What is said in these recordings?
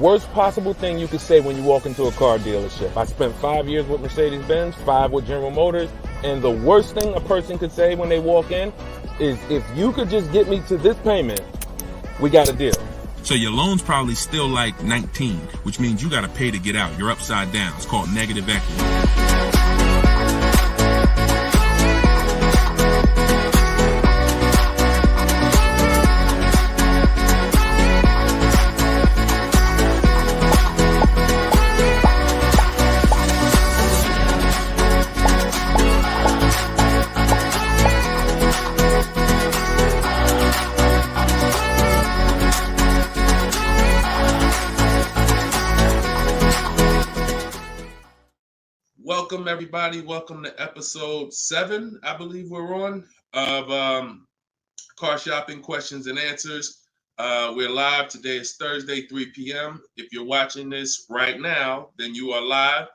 worst possible thing you could say when you walk into a car dealership. I spent 5 years with Mercedes-Benz, 5 with General Motors, and the worst thing a person could say when they walk in is, if you could just get me to this payment, we got a deal. So your loan's probably still like 19, which means you got to pay to get out. You're upside down. It's called negative equity. Welcome, everybody. Welcome to episode 7, I believe we're on, of Car Shopping Questions and Answers. We're live. Today is Thursday, 3 p.m. If you're watching this right now, then you are live.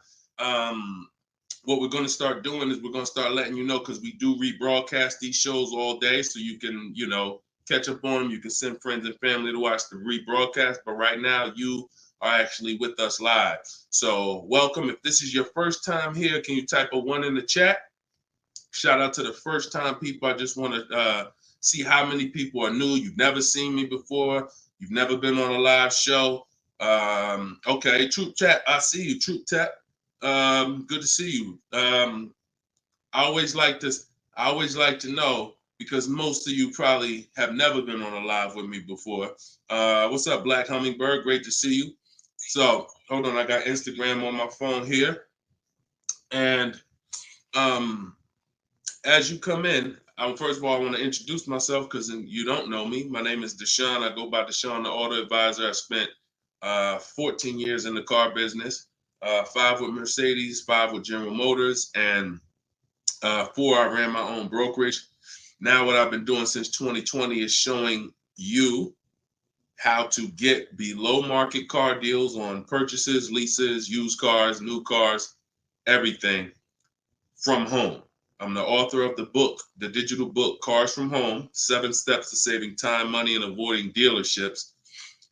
What we're going to start doing is we're going to start letting you know, because we do rebroadcast these shows all day, so you can, catch up on them. You can send friends and family to watch the rebroadcast. But right now, you are actually with us live. So welcome. If this is your first time here, can you type a 1 in the chat? Shout out to the first time people. I just want to see how many people are new. You've never seen me before. You've never been on a live show. Okay, Troop Chat, I see you, Troop Chat. Good to see you. I always like to know, because most of you probably have never been on a live with me before. What's up, Black Hummingbird? Great to see you. So hold on, I got Instagram on my phone here. And as you come in, first of all, I want to introduce myself, because you don't know me. My name is Deshone. I go by Deshone the Auto Advisor. I spent 14 years in the car business, 5 with Mercedes, 5 with General Motors, and 4 I ran my own brokerage. Now what I've been doing since 2020 is showing you how to get below market car deals on purchases, leases, used cars, new cars, everything from home. I'm the author of the book, the digital book, Cars from Home, 7 Steps to Saving Time, Money, and Avoiding Dealerships.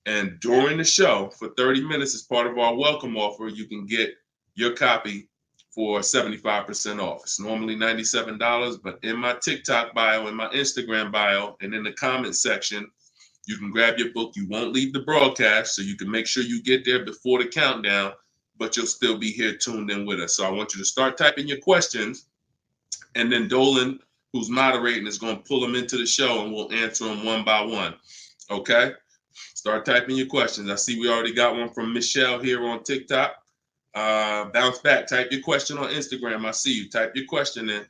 And during the show, for 30 minutes, as part of our welcome offer, you can get your copy for 75% off. It's normally $97, but in my TikTok bio, in my Instagram bio, and in the comment section, you can grab your book. You won't leave the broadcast, so you can make sure you get there before the countdown, but you'll still be here tuned in with us. So I want you to start typing your questions, and then Dolan, who's moderating, is going to pull them into the show, and we'll answer them one by one. Okay? Start typing your questions. I see we already got one from Michelle here on TikTok. Bounce back. Type your question on Instagram. I see you. Type your question in.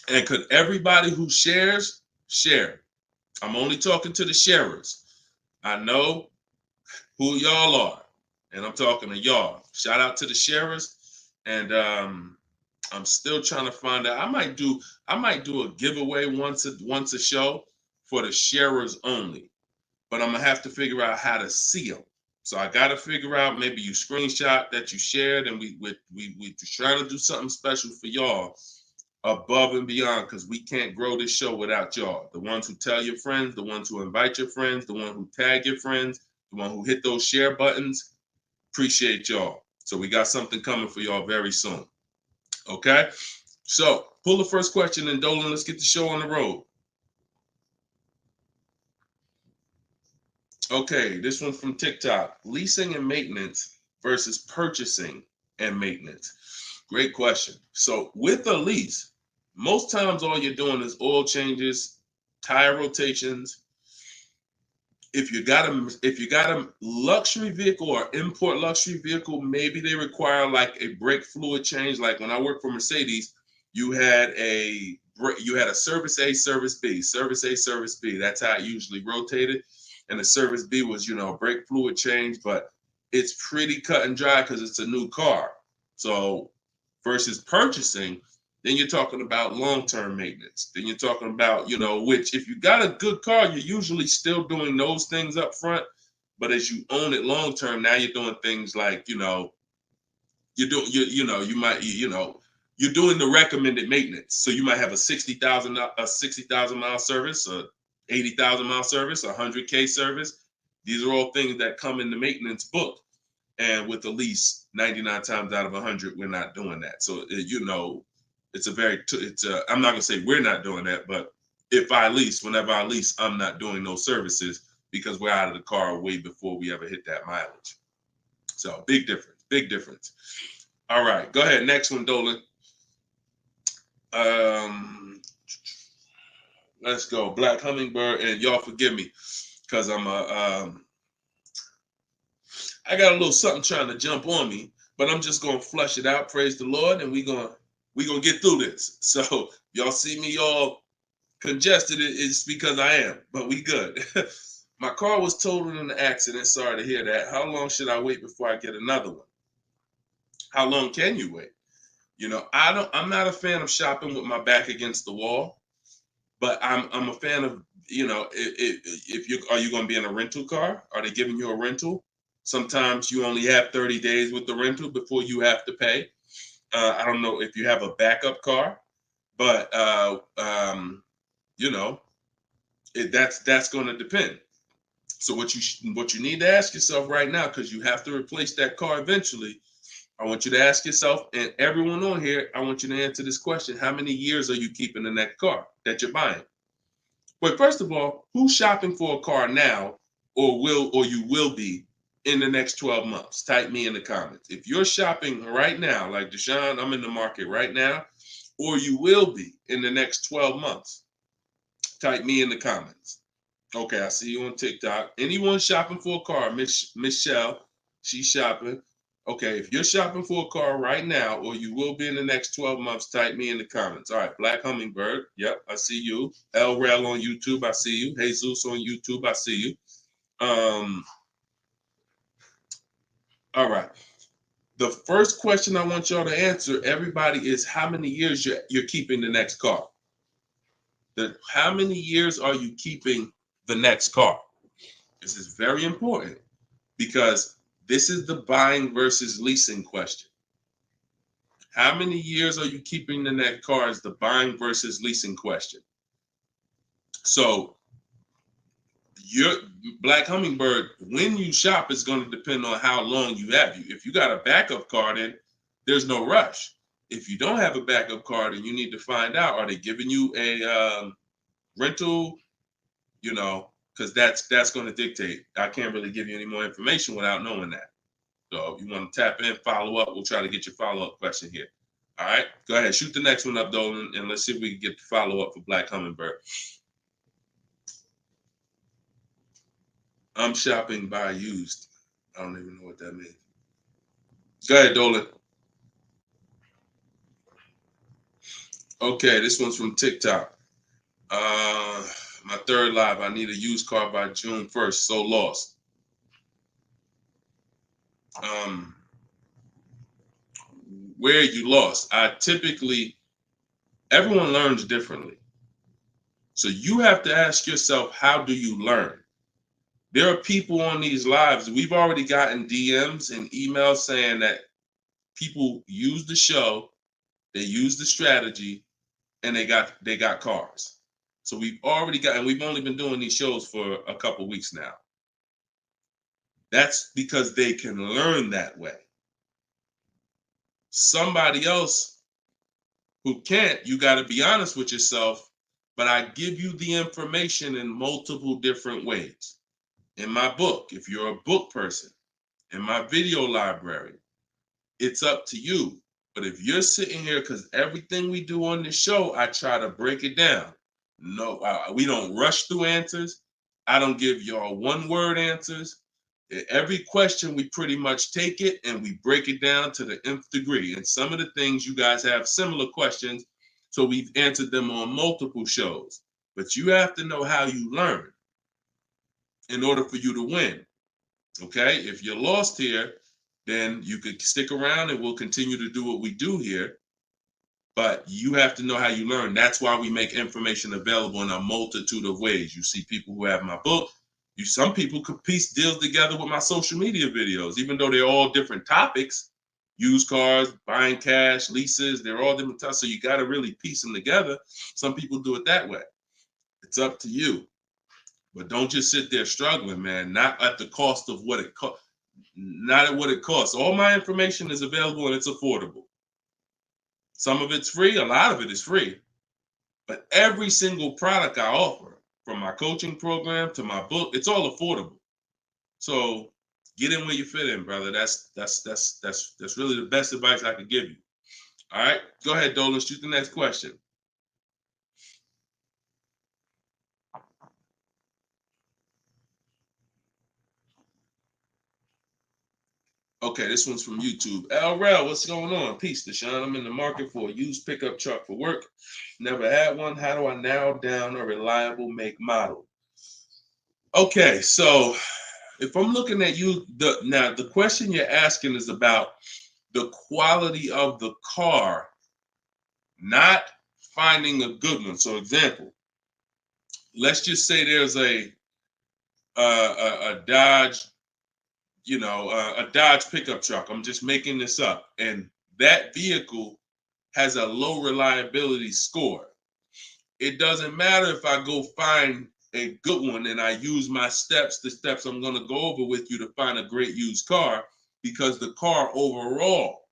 And could everybody who shares, share? I'm only talking to the sharers. I know who y'all are, and I'm talking to y'all. Shout out to the sharers. And I'm still trying to find out. I might do a giveaway once a show for the sharers only, but I'm gonna have to figure out how to see them. So I got to figure out, maybe you screenshot that you shared, and we trying to do something special for y'all above and beyond, because we can't grow this show without y'all. The ones who tell your friends, the ones who invite your friends, the one who tag your friends, the one who hit those share buttons. Appreciate y'all. So we got something coming for y'all very soon. Okay? So pull the first question, and Dolan, let's get the show on the road. Okay, this one's from TikTok. Leasing and maintenance versus purchasing and maintenance. Great question. So with a lease, most times all you're doing is oil changes, tire rotations. If you got a luxury vehicle or import luxury vehicle, maybe they require like a brake fluid change. Like when I worked for Mercedes, you had a service A, service B, service A, service B. That's how it usually rotated. And the service B was, brake fluid change, but it's pretty cut and dry because it's a new car. So versus purchasing, then you're talking about long-term maintenance. Then you're talking about, which if you got a good car, you're usually still doing those things up front. But as you own it long-term, now you're doing things like, you're doing the recommended maintenance. So you might have a 60,000 mile service, a 80,000 mile service, a 100K service. These are all things that come in the maintenance book. And with the lease, 99 times out of 100, we're not doing that. So, you know, it's a very, I'm not going to say we're not doing that, but if I lease, whenever I lease, I'm not doing those services because we're out of the car way before we ever hit that mileage. So big difference, big difference. All right, go ahead. Next one, Dolan. Let's go. Black Hummingbird, and y'all forgive me because I got a little something trying to jump on me, but I'm just gonna flush it out. Praise the Lord, and we gonna get through this. So y'all see me all congested, it's because I am, but we good. My car was totaled in an accident. Sorry to hear that. How long should I wait before I get another one? How long can you wait? You know, I'm not a fan of shopping with my back against the wall, but I'm a fan of, you know, if you are you going to be in a rental car? Are they giving you a rental? Sometimes you only have 30 days with the rental before you have to pay. I don't know if you have a backup car, but you know, that's going to depend. So what you need to ask yourself right now, because you have to replace that car eventually, I want you to ask yourself, and everyone on here, I want you to answer this question: how many years are you keeping in that car that you're buying? But first of all, who's shopping for a car now, or you will be in the next 12 months? Type me in the comments. If you're shopping right now, like Deshone, I'm in the market right now, or you will be in the next 12 months, type me in the comments. Okay, I see you on TikTok. Anyone shopping for a car? Michelle, she's shopping. Okay, if you're shopping for a car right now, or you will be in the next 12 months, type me in the comments. All right, Black Hummingbird. Yep, I see you. El Rel on YouTube, I see you. Jesus on YouTube, I see you. All right. The first question I want y'all to answer, everybody, is how many years you're keeping the next car? How many years are you keeping the next car? This is very important because this is the buying versus leasing question. How many years are you keeping the next car is the buying versus leasing question. So your Black Hummingbird, when you shop, is going to depend on how long you have. If you got a backup car, then there's no rush. If you don't have a backup car, then you need to find out, are they giving you a rental, you know, because that's going to dictate. I can't really give you any more information without knowing that. So if you want to tap in, follow up, we'll try to get your follow-up question here. All right, go ahead, shoot the next one up, Dolan, and let's see if we can get the follow-up for Black Hummingbird. I'm shopping by used. I don't even know what that means. Go ahead, Dolan. Okay, this one's from TikTok. My third live, I need a used car by June 1st, so lost. Where you lost? Everyone learns differently. So you have to ask yourself, how do you learn? There are people on these lives, we've already gotten DMs and emails saying that people use the show, they use the strategy, and they got cars. So we've already got, and we've only been doing these shows for a couple weeks now. That's because they can learn that way. Somebody else who can't, you got to be honest with yourself, but I give you the information in multiple different ways. In my book, if you're a book person, in my video library, it's up to you. But if you're sitting here, because everything we do on this show, I try to break it down. No, we don't rush through answers. I don't give y'all one-word answers. Every question, we pretty much take it and we break it down to the nth degree. And some of the things you guys have similar questions, so we've answered them on multiple shows. But you have to know how you learn in order for you to win. Okay? If you're lost here, then you could stick around and we'll continue to do what we do here. But you have to know how you learn. That's why we make information available in a multitude of ways. You see people who have my book. Some people could piece deals together with my social media videos, even though they're all different topics. Used cars, buying cash, leases, they're all different types. So you got to really piece them together. Some people do it that way. It's up to you. But don't just sit there struggling, man. Not at the cost of what it costs. Not at what it costs. All my information is available and it's affordable. Some of it's free, a lot of it is free. But every single product I offer, from my coaching program to my book, it's all affordable. So get in where you fit in, brother. That's really the best advice I could give you. All right, go ahead, Dolan. Shoot the next question. Okay, this one's from YouTube. LRel, what's going on? Peace, Deshone. I'm in the market for a used pickup truck for work. Never had one. How do I narrow down a reliable make model? Okay, so if I'm looking at you, the question you're asking is about the quality of the car, not finding a good one. So, example, let's just say there's a Dodge, a Dodge pickup truck. I'm just making this up, and that vehicle has a low reliability score. It doesn't matter if I go find a good one and I use my steps, the steps I'm going to go over with you to find a great used car, because the car overall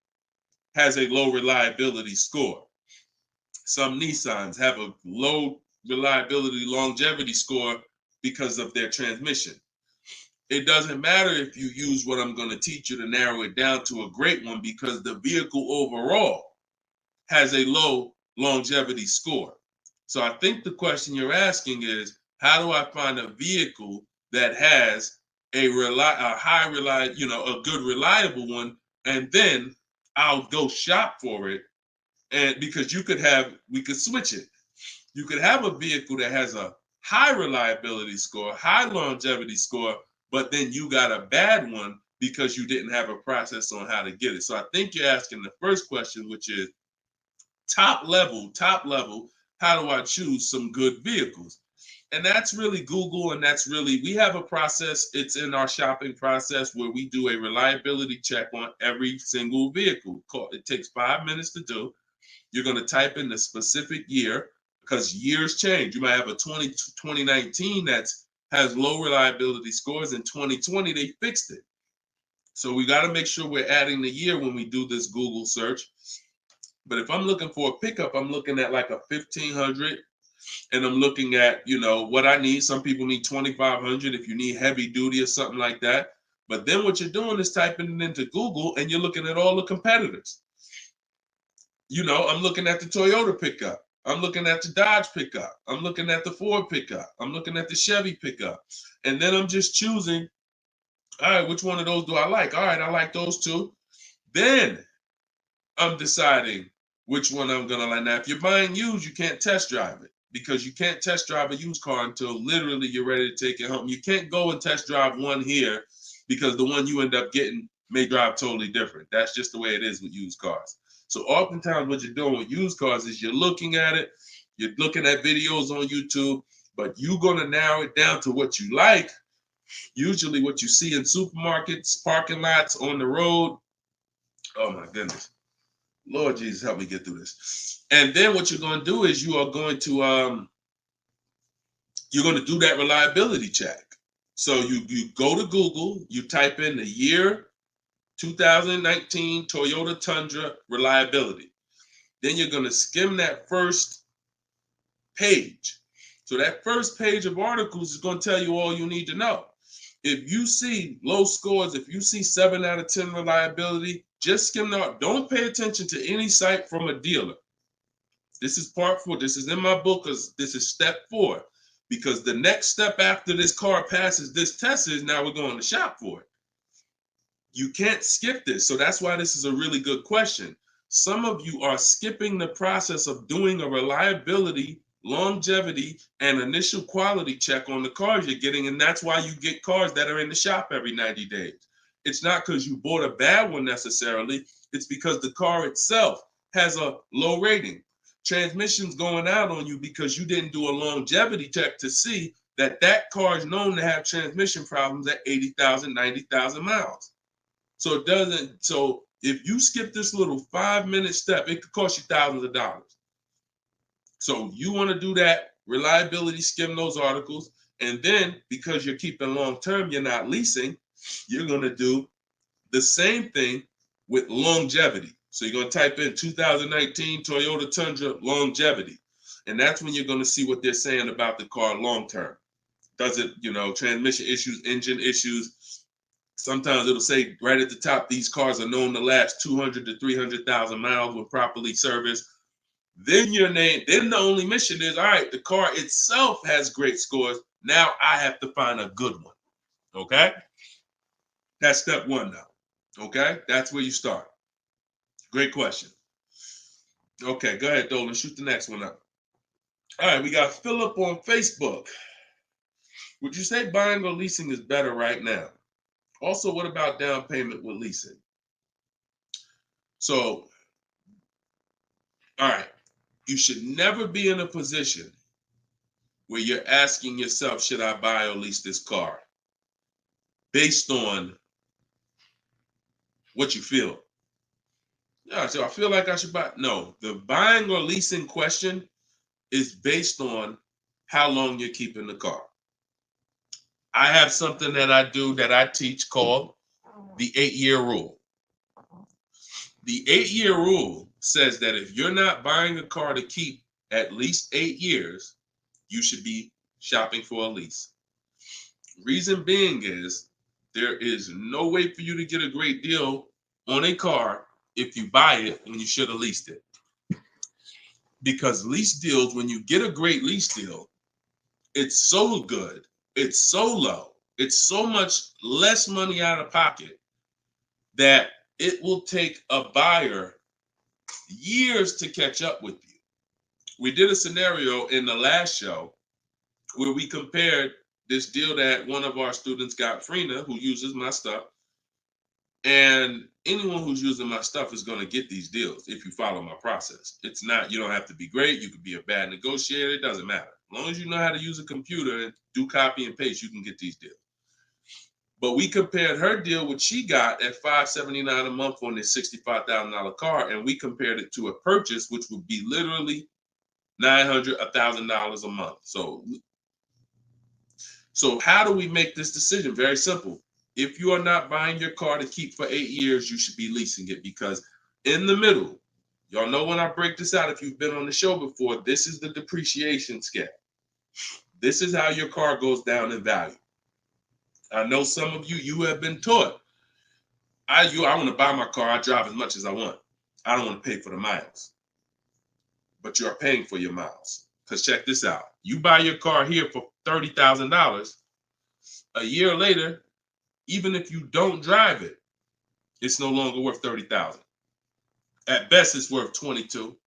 has a low reliability score. Some Nissans have a low reliability longevity score because of their transmission. It doesn't matter if you use what I'm going to teach you to narrow it down to a great one, because the vehicle overall has a low longevity score. So I think the question you're asking is, how do I find a vehicle that has a good reliable one, and then I'll go shop for it. And because we could switch it. You could have a vehicle that has a high reliability score, high longevity score, but then you got a bad one because you didn't have a process on how to get it. So I think you're asking the first question, which is top level, how do I choose some good vehicles? And that's really Google, and we have a process. It's in our shopping process where we do a reliability check on every single vehicle. It takes 5 minutes to do. You're going to type in the specific year, because years change. You might have a 2019 that has low reliability scores. In 2020, they fixed it. So we got to make sure we're adding the year when we do this Google search. But if I'm looking for a pickup, I'm looking at like a 1500, and I'm looking at, what I need. Some people need 2500 if you need heavy duty or something like that. But then what you're doing is typing it into Google, and you're looking at all the competitors. I'm looking at the Toyota pickup. I'm looking at the Dodge pickup. I'm looking at the Ford pickup. I'm looking at the Chevy pickup. And then I'm just choosing, all right, which one of those do I like? All right, I like those two. Then I'm deciding which one I'm going to like. Now, if you're buying used, you can't test drive it, because you can't test drive a used car until literally you're ready to take it home. You can't go and test drive one here, because the one you end up getting may drive totally different. That's just the way it is with used cars. So oftentimes what you're doing with used cars is you're looking at it, you're looking at videos on YouTube, but you're going to narrow it down to what you like, usually what you see in supermarkets, parking lots, on the road. Oh my goodness. Lord Jesus, help me get through this. And then what you're going to do is you're going to do that reliability check. So you go to Google, you type in the year 2019 Toyota Tundra reliability. Then you're going to skim that first page. So that first page of articles is going to tell you all you need to know. If you see low scores, if you see 7 out of 10 reliability, just skim that. Don't pay attention to any site from a dealer. This is part 4. This is in my book, because this is step 4. Because the next step after this car passes this test is now we're going to shop for it. You can't skip this. So that's why this is a really good question. Some of you are skipping the process of doing a reliability, longevity, and initial quality check on the cars you're getting. And that's why you get cars that are in the shop every 90 days. It's not because you bought a bad one necessarily. It's because the car itself has a low rating. Transmission's going out on you because you didn't do a longevity check to see that that car is known to have transmission problems at 80,000, 90,000 miles. So if you skip this little 5-minute step, it could cost you thousands of dollars. So you want to do that reliability, skim those articles. And then because you're keeping long term, you're not leasing, you're going to do the same thing with longevity. So you're going to type in 2019 Toyota Tundra longevity. And that's when you're going to see what they're saying about the car long term. Does it, transmission issues, engine issues? Sometimes it'll say right at the top, these cars are known to last 200 to 300,000 miles when properly serviced. Then then the only mission is, all right, the car itself has great scores. Now I have to find a good one. Okay? That's step one now. Okay? That's where you start. Great question. Okay, go ahead, Dolan. Shoot the next one up. All right, we got Philip on Facebook. Would you say buying or leasing is better right now? Also, what about down payment with leasing? So, all right, you should never be in a position where you're asking yourself, should I buy or lease this car? Based on what you feel. Yeah, so I feel like I should buy. No, the buying or leasing question is based on how long you're keeping the car. I have something that I do that I teach called the 8-year rule. The 8-year rule says that if you're not buying a car to keep at least 8 years, you should be shopping for a lease. Reason being is there is no way for you to get a great deal on a car if you buy it when you should have leased it. Because lease deals, when you get a great lease deal, it's so good, it's so low, it's so much less money out of pocket that it will take a buyer years to catch up with you. We did a scenario in the last show where we compared this deal that one of our students got, Frina, who uses my stuff. And anyone who's using my stuff is going to get these deals if you follow my process. It's not, you don't have to be great. You could be a bad negotiator. It doesn't matter. As long as you know how to use a computer and do copy and paste, you can get these deals. But we compared her deal, which she got at $579 a month on this $65,000 car, and we compared it to a purchase, which would be literally $900, $1,000 a month. So how do we make this decision? Very simple. If you are not buying your car to keep for 8 years, you should be leasing it, because in the middle, y'all know when I break this out, if you've been on the show before, this is the depreciation scale. This is how your car goes down in value. I know some of you have been taught, I want to buy my car, I drive as much as I want. I don't want to pay for the miles. But you're paying for your miles. Because check this out. You buy your car here for $30,000. A year later, even if you don't drive it, it's no longer worth $30,000. At best, it's worth $22,000.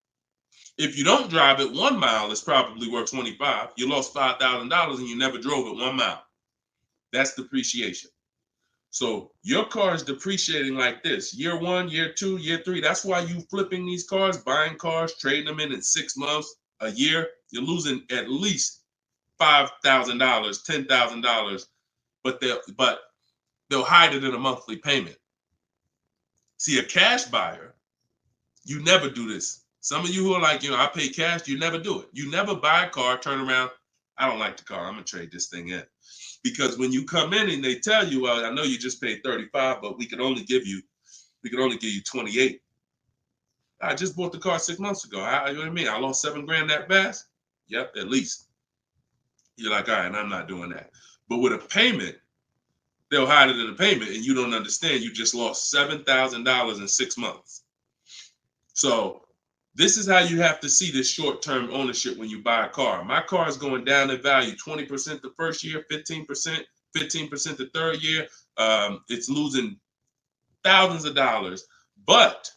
If you don't drive it 1 mile, it's probably worth $25,000. You lost $5,000 and you never drove it 1 mile. That's depreciation. So your car is depreciating like this. Year 1, year 2, year 3. That's why you flipping these cars, buying cars, trading them in 6 months, a year. You're losing at least $5,000, $10,000, but they'll hide it in a monthly payment. See, a cash buyer, you never do this. Some of you who are like, I pay cash, you never do it. You never buy a car, turn around, I don't like the car, I'm gonna trade this thing in. Because when you come in and they tell you, well, I know you just paid 35, but we can only give you 28. I just bought the car 6 months ago. You know what I mean? I lost $7,000 that fast? Yep, at least. You're like, all right, I'm not doing that. But with a payment, they'll hide it in a payment, and you don't understand. You just lost $7,000 in 6 months. So this is how you have to see this short-term ownership when you buy a car. My car is going down in value 20% the first year, 15% the third year. It's losing thousands of dollars. But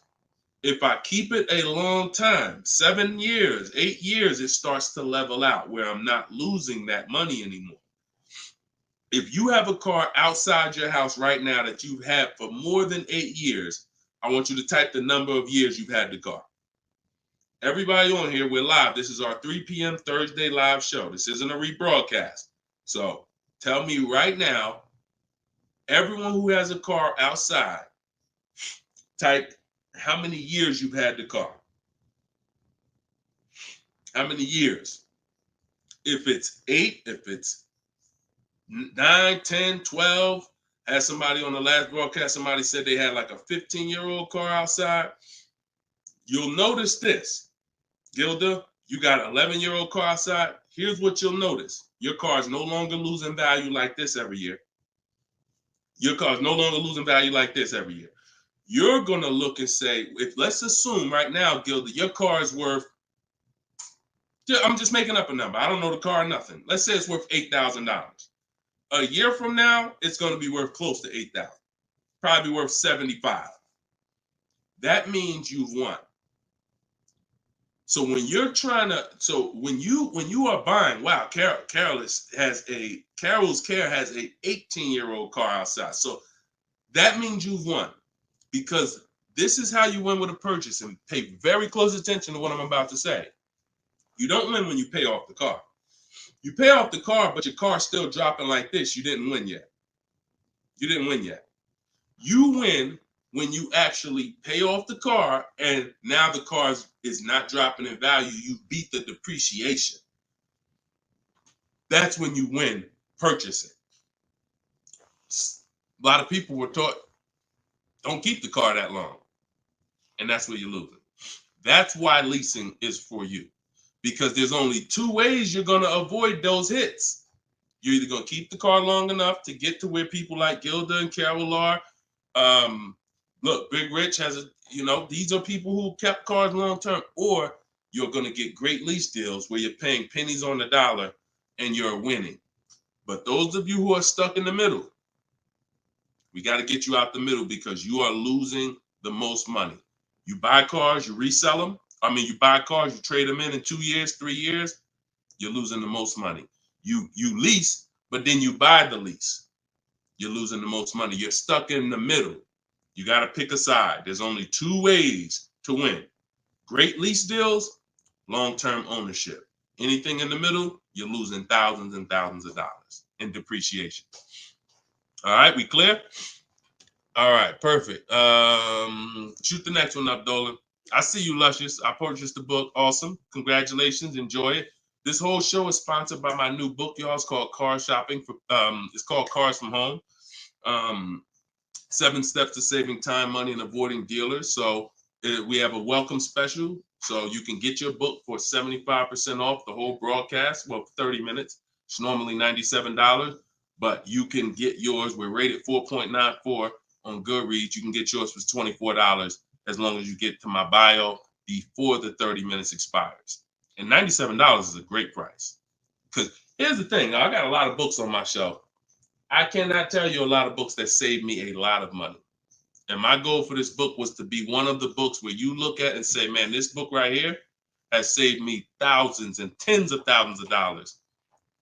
if I keep it a long time, 7 years, 8 years, it starts to level out where I'm not losing that money anymore. If you have a car outside your house right now that you've had for more than 8 years, I want you to type the number of years you've had the car. Everybody on here, we're live. This is our 3 p.m. Thursday live show. This isn't a rebroadcast. So tell me right now, everyone who has a car outside, type how many years you've had the car. How many years? If it's 8, if it's 9, 10, 12. Had somebody on the last broadcast, somebody said they had like a 15-year-old car outside. You'll notice this, Gilda, you got an 11-year-old car outside. Here's what you'll notice. Your car is no longer losing value like this every year. Your car is no longer losing value like this every year. You're going to look and say, if let's assume right now, Gilda, your car is worth, I'm just making up a number. I don't know the car, nothing. Let's say it's worth $8,000. A year from now, it's going to be worth close to $8,000. Probably worth $75,000. That means you've won. So when you're trying to, when you are buying, wow, Carol's Care has a 18-year-old car outside. So that means you've won, because this is how you win with a purchase. And pay very close attention to what I'm about to say. You don't win when you pay off the car. You pay off the car, but your car's still dropping like this. You didn't win yet. You didn't win yet. You win when you actually pay off the car and now the car is not dropping in value. You beat the depreciation. That's when you win purchasing. A lot of people were taught, don't keep the car that long. And that's where you're losing. That's why leasing is for you. Because there's only two ways you're going to avoid those hits. You're either going to keep the car long enough to get to where people like Gilda and Carol are. Look, Big Rich has these are people who kept cars long term, or you're going to get great lease deals where you're paying pennies on the dollar and you're winning. But those of you who are stuck in the middle, we got to get you out the middle, because you are losing the most money. You buy cars, you resell them. You buy cars, you trade them in 2 years, 3 years, you're losing the most money. You lease, but then you buy the lease. You're losing the most money. You're stuck in the middle. You got to pick a side. There's only two ways to win. Great lease deals, long-term ownership. Anything in the middle, you're losing thousands and thousands of dollars in depreciation. All right, we clear? All right, perfect. Shoot the next one up, Dolan. I see you, Luscious. I purchased the book. Awesome. Congratulations. Enjoy it. This whole show is sponsored by my new book, y'all. It's called Car Shopping. It's called Cars from Home. 7 Steps to Saving Time, Money, and Avoiding Dealers. So we have a welcome special. So you can get your book for 75% off the whole broadcast. Well, 30 minutes. It's normally $97, but you can get yours. We're rated 4.94 on Goodreads. You can get yours for $24 as long as you get to my bio before the 30 minutes expires. And $97 is a great price. Because here's the thing. I got a lot of books on my shelf. I cannot tell you a lot of books that saved me a lot of money. And my goal for this book was to be one of the books where you look at and say, man, this book right here has saved me thousands and tens of thousands of dollars.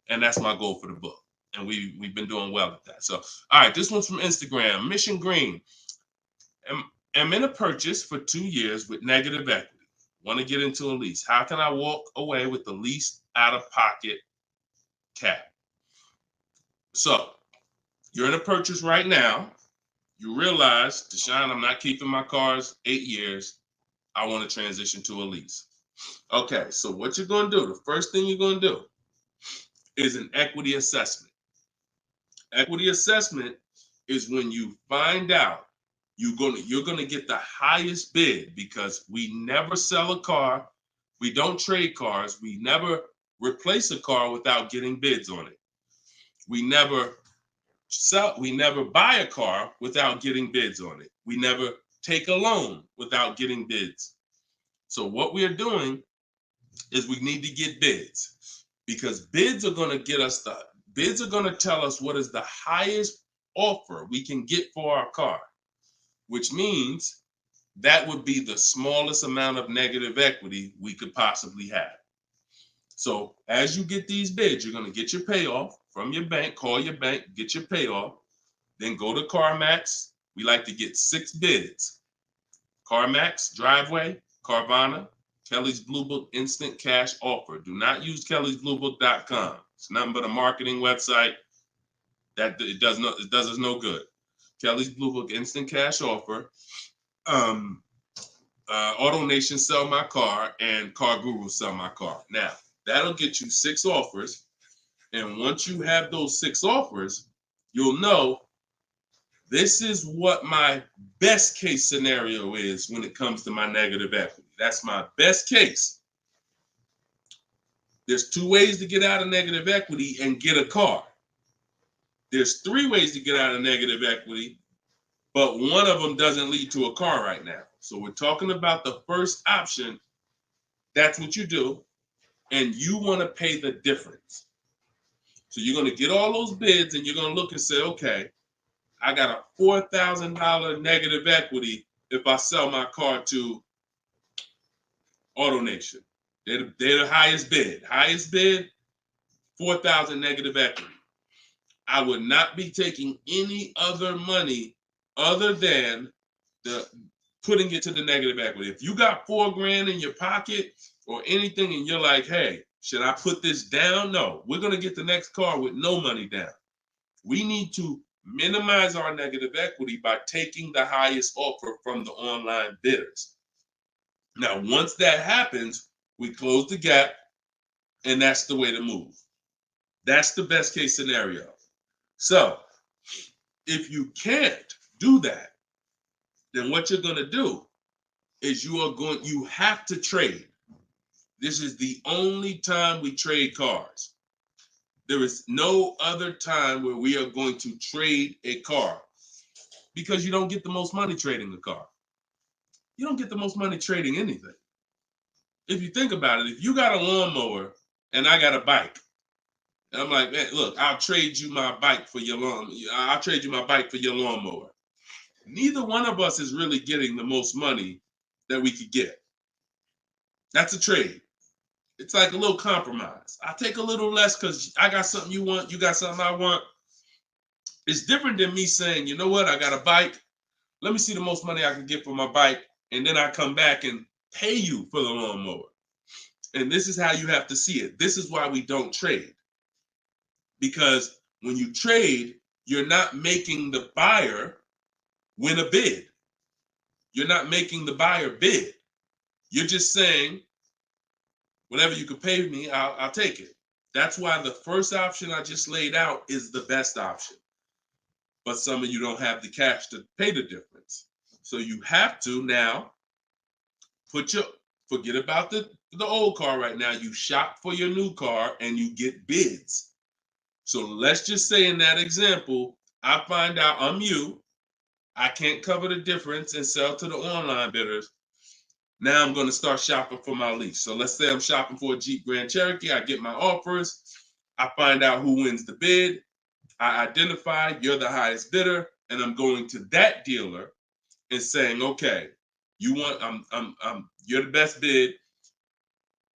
And that's my goal for the book. And we've been doing well at that. So, all right, this one's from Instagram. Mission Green. I'm in a purchase for 2 years with negative equity. Want to get into a lease. How can I walk away with the least out-of-pocket cap? So, you're in a purchase right now. You realize, Deshone, I'm not keeping my cars 8 years. I want to transition to a lease. Okay, so what you're going to do, the first thing you're going to do is an equity assessment. Equity assessment is when you find out you're going to get the highest bid, because we never sell a car. We don't trade cars. We never replace a car without getting bids on it. We never buy a car without getting bids on it. We never take a loan without getting bids. So what we are doing is we need to get bids, because bids are going to tell us what is the highest offer we can get for our car, which means that would be the smallest amount of negative equity we could possibly have. So as you get these bids, you're going to get your payoff from your bank, call your bank, get your payoff, then go to CarMax. We like to get 6 bids. CarMax, Driveway, Carvana, Kelly's Blue Book Instant Cash Offer. Do not use kellysbluebook.com. It's nothing but a marketing website that it does us no good. Kelly's Blue Book Instant Cash Offer. Auto Nation Sell My Car, and Car Guru Sell My Car. Now, that'll get you 6 offers. And once you have those 6 offers, you'll know this is what my best case scenario is when it comes to my negative equity. That's my best case. There's 2 ways to get out of negative equity and get a car. There's 3 ways to get out of negative equity, but one of them doesn't lead to a car right now. So we're talking about the first option. That's what you do, and you want to pay the difference. So you're going to get all those bids, and you're going to look and say, okay, I got a $4,000 negative equity if I sell my car to AutoNation. They're the highest bid. Highest bid, $4,000 negative equity. I would not be taking any other money other than the putting it to the negative equity. If you got $4,000 in your pocket or anything and you're like, hey, should I put this down? No, we're going to get the next car with no money down. We need to minimize our negative equity by taking the highest offer from the online bidders. Now, once that happens, we close the gap, and that's the way to move. That's the best case scenario. So if you can't do that, then what you're going to do is you have to trade. This is the only time we trade cars. There is no other time where we are going to trade a car, because you don't get the most money trading a car. You don't get the most money trading anything. If you think about it, if you got a lawnmower and I got a bike, and I'm like, man, look, I'll trade you my bike for your I'll trade you my bike for your lawnmower. Neither one of us is really getting the most money that we could get. That's a trade. It's like a little compromise. I take a little less because I got something you want, you got something I want. It's different than me saying, you know what, I got a bike. Let me see the most money I can get for my bike, and then I come back and pay you for the lawnmower. And this is how you have to see it. This is why we don't trade. Because when you trade, you're not making the buyer win a bid. You're not making the buyer bid. You're just saying, whatever you could pay me, I'll take it. That's why the first option I just laid out is the best option. But some of you don't have the cash to pay the difference. So you have to now forget about the old car right now. You shop for your new car and you get bids. So let's just say in that example, I find out I'm you. I can't cover the difference and sell to the online bidders. Now I'm going to start shopping for my lease. So let's say I'm shopping for a Jeep Grand Cherokee. I get my offers. I find out who wins the bid. I identify you're the highest bidder, and I'm going to that dealer and saying, okay, you're the best bid.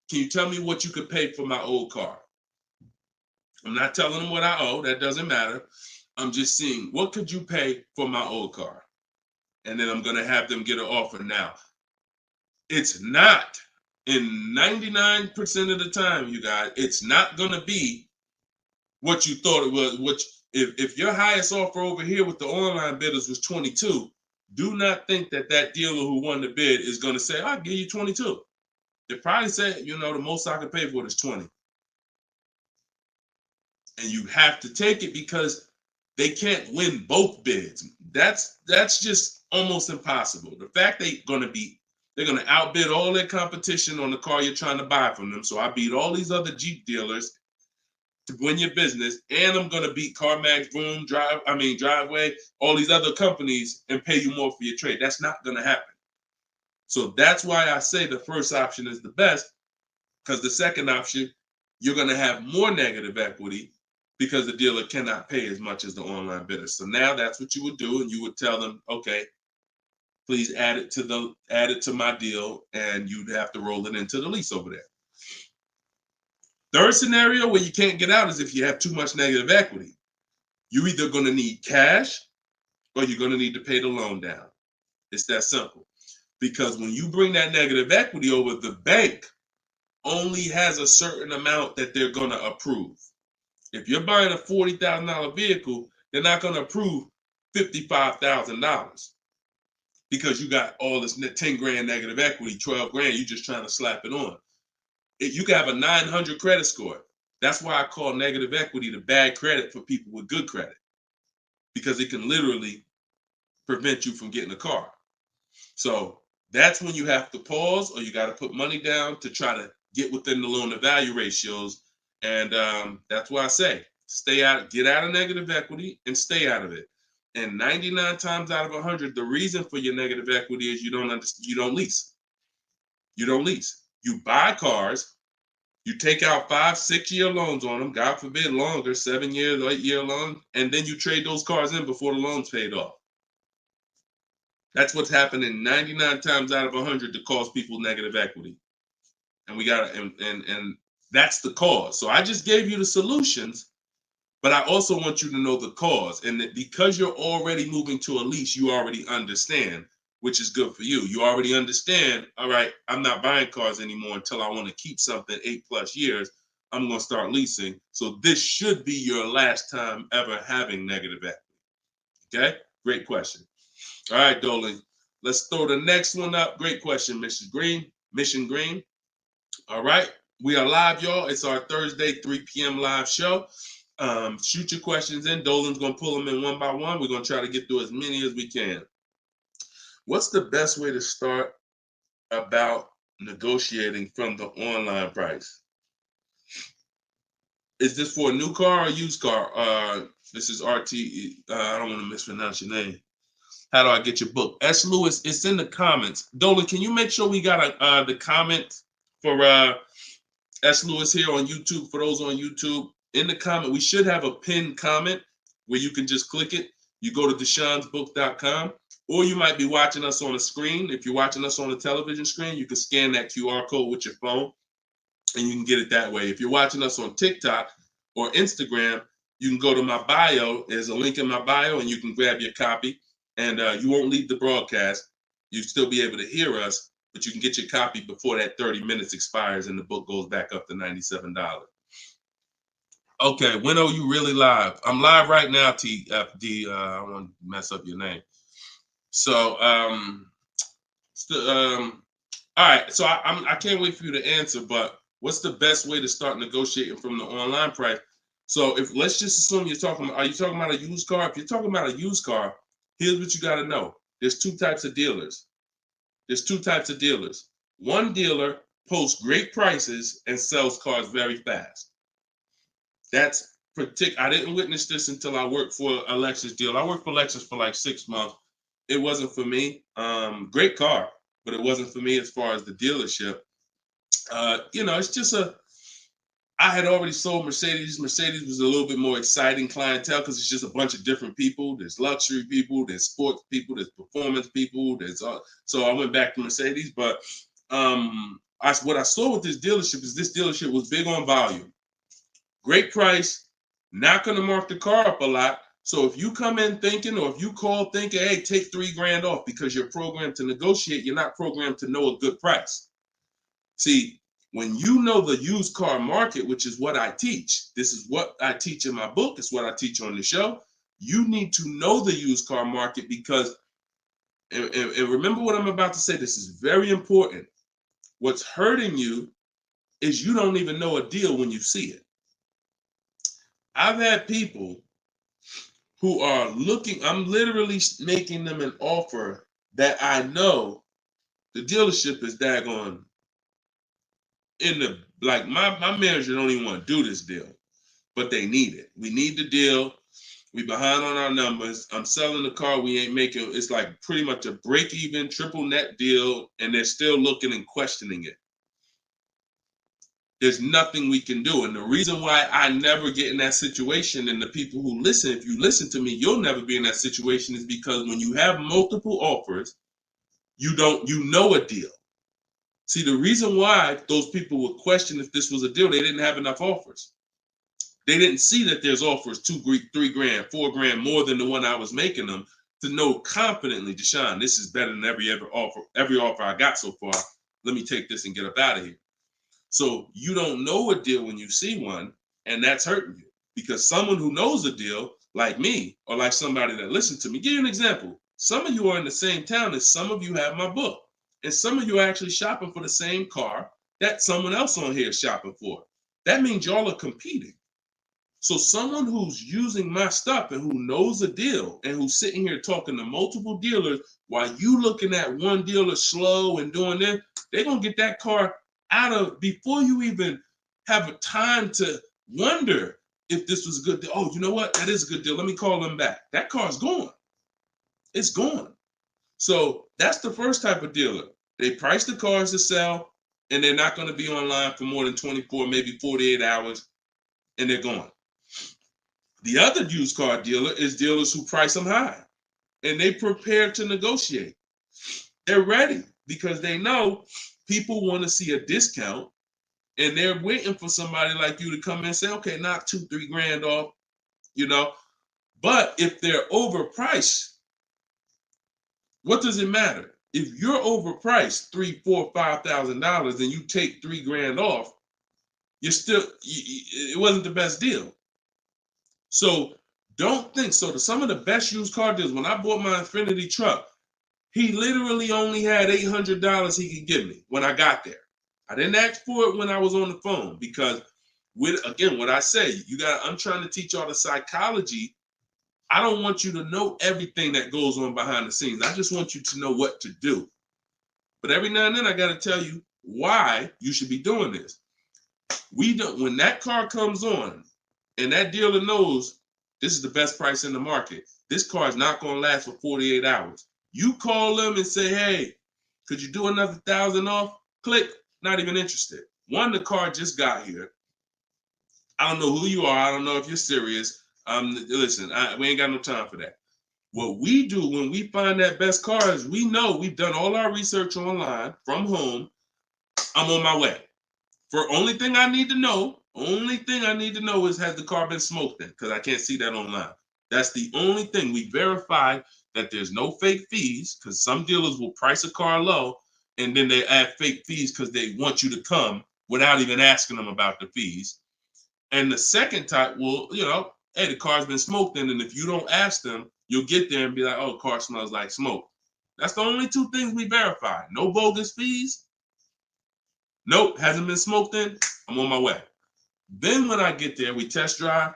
Can you tell me what you could pay for my old car? I'm not telling them what I owe. That doesn't matter. I'm just seeing, what could you pay for my old car? And then I'm going to have them get an offer. Now, it's not, in 99% of the time, you guys, it's not going to be what you thought it was. If your highest offer over here with the online bidders was 22, do not think that dealer who won the bid is going to say, I'll give you 22. They probably say, the most I can pay for it is 20. And you have to take it because they can't win both bids. That's just almost impossible. The fact they're going to outbid all their competition on the car you're trying to buy from them. So I beat all these other Jeep dealers to win your business, and I'm going to beat CarMax, Boom, Driveway, all these other companies and pay you more for your trade. That's not going to happen. So that's why I say the first option is the best, because the second option, you're going to have more negative equity because the dealer cannot pay as much as the online bidder. So now that's what you would do, and you would tell them, okay, please add it to my deal, and you'd have to roll it into the lease over there. Third scenario where you can't get out is if you have too much negative equity. You're either going to need cash or you're going to need to pay the loan down. It's that simple. Because when you bring that negative equity over, the bank only has a certain amount that they're going to approve. If you're buying a $40,000 vehicle, they're not going to approve $55,000 because you got all this 10 grand negative equity, 12 grand, you're just trying to slap it on. You can have a 900 credit score. That's why I call negative equity the bad credit for people with good credit, because it can literally prevent you from getting a car. So that's when you have to pause, or you got to put money down to try to get within the loan to value ratios. And that's why I say stay out, get out of negative equity and stay out of it. And 99 times out of 100, the reason for your negative equity is you don't lease. You don't lease. You buy cars, you take out 5-6 year loans on them, God forbid longer, 7 years, 8-year loan, and then you trade those cars in before the loan's paid off. That's what's happening 99 times out of 100 to cause people negative equity. And we got and that's the cause. So I just gave you the solutions, but I also want you to know the cause. And that because you're already moving to a lease, you already understand, which is good for you. You already understand, all right, I'm not buying cars anymore until I want to keep something 8+ years. I'm going to start leasing. So this should be your last time ever having negative equity. Okay? Great question. All right, Dolan. Let's throw the next one up. Great question, Mission Green. All right. We are live, y'all. It's our Thursday, 3 p.m. live show. Shoot your questions in. Dolan's going to pull them in one by one. We're going to try to get through as many as we can. What's the best way to start about negotiating from the online price? Is this for a new car or used car? This is RT. I don't want to mispronounce your name. How do I get your book? S. Lewis, it's in the comments. Dolan, can you make sure we got the comment for S. Lewis here on YouTube? For those on YouTube, in the comment, we should have a pinned comment where you can just click it. You go to deshonsbook.com, or you might be watching us on a screen. If you're watching us on a television screen, you can scan that QR code with your phone, and you can get it that way. If you're watching us on TikTok or Instagram, you can go to my bio. There's a link in my bio, and you can grab your copy. And you won't leave the broadcast. You'll still be able to hear us, but you can get your copy before that 30 minutes expires and the book goes back up to $97. Okay, when are you really live? I'm live right now, TFD. I don't want to mess up your name. So, all right. So I can't wait for you to answer, but what's the best way to start negotiating from the online price? So let's just assume are you talking about a used car? If you're talking about a used car, here's what you got to know. There's two types of dealers. One dealer posts great prices and sells cars very fast. That's I didn't witness this until I worked for a Lexus deal. I worked for Lexus for like 6 months. It wasn't for me. Great car, but it wasn't for me as far as the dealership. It's just I had already sold Mercedes. Mercedes was a little bit more exciting clientele because it's just a bunch of different people. There's luxury people, there's sports people, there's performance people. So I went back to Mercedes. But what I saw with this dealership was big on volume. Great price, not going to mark the car up a lot. So if you come in thinking, or if you call thinking, hey, take $3,000 off because you're programmed to negotiate, you're not programmed to know a good price. See, when you know the used car market, which is what I teach, this is what I teach in my book, it's what I teach on the show. You need to know the used car market because, and remember what I'm about to say, this is very important. What's hurting you is you don't even know a deal when you see it. I've had people who are looking, I'm literally making them an offer that I know the dealership is daggone my manager don't even want to do this deal, but they need it. We need the deal. We behind on our numbers. I'm selling the car. We ain't making, it's like pretty much a break even triple net deal. And they're still looking and questioning it. There's nothing we can do. And the reason why I never get in that situation, and the people who listen, if you listen to me, you'll never be in that situation, is because when you have multiple offers, you know a deal. See, the reason why those people would question if this was a deal, they didn't have enough offers. They didn't see that there's offers $2,000, $3,000, $4,000 more than the one I was making them to know confidently, Deshone, this is better than every offer I got so far. Let me take this and get up out of here. So you don't know a deal when you see one, and that's hurting you because someone who knows a deal, like me, or like somebody that listened to me, give you an example. Some of you are in the same town as some of you have my book. And some of you are actually shopping for the same car that someone else on here is shopping for. that means y'all are competing. So someone who's using my stuff and who knows a deal and who's sitting here talking to multiple dealers while you looking at one dealer slow and doing this, they're going to get that car out of before you even have a time to wonder if this was a good deal. Oh, you know what? That is a good deal. Let me call them back. That car's gone. It's gone. So that's the first type of dealer. They price the cars to sell and they're not going to be online for more than 24, maybe 48 hours, and they're gone. The other used car dealer is dealers who price them high and they prepare to negotiate. They're ready because they know people want to see a discount and they're waiting for somebody like you to come in and say, okay, knock 2-3 grand off, you know. But if they're overpriced, what does it matter? If you're overpriced $3,000, $4,000, $5,000 and you take 3 grand off, you're still, it wasn't the best deal. So don't think so. Some of the best used car deals, when I bought my Infiniti truck, he literally only had $800 he could give me when I got there. I didn't ask for it when I was on the phone because, again, what I say, I'm trying to teach y'all the psychology. I don't want you to know everything that goes on behind the scenes. I just want you to know what to do. But every now and then I got to tell you why you should be doing this. When that car comes on, and that dealer knows this is the best price in the market, this car is not going to last for 48 hours. You call them and say, hey, could you do another 1,000 off? Click, not even interested. One, the car just got here. I don't know who you are. I don't know if you're serious. Listen, we ain't got no time for that. What we do when we find that best car is we know we've done all our research online from home. I'm on my way. Only thing I need to know is, has the car been smoked in? Because I can't see that online. That's the only thing. We verify that there's no fake fees, because some dealers will price a car low and then they add fake fees because they want you to come without even asking them about the fees. And the second type will, hey, the car's been smoked in, and if you don't ask them, you'll get there and be like, oh, car smells like smoke. That's the only two things we verify. No bogus fees. Nope, hasn't been smoked in. I'm on my way. Then when I get there, we test drive.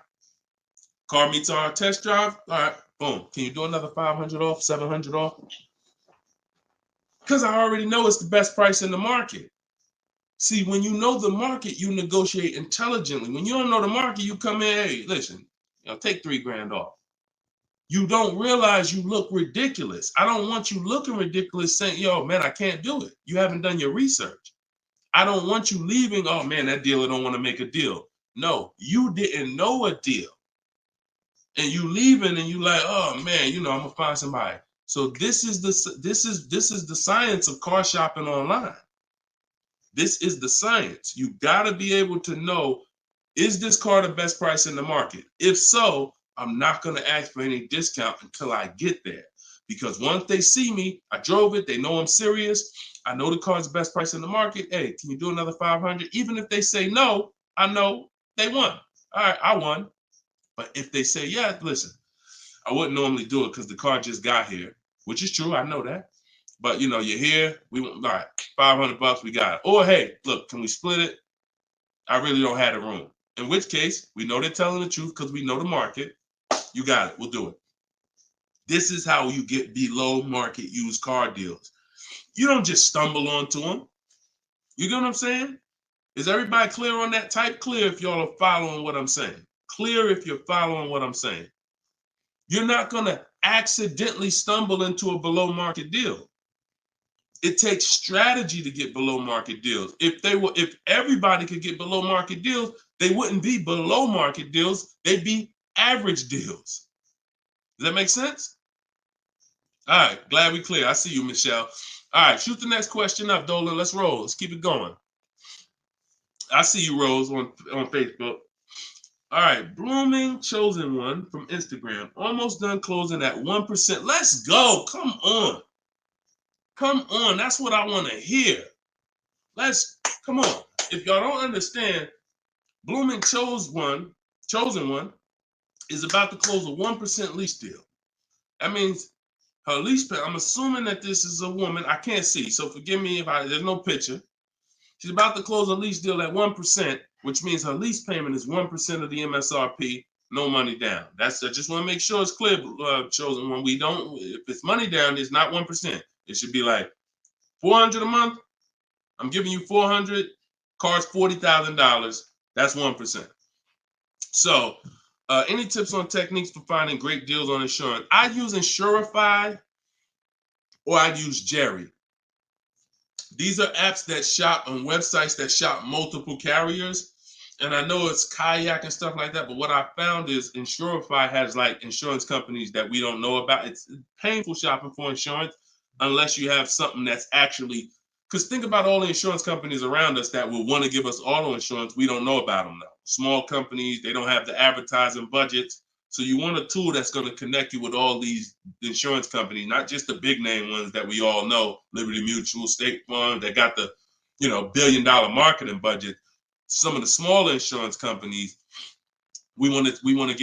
Car meets our test drive. All right, boom. Can you do another 500 off, 700 off? Because I already know it's the best price in the market. See, when you know the market, you negotiate intelligently. When you don't know the market, you come in, hey, listen, take 3 grand off. You don't realize you look ridiculous. I don't want you looking ridiculous saying, yo, man, I can't do it. You haven't done your research. I don't want you leaving, oh man, that dealer don't want to make a deal. No, you didn't know a deal. And you leaving and you like, oh man, I'm gonna find somebody. So this is the science of car shopping online. This is the science. You gotta be able to know, is this car the best price in the market? If so, I'm not gonna ask for any discount until I get there. Because once they see me, I drove it, they know I'm serious. I know the car's the best price in the market. Hey, can you do another 500? Even if they say no, I know they won. All right, I won. But if they say, yeah, listen, I wouldn't normally do it because the car just got here, which is true. I know that. But, you're here. We want, all right, $500, we got it. Or, hey, look, can we split it? I really don't have the room. In which case, we know they're telling the truth because we know the market. You got it. We'll do it. This is how you get below market used car deals. You don't just stumble onto them. You get what I'm saying? Is everybody clear on that? Type clear if y'all are following what I'm saying. Clear if you're following what I'm saying. You're not going to accidentally stumble into a below market deal. It takes strategy to get below market deals. If everybody could get below market deals, they wouldn't be below market deals. They'd be average deals. Does that make sense? All right, glad we clear. I see you, Michelle. All right, shoot the next question up, Dolan. Let's roll. Let's keep it going. I see you, Rose, on Facebook. All right, Blooming Chosen One from Instagram. Almost done closing at 1%. Let's go. Come on. Come on. That's what I want to hear. Come on. If y'all don't understand, Blooming Chosen One is about to close a 1% lease deal. That means her lease pay, I'm assuming that this is a woman. I can't see, so forgive me if there's no picture. She's about to close a lease deal at 1%. which means her lease payment is 1% of the MSRP, no money down. I just want to make sure it's clear, chosen one. We don't, if it's money down, it's not 1%. It should be like $400 a month. I'm giving you $400, car's $40,000. That's 1%. So, any tips on techniques for finding great deals on insurance? I use Insurify or I use Jerry. These are apps that shop on websites that shop multiple carriers. And I know it's Kayak and stuff like that, but what I found is Insurify has like insurance companies that we don't know about. It's painful shopping for insurance unless you have something that's actually, because think about all the insurance companies around us that will want to give us auto insurance. We don't know about them now. Small companies, they don't have the advertising budgets. So you want a tool that's going to connect you with all these insurance companies, not just the big name ones that we all know, Liberty Mutual, State Farm, that got the, $1 billion marketing budget. Some of the smaller insurance companies, we want to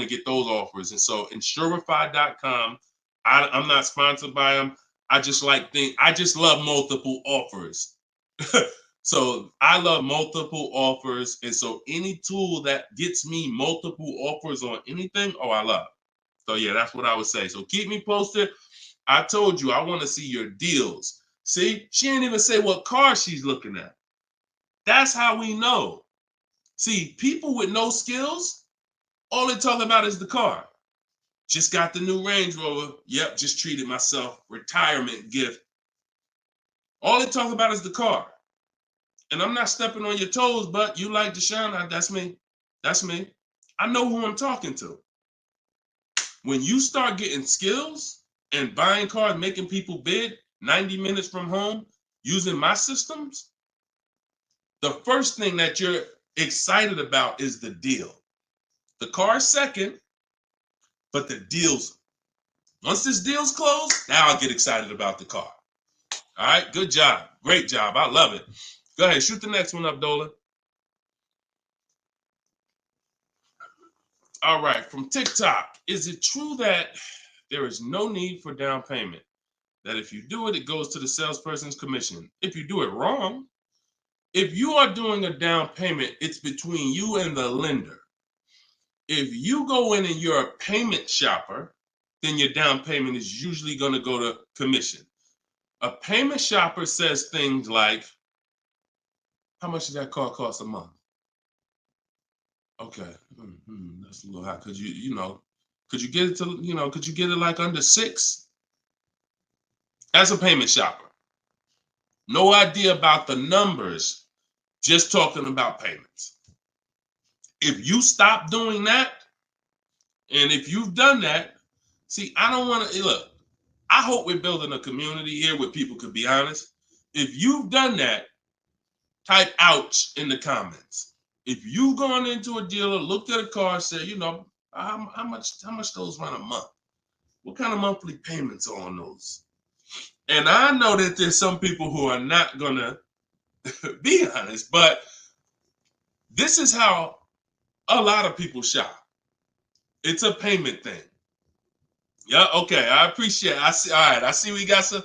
get those offers. And so Insurify.com, I'm not sponsored by them. I just love multiple offers. So I love multiple offers. And so any tool that gets me multiple offers on anything, I love. So yeah, that's what I would say. So keep me posted. I told you, I want to see your deals. See, she ain't even say what car she's looking at. That's how we know. See, people with no skills, all they talk about is the car. Just got the new Range Rover. Yep, just treated myself. Retirement gift. All they talk about is the car. And I'm not stepping on your toes, but you like Deshone, that's me. That's me. I know who I'm talking to. When you start getting skills and buying cars, making people bid 90 minutes from home, using my systems, the first thing that you're excited about is the deal. The car is second, but the deals, once this deal's closed, now I'll get excited about the car. All right, good job. Great job. I love it. Go ahead, shoot the next one up, Dolan. All right, from TikTok. Is it true that there is no need for down payment? That if you do it, it goes to the salesperson's commission. If you do it wrong, if you are doing a down payment, it's between you and the lender. If you go in and you're a payment shopper, then your down payment is usually going to go to commission. A payment shopper says things like, how much does that car cost a month? Okay, that's a little high. Could you get it to, could you get it like under 6? As a payment shopper, no idea about the numbers, just talking about payments. If you stop doing that, and if you've done that, see, I don't want to, look, I hope we're building a community here where people could be honest. If you've done that, type ouch in the comments. If you've gone into a dealer, looked at a car, and said, how much those run a month? What kind of monthly payments are on those? And I know that there's some people who are not gonna be honest, but this is how a lot of people shop. It's a payment thing. Yeah, okay. I appreciate it. I see. All right. I see we got some.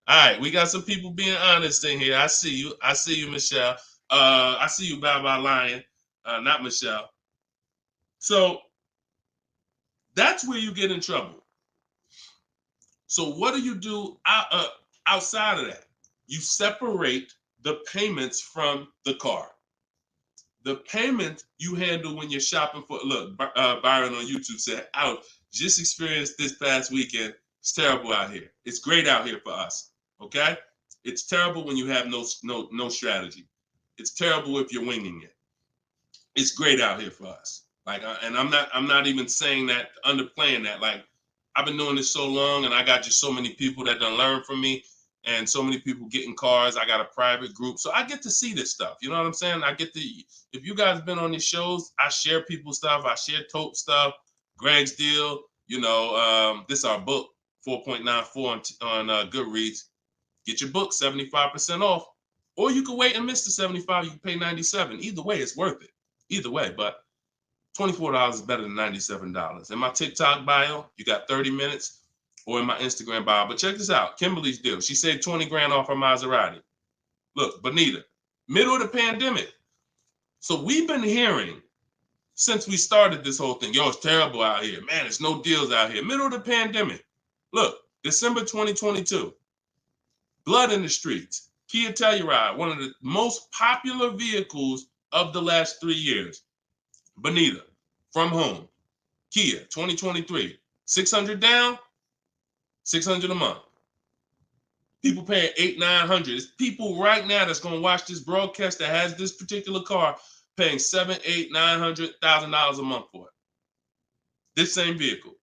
All right, we got some people being honest in here. I see you. I see you, Michelle. I see you, Bye Lion. Not Michelle. So that's where you get in trouble. So what do you do outside of that? You separate the payments from the car. The payment you handle when you're shopping for, look, Byron on YouTube said, ouch, just experienced this past weekend. It's terrible out here. It's great out here for us, okay? It's terrible when you have no strategy. It's terrible if you're winging it. It's great out here for us. Like, and I'm not even saying that, underplaying that. Like, I've been doing this so long, and I got just so many people that done learn from me, and so many people getting cars. I got a private group, so I get to see this stuff. You know what I'm saying? I get to. If you guys been on these shows, I share people's stuff. I share Tope stuff. Greg's deal. This is our book, 4.94 on Goodreads. Get your book 75% off, or you can wait and miss the 75. You can pay 97. Either way, it's worth it. Either way, but $24 is better than $97. In my TikTok bio, you got 30 minutes, or in my Instagram bio. But check this out, Kimberly's deal. She saved 20 grand off her Maserati. Look, Bonita, middle of the pandemic. So we've been hearing since we started this whole thing, yo, it's terrible out here. Man, there's no deals out here. Middle of the pandemic. Look, December 2022. Blood in the streets. Kia Telluride, one of the most popular vehicles of the last 3 years. Bonita, from home. Kia, 2023. 600 down, 600 a month. People paying $800-900. It's people right now that's going to watch this broadcast that has this particular car paying $700,000-900,000 a month for it. This same vehicle.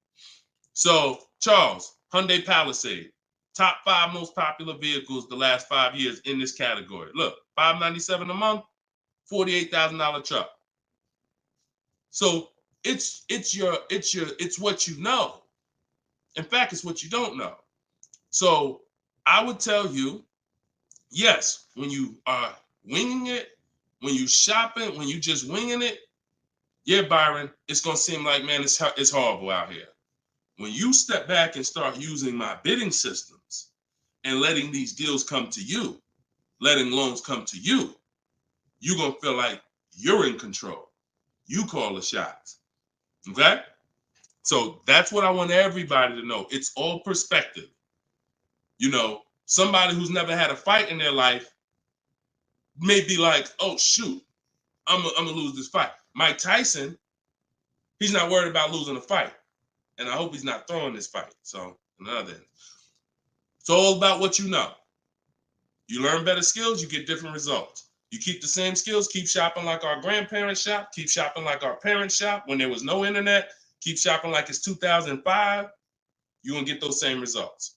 So, Charles, Hyundai Palisade, top 5 most popular vehicles the last 5 years in this category. Look, $597 a month, $48,000 truck. So it's what you know. In fact, it's what you don't know. So I would tell you, yes, when you are winging it, when you shopping, when you just winging it, yeah, Byron, it's gonna seem like, man, it's horrible out here. When you step back and start using my bidding systems and letting these deals come to you, letting loans come to you, you're gonna feel like you're in control. You call the shots. Okay? So that's what I want everybody to know. It's all perspective. You know, somebody who's never had a fight in their life may be like, oh, shoot, I'm gonna lose this fight. Mike Tyson, he's not worried about losing a fight. And I hope he's not throwing this fight. So, another end. It's all about what you know. You learn better skills, you get different results. You keep the same skills, keep shopping like our grandparents shop, keep shopping like our parents shop when there was no internet, keep shopping like it's 2005, you're going to get those same results.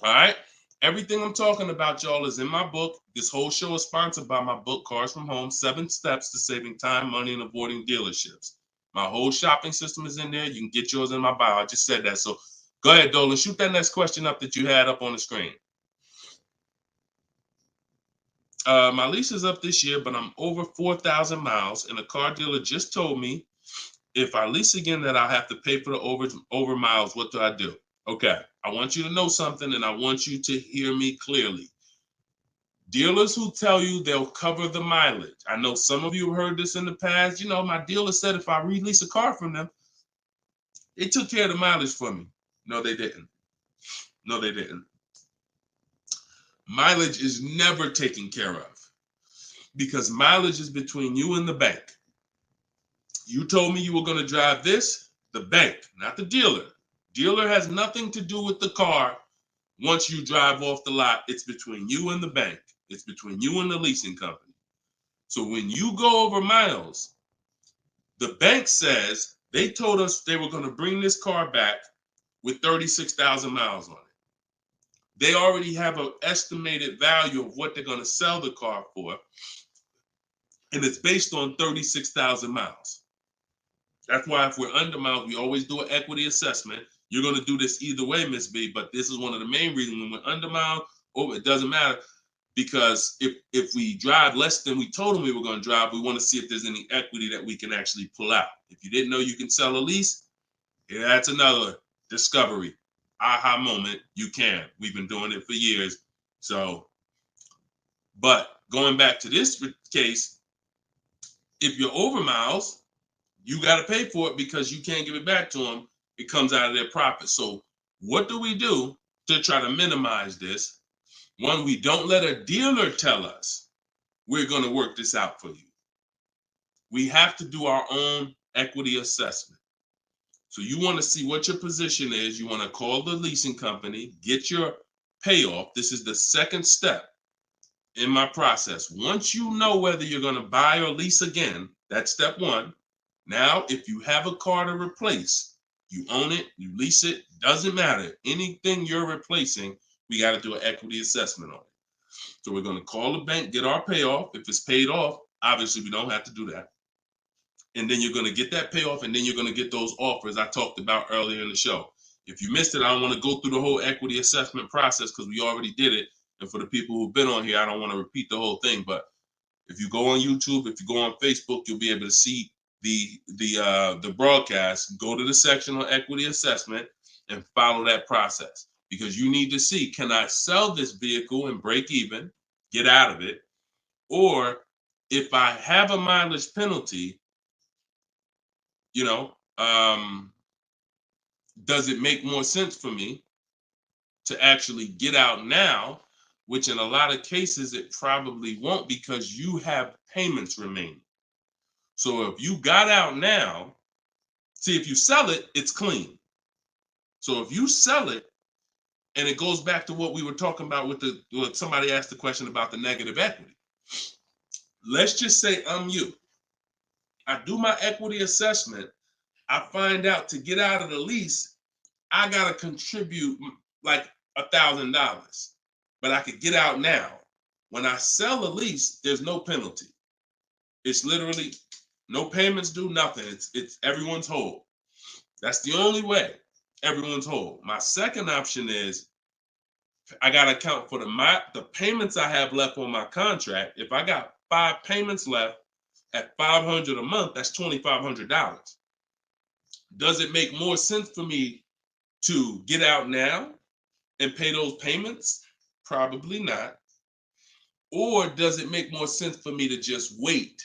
All right? Everything I'm talking about, y'all, is in my book. This whole show is sponsored by my book, Cars from Home, 7 Steps to Saving Time, Money, and Avoiding Dealerships. My whole shopping system is in there. You can get yours in my bio. I just said that. So go ahead, Dolan. Shoot that next question up that you had up on the screen. My lease is up this year, but I'm over 4,000 miles, and a car dealer just told me if I lease again that I'll have to pay for the over miles. What do I do? Okay, I want you to know something, and I want you to hear me clearly. Dealers who tell you they'll cover the mileage. I know some of you have heard this in the past. You know, my dealer said if I release a car from them, they took care of the mileage for me. No, they didn't. No, they didn't. Mileage is never taken care of because mileage is between you and the bank. You told me you were going to drive this, the bank, not the dealer. Dealer has nothing to do with the car. Once you drive off the lot, it's between you and the bank. It's between you and the leasing company. So when you go over miles, the bank says they told us they were going to bring this car back with 36,000 miles on it. They already have an estimated value of what they're going to sell the car for, and it's based on 36,000 miles. That's why if we're under miles, we always do an equity assessment. You're going to do this either way, Miss B, but this is one of the main reasons when we're under miles, it doesn't matter, because if we drive less than we told them we were going to drive, we want to see if there's any equity that we can actually pull out. If you didn't know you can sell a lease, yeah, that's another discovery. Aha moment, you can. We've been doing it for years. So, but going back to this case, if you're over miles, you got to pay for it because you can't give it back to them. It comes out of their profit. So what do we do to try to minimize this? One, we don't let a dealer tell us we're going to work this out for you. We have to do our own equity assessment. So you want to see what your position is. You want to call the leasing company, get your payoff. This is the second step in my process. Once you know whether you're going to buy or lease again, that's step one. Now, if you have a car to replace, you own it, you lease it, doesn't matter. Anything you're replacing, we got to do an equity assessment on it. So we're going to call the bank, get our payoff. If it's paid off, obviously we don't have to do that. And then you're going to get that payoff, and then you're going to get those offers I talked about earlier in the show. If you missed it, I don't want to go through the whole equity assessment process because we already did it. And for the people who've been on here, I don't want to repeat the whole thing. But if you go on YouTube, if you go on Facebook, you'll be able to see the broadcast. Go to the section on equity assessment and follow that process, because you need to see, can I sell this vehicle and break even, get out of it, or if I have a mileage penalty, you know, does it make more sense for me to actually get out now, which in a lot of cases it probably won't because you have payments remaining. So if you got out now, see, if you sell it, it's clean. So if you sell it, and it goes back to what we were talking about with what somebody asked the question about the negative equity. Let's just say I'm you. I do my equity assessment. I find out to get out of the lease, I got to contribute like $1,000, but I could get out now. When I sell a lease, there's no penalty. It's literally no payments due, nothing. It's everyone's whole. That's the only way everyone's whole. My second option is I got to account for the payments I have left on my contract. If I got 5 payments left at $500 a month, that's $2,500. Does it make more sense for me to get out now and pay those payments? Probably not. Or does it make more sense for me to just wait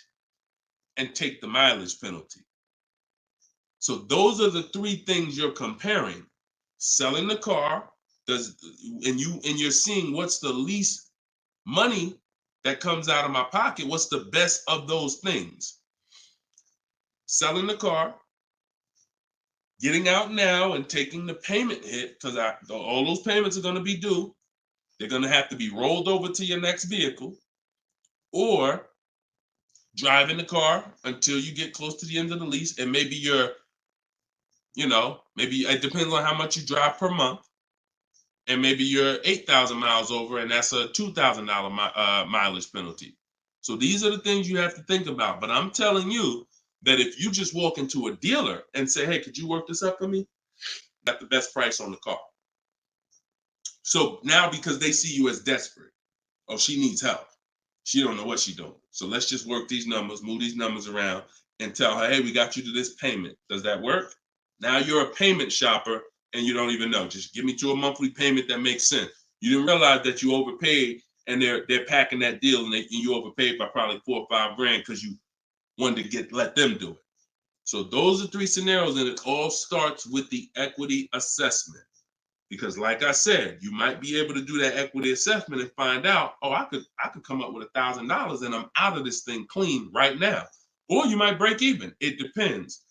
and take the mileage penalty? So those are the 3 things you're comparing. Selling the car, and you're seeing what's the least money that comes out of my pocket. What's the best of those things? Selling the car, getting out now and taking the payment hit, because all those payments are going to be due. They're going to have to be rolled over to your next vehicle, or driving the car until you get close to the end of the lease, and maybe maybe it depends on how much you drive per month, and maybe you're 8,000 miles over, and that's a $2,000 mileage penalty. So these are the things you have to think about. But I'm telling you that if you just walk into a dealer and say, hey, could you work this up for me? Got the best price on the car. So now, because they see you as desperate, oh, she needs help. She don't know what she's doing. So let's just work these numbers, move these numbers around, and tell her, hey, we got you to this payment. Does that work? Now you're a payment shopper and you don't even know. Just give me to a monthly payment that makes sense. You didn't realize that you overpaid, and they're packing that deal, and you overpaid by probably $4 or $5 grand because you wanted to let them do it. So those are 3 scenarios, and it all starts with the equity assessment. Because like I said, you might be able to do that equity assessment and find out, oh, I could come up with $1,000 and I'm out of this thing clean right now. Or you might break even. It depends.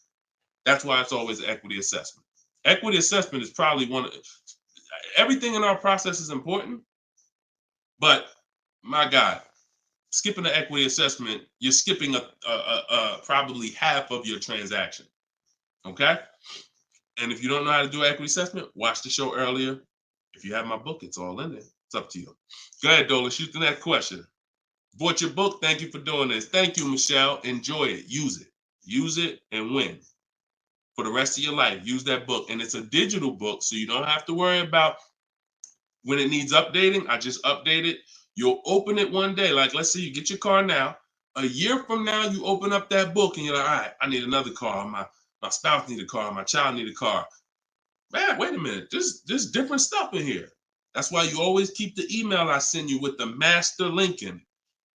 That's why it's always an equity assessment. Equity assessment is probably everything in our process is important, but my God, skipping the equity assessment, you're skipping probably half of your transaction. Okay? And if you don't know how to do equity assessment, watch the show earlier. If you have my book, it's all in there. It's up to you. Go ahead, Dola. Shoot the next question. Bought your book. Thank you for doing this. Thank you, Michelle. Enjoy it. Use it. Use it and win for the rest of your life. Use that book. And it's a digital book, so you don't have to worry about when it needs updating. I just update it. You'll open it one day. Like, let's say you get your car now. A year from now, you open up that book and you're like, all right, I need another car. My spouse needs a car. My child needs a car. Man, wait a minute. There's different stuff in here. That's why you always keep the email I send you with the master link in it,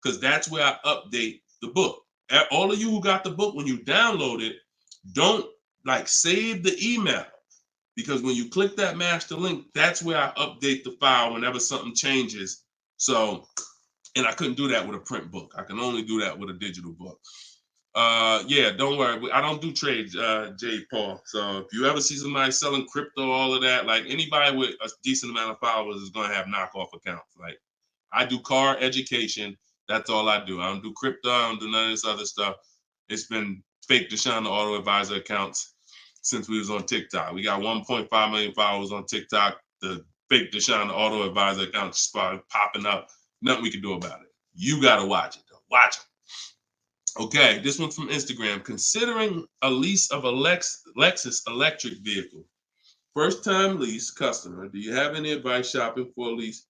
because that's where I update the book. All of you who got the book, when you download it, don't save the email, because when you click that master link, that's where I update the file whenever something changes. So, and I couldn't do that with a print book. I can only do that with a digital book. Yeah, don't worry. I don't do trades, J. Paul. So if you ever see somebody selling crypto, all of that, like anybody with a decent amount of followers is going to have knockoff accounts. Like, I do car education. That's all I do. I don't do crypto. I don't do none of this other stuff. It's been fake Deshone the Auto Advisor accounts since we was on TikTok. We got 1.5 million followers on TikTok. The fake Deshone the Auto Advisor accounts started popping up. Nothing we can do about it. You got to watch it, though. Watch it. Okay, this one's from Instagram. Considering a lease of a Lexus electric vehicle. First time lease customer. Do you have any advice shopping for a lease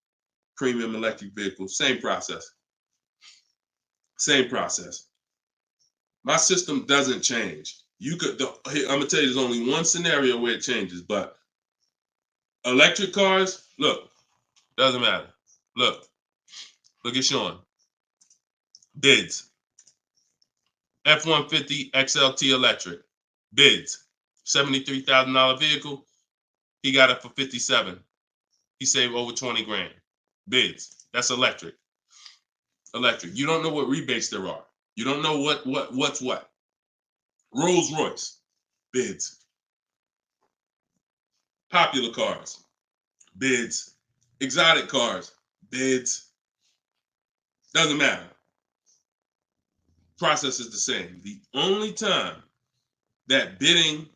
premium electric vehicle? Same process. Same process. My system doesn't change. I'm gonna tell you, there's only one scenario where it changes, but electric cars, look, doesn't matter. Look at Sean. Bids. F-150 XLT electric. Bids. $73,000 vehicle. He got it for 57. He saved over 20 grand. Bids. That's electric. Electric. You don't know what rebates there are. You don't know what's what. Rolls Royce. Bids. Popular cars. Bids. Exotic cars. Bids. Doesn't matter. Process is the same. The only time that bidding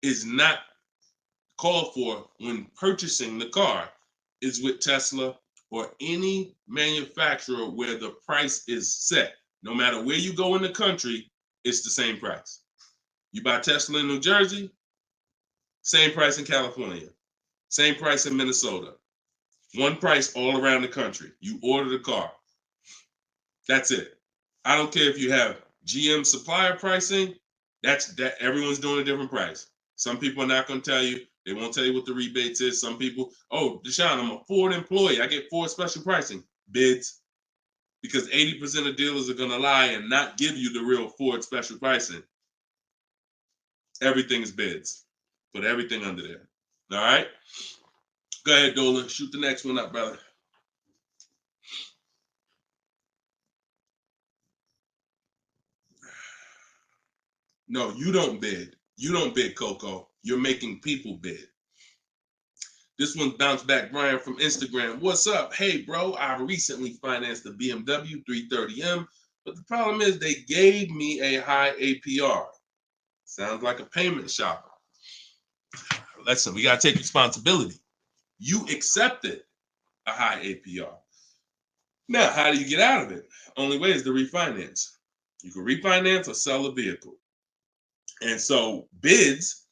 is not called for when purchasing the car is with Tesla or any manufacturer where the price is set. No matter where you go in the country, it's the same price. You buy Tesla in New Jersey, same price in California, same price in Minnesota. One price all around the country. You order the car. That's it. I don't care if you have GM supplier pricing. That everyone's doing a different price. Some people are not going to tell you. They won't tell you what the rebates is. Some people, oh, Deshone, I'm a Ford employee. I get Ford special pricing. Bids. Because 80% of dealers are going to lie and not give you the real Ford special pricing. Everything is bids. Put everything under there. All right? Go ahead, Dolan. Shoot the next one up, brother. No, you don't bid. You don't bid, Coco. You're making people bid. This one bounced back Brian from Instagram. What's up? Hey, bro, I recently financed the BMW 330M, but the problem is they gave me a high APR. Sounds like a payment shopper. Listen, we got to take responsibility. You accepted a high APR. Now, how do you get out of it? Only way is to refinance. You can refinance or sell a vehicle. And so bids,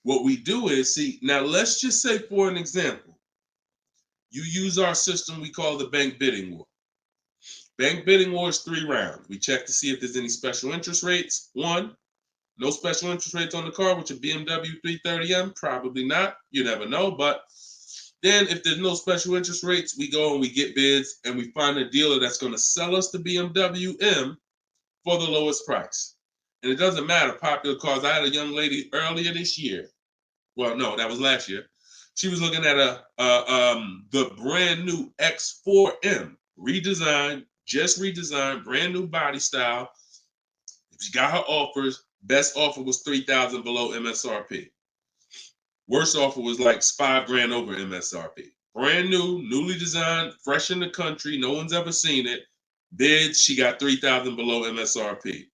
what we do is, see, now let's just say for an example, you use our system we call the bank bidding war. Bank bidding war is 3 rounds. We check to see if there's any special interest rates. 1, no special interest rates on the car, which a BMW 330M, probably not. You never know. But then if there's no special interest rates, we go and we get bids and we find a dealer that's going to sell us the BMW M for the lowest price. And it doesn't matter, popular cars. I had a young lady earlier this year. Well, no, that was last year. She was looking at the brand new X4M, redesigned, just redesigned, brand new body style. She got her offers. Best offer was $3,000 below MSRP. Worst offer was like $5,000 over MSRP. Brand new, newly designed, fresh in the country. No one's ever seen it. Bids, she got $3,000 below MSRP.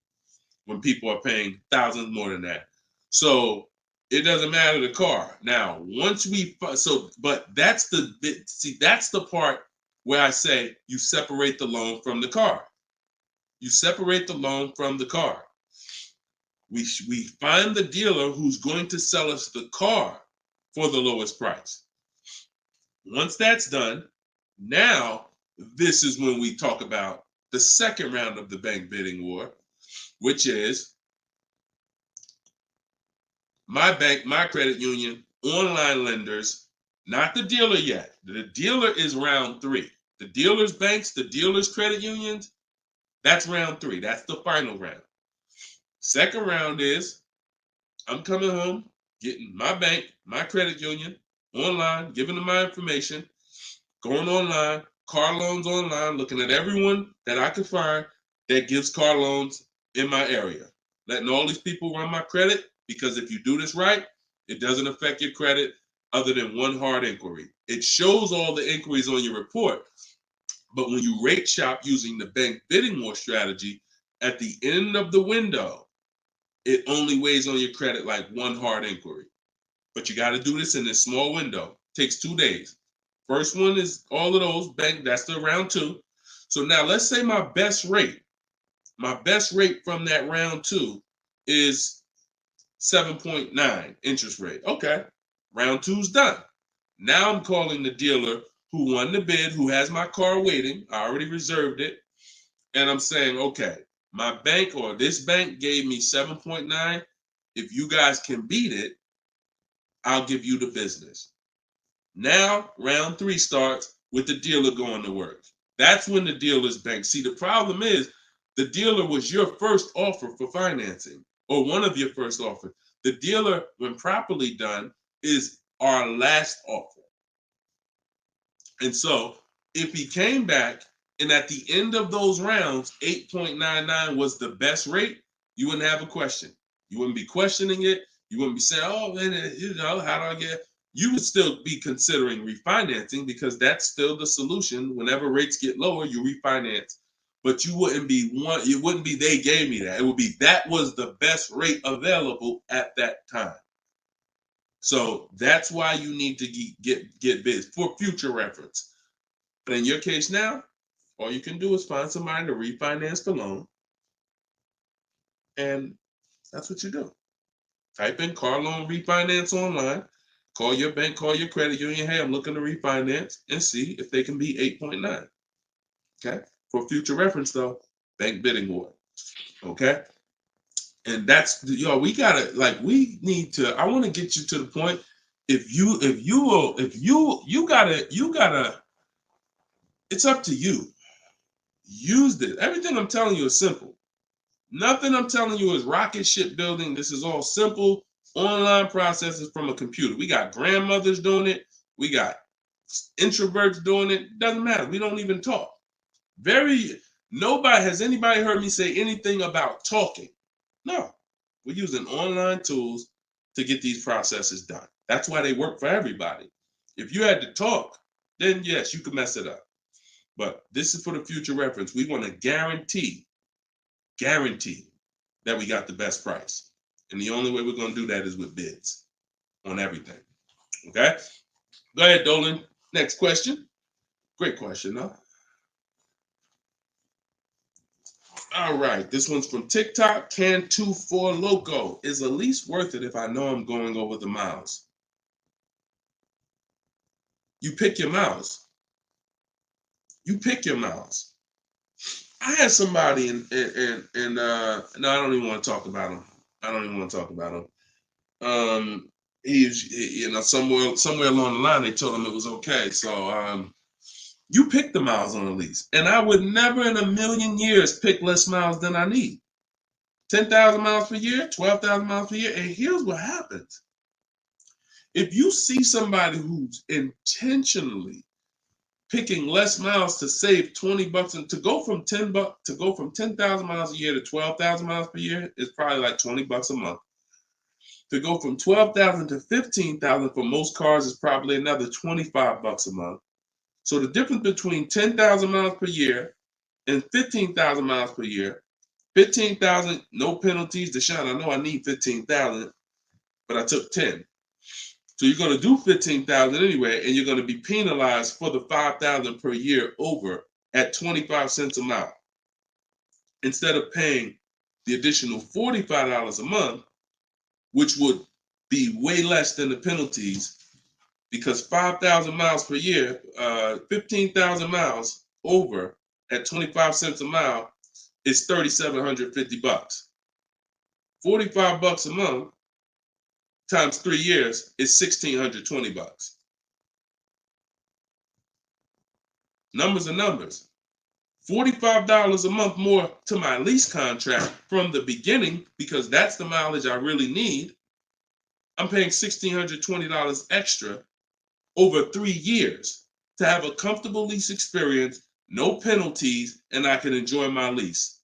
When people are paying thousands more than that. So it doesn't matter the car. Now, once we, but that's that's the part where I say you separate the loan from the car. You separate the loan from the car. We find the dealer who's going to sell us the car for the lowest price. Once that's done, now this is when we talk about the second round of the bank bidding war, which is my bank, my credit union, online lenders, not the dealer yet. The dealer is round 3. The dealers' banks, the dealers' credit unions, that's round 3. That's the final round. Second round is I'm coming home, getting my bank, my credit union, online, giving them my information, going online, car loans online, looking at everyone that I can find that gives car loans in my area. Letting all these people run my credit, because if you do this right, it doesn't affect your credit other than one hard inquiry. It shows all the inquiries on your report, but when you rate shop using the bank bidding war strategy, at the end of the window, it only weighs on your credit like one hard inquiry. But you got to do this in this small window. Takes 2 days. First one is all of those bank, that's the round 2. So now let's say my best rate from that round 2 is 7.9 interest rate. Okay, round 2's done. Now I'm calling the dealer who won the bid, who has my car waiting. I already reserved it. And I'm saying, okay, my bank or this bank gave me 7.9. If you guys can beat it, I'll give you the business. Now, round 3 starts with the dealer going to work. That's when the dealer's bank. See, the problem is The dealer was your first offer for financing, or one of your first offers. The dealer, when properly done, is our last offer. And so if he came back and at the end of those rounds, 8.99 was the best rate, you wouldn't have a question. You wouldn't be questioning it. You wouldn't be saying, oh, man, how do I get? You would still be considering refinancing because that's still the solution. Whenever rates get lower, you refinance. But you wouldn't be it wouldn't be they gave me that. It would be that was the best rate available at that time. So that's why you need to get bids for future reference. But in your case now, all you can do is find somebody to refinance the loan. And that's what you do. Type in car loan refinance online. Call your bank, call your credit union. Hey, I'm looking to refinance and see if they can be 8.9. Okay. For future reference, though, bank bidding war. Okay. And that's, we gotta, we need to, I want to get you to the point. You gotta, it's up to you. Use this. Everything I'm telling you is simple. Nothing I'm telling you is rocket ship building. This is all simple online processes from a computer. We got grandmothers doing it. We got introverts doing it. Doesn't matter. We don't even talk. Has anybody heard me say anything about talking? No. We're using online tools to get these processes done. That's why they work for everybody. If you had to talk, then yes, you could mess it up. But this is for the future reference. We want to guarantee that we got the best price. And the only way we're going to do that is with bids on everything. Okay? Go ahead, Dolan. Next question. Great question, though. All right. This one's from TikTok. Can24 Loco. Is a lease worth it if I know I'm going over the miles? You pick your miles. You pick your miles. I had somebody no, I don't even want to talk about him. Somewhere along the line they told him it was okay. So you pick the miles on a lease, and I would never in a million years pick less miles than I need. 10,000 miles per year, 12,000 miles per year, and here's what happens: if you see somebody who's intentionally picking less miles to save $20 and to go from 10,000 miles a year to 12,000 miles per year is probably like $20 a month. To go from 12,000 to 15,000 for most cars is probably another $25 a month. So the difference between 10,000 miles per year and 15,000 miles per year, 15,000, no penalties. Deshone, I know I need 15,000, but I took 10. So you're going to do 15,000 anyway, and you're going to be penalized for the 5,000 per year over at 25 cents a mile. Instead of paying the additional $45 a month, which would be way less than the penalties, because 5,000 miles per year, 15,000 miles over at 25 cents a mile is $3,750. $45 a month times 3 years is $1,620. Numbers are numbers. $45 a month more to my lease contract from the beginning, because that's the mileage I really need. I'm paying $1,620 extra over 3 years to have a comfortable lease experience, no penalties, and I can enjoy my lease.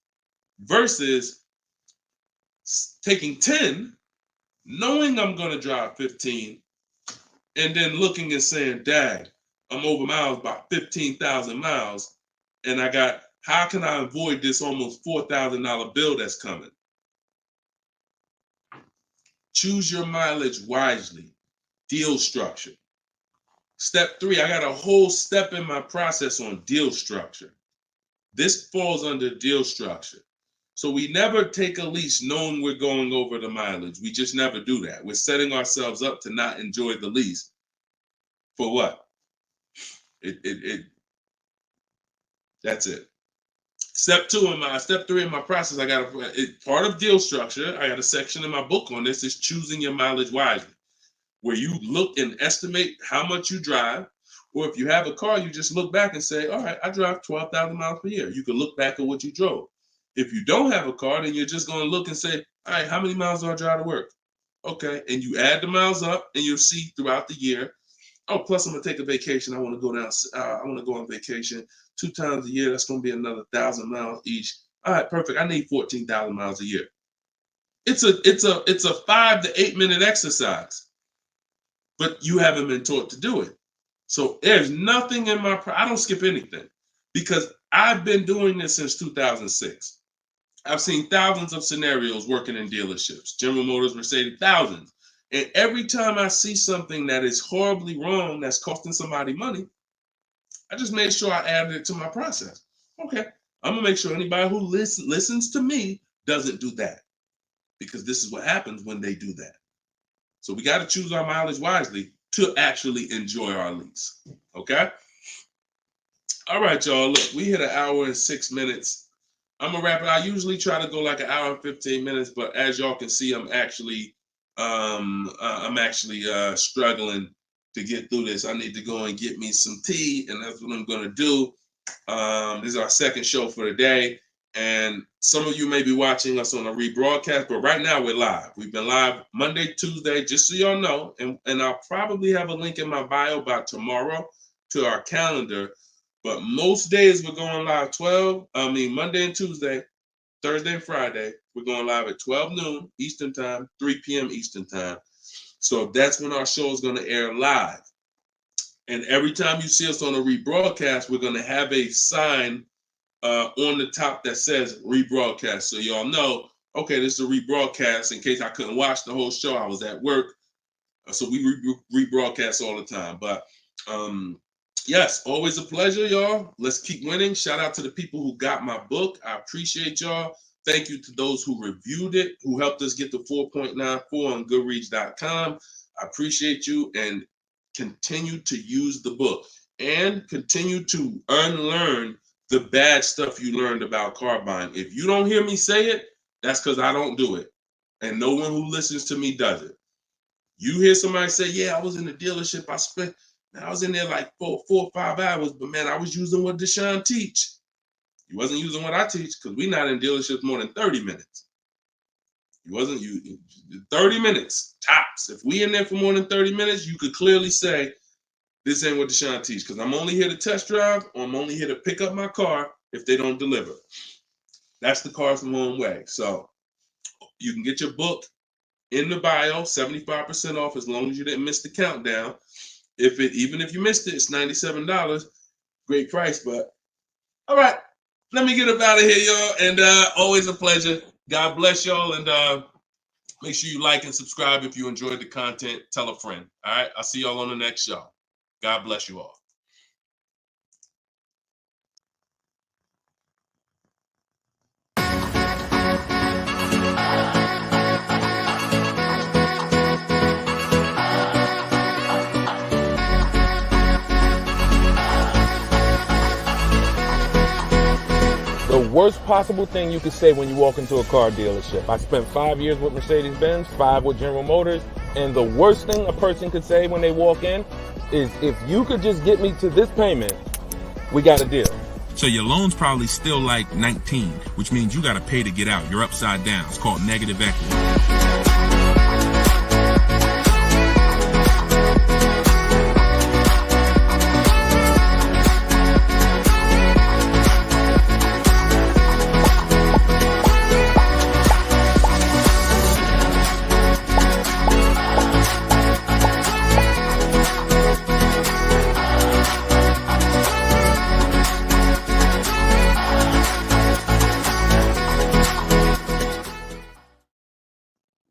Versus taking 10, knowing I'm going to drive 15, and then looking and saying, Dad, I'm over miles by 15,000 miles, and how can I avoid this almost $4,000 bill that's coming? Choose your mileage wisely. Deal structure. Step 3, I got a whole step in my process on deal structure. This falls under deal structure. So we never take a lease knowing we're going over the mileage. We just never do that. We're setting ourselves up to not enjoy the lease. For what? That's it. Step 3 in my process, I got part of deal structure. I got a section in my book on this, is choosing your mileage wisely, where you look and estimate how much you drive. Or if you have a car, you just look back and say, all right, I drive 12,000 miles per year. You can look back at what you drove. If you don't have a car, then you're just going to look and say, all right, how many miles do I drive to work? Okay, and you add the miles up, and you'll see throughout the year. Oh, plus I'm gonna take a vacation. I want to go down. I want to go on vacation 2 times a year. That's gonna be another 1,000 miles each. All right, perfect. I need 14,000 miles a year. It's a 5 to 8 minute exercise, but you haven't been taught to do it. So there's nothing in my. I don't skip anything because I've been doing this since 2006. I've seen thousands of scenarios working in dealerships, General Motors, Mercedes, thousands. And every time I see something that is horribly wrong, that's costing somebody money, I just made sure I added it to my process. Okay, I'm gonna make sure anybody who listens to me doesn't do that, because this is what happens when they do that. So we got to choose our mileage wisely to actually enjoy our lease. Okay. All right, y'all. Look, we hit 1 hour and 6 minutes. I'm gonna wrap it. I usually try to go like 1 hour and 15 minutes, but as y'all can see, I'm actually struggling to get through this. I need to go and get me some tea, and that's what I'm gonna do. This is our second show for the day, and some of you may be watching us on a rebroadcast, but right now we're live. We've been live Monday, Tuesday, just so y'all know, and I'll probably have a link in my bio by tomorrow to our calendar. But most days we're going live Monday and Tuesday, Thursday and Friday. We're going live at 12 noon Eastern time, 3 p.m. Eastern time. So that's when our show is going to air live. And every time you see us on a rebroadcast, we're going to have a sign on the top that says rebroadcast. So y'all know, okay, this is a rebroadcast. In case I couldn't watch the whole show, I was at work. So we rebroadcast all the time. But yes, always a pleasure, y'all. Let's keep winning. Shout out to the people who got my book. I appreciate y'all. Thank you to those who reviewed it, who helped us get to 4.94 on Goodreads.com. I appreciate you, and continue to use the book and continue to unlearn the bad stuff you learned about car buying. If you don't hear me say it, that's because I don't do it. And no one who listens to me does it. You hear somebody say, yeah, I was in the dealership. I was in there like 4 or 5 hours, but man, I was using what Deshone teach. You wasn't using what I teach, because we're not in dealerships more than 30 minutes. 30 minutes tops. If we in there for more than 30 minutes, you could clearly say, this ain't what Deshone teach, because I'm only here to test drive, or I'm only here to pick up my car if they don't deliver. That's the Cars from Home way. So you can get your book in the bio, 75% off, as long as you didn't miss the countdown. Even if you missed it, it's $97. Great price, but all right. Let me get up out of here, y'all. And always a pleasure. God bless y'all. And make sure you like and subscribe if you enjoyed the content. Tell a friend. All right. I'll see y'all on the next show. God bless you all. The worst possible thing you could say when you walk into a car dealership. I spent 5 years with Mercedes-Benz, 5 with General Motors, and the worst thing a person could say when they walk in is, if you could just get me to this payment, we got a deal. So your loan's probably still like 19, which means you got to pay to get out. You're upside down. It's called negative equity.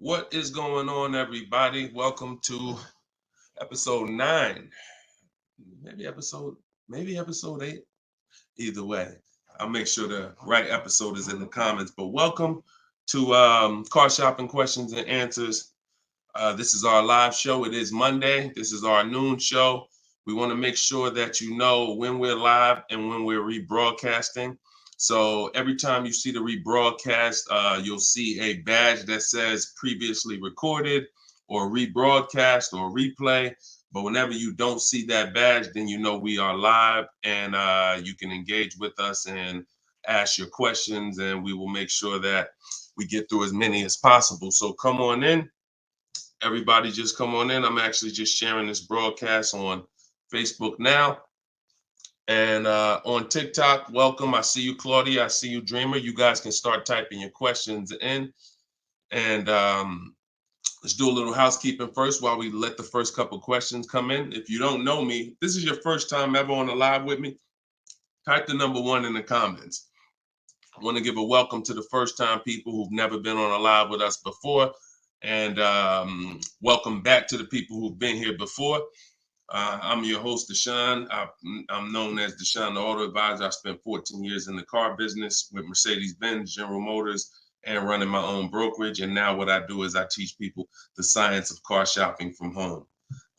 What is going on, everybody? Welcome to episode 9. Maybe episode 8. Either way, I'll make sure the right episode is in the comments. But welcome to Car Shopping Questions and Answers. This is our live show. It is Monday. This is our noon show. We want to make sure that you know when we're live and when we're rebroadcasting. So every time you see the rebroadcast, you'll see a badge that says previously recorded or rebroadcast or replay. But whenever you don't see that badge, then you know we are live, and you can engage with us and ask your questions, and we will make sure that we get through as many as possible. So come on in. Everybody just come on in. I'm actually just sharing this broadcast on Facebook now. And on TikTok, welcome. I see you, Claudia. I see you, Dreamer. You guys can start typing your questions in. And let's do a little housekeeping first while we let the first couple questions come in. If you don't know me, this is your first time ever on a live with me, type the number 1 in the comments. I want to give a welcome to the first time people who've never been on a live with us before. And welcome back to the people who've been here before. I'm your host, Deshone. I'm known as Deshone the Auto Advisor. I spent 14 years in the car business with Mercedes-Benz, General Motors, and running my own brokerage. And now what I do is I teach people the science of car shopping from home.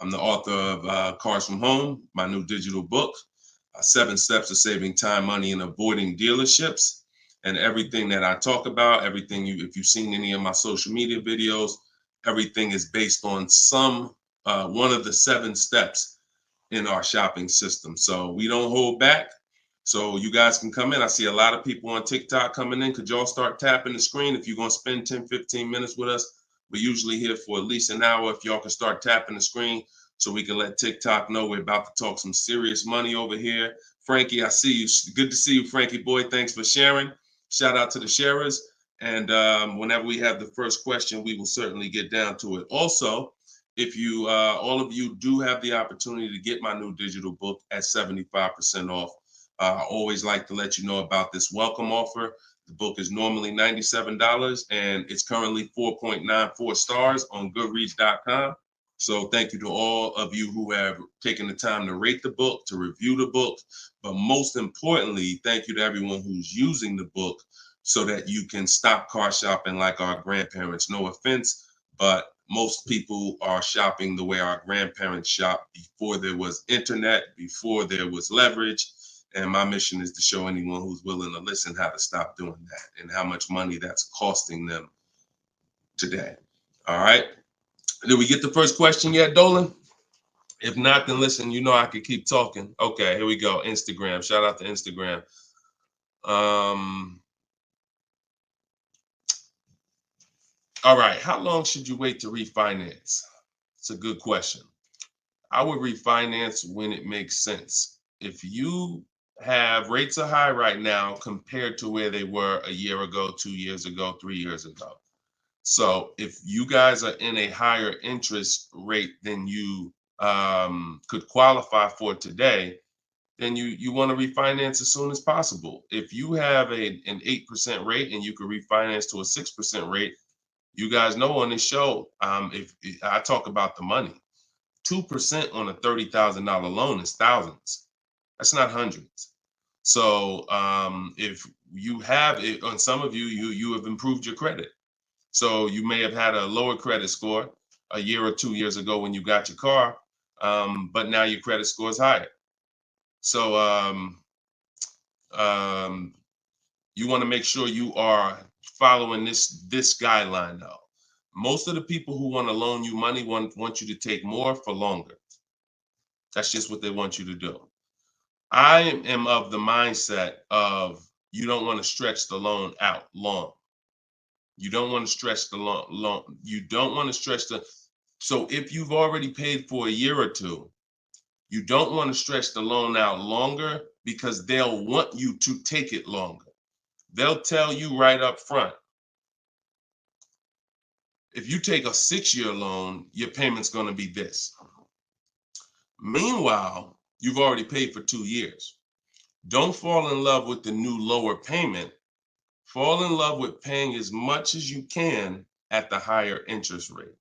I'm the author of Cars from Home, my new digital book, 7 Steps of Saving Time, Money, and Avoiding Dealerships. And everything that I talk about, everything if you've seen any of my social media videos, everything is based on one of the 7 steps in our shopping system. So we don't hold back. So you guys can come in. I see a lot of people on TikTok coming in. Could y'all start tapping the screen if you're going to spend 10, 15 minutes with us? We're usually here for at least an hour. If y'all can start tapping the screen so we can let TikTok know we're about to talk some serious money over here. Frankie, I see you. Good to see you, Frankie boy. Thanks for sharing. Shout out to the sharers. And whenever we have the first question, we will certainly get down to it. Also, if you, all of you do have the opportunity to get my new digital book at 75% off. I always like to let you know about this welcome offer. The book is normally $97 and it's currently 4.94 stars on Goodreads.com. So thank you to all of you who have taken the time to rate the book, to review the book. But most importantly, thank you to everyone who's using the book so that you can stop car shopping like our grandparents. No offense, but most people are shopping the way our grandparents shopped before there was internet, before there was leverage. And my mission is to show anyone who's willing to listen how to stop doing that and how much money that's costing them today. All right. Did we get the first question yet, Dolan? If not, then listen, you know I could keep talking. Okay, here we go. Instagram. Shout out to Instagram. All right. How long should you wait to refinance? It's a good question. I would refinance when it makes sense. If you have rates are high right now compared to where they were a year ago, 2 years ago, 3 years ago. So if you guys are in a higher interest rate than you could qualify for today, then you want to refinance as soon as possible. If you have an 8% rate and you could refinance to a 6% rate, you guys know on this show, if I talk about the money, 2% on a $30,000 loan is thousands. That's not hundreds. So if you have it, on some of you have improved your credit. So you may have had a lower credit score a year or 2 years ago when you got your car, but now your credit score is higher. So you want to make sure you are following this guideline though. Most of the people who want to loan you money want you to take more for longer. That's just what they want you to do. I am of the mindset of you don't want to stretch the loan out long. You don't want to stretch the loan. You don't want to stretch so if you've already paid for a year or two, you don't want to stretch the loan out longer because they'll want you to take it longer. They'll tell you right up front, if you take a 6-year loan, your payment's going to be this. Meanwhile, you've already paid for 2 years. Don't fall in love with the new lower payment. Fall in love with paying as much as you can at the higher interest rate.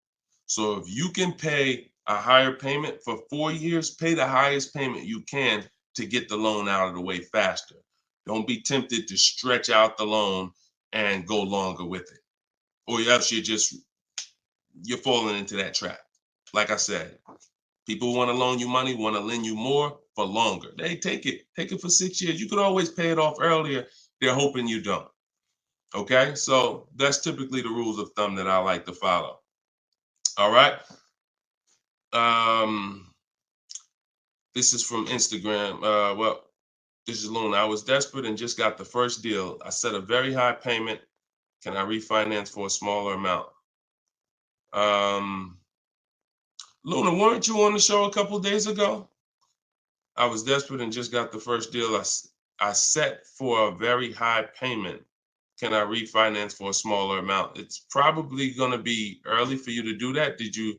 So if you can pay a higher payment for 4 years, pay the highest payment you can to get the loan out of the way faster. Don't be tempted to stretch out the loan and go longer with it. Or else you're falling into that trap. Like I said, people want to loan you money, want to lend you more for longer. They take it for 6 years. You could always pay it off earlier. They're hoping you don't. Okay, so that's typically the rules of thumb that I like to follow. All right. This is from Instagram. Well, This is Luna. I was desperate and just got the first deal. I set a very high payment. Can I refinance for a smaller amount? Luna, weren't you on the show a couple days ago? I was desperate and just got the first deal. I set for a very high payment. Can I refinance for a smaller amount? It's probably going to be early for you to do that. Did you?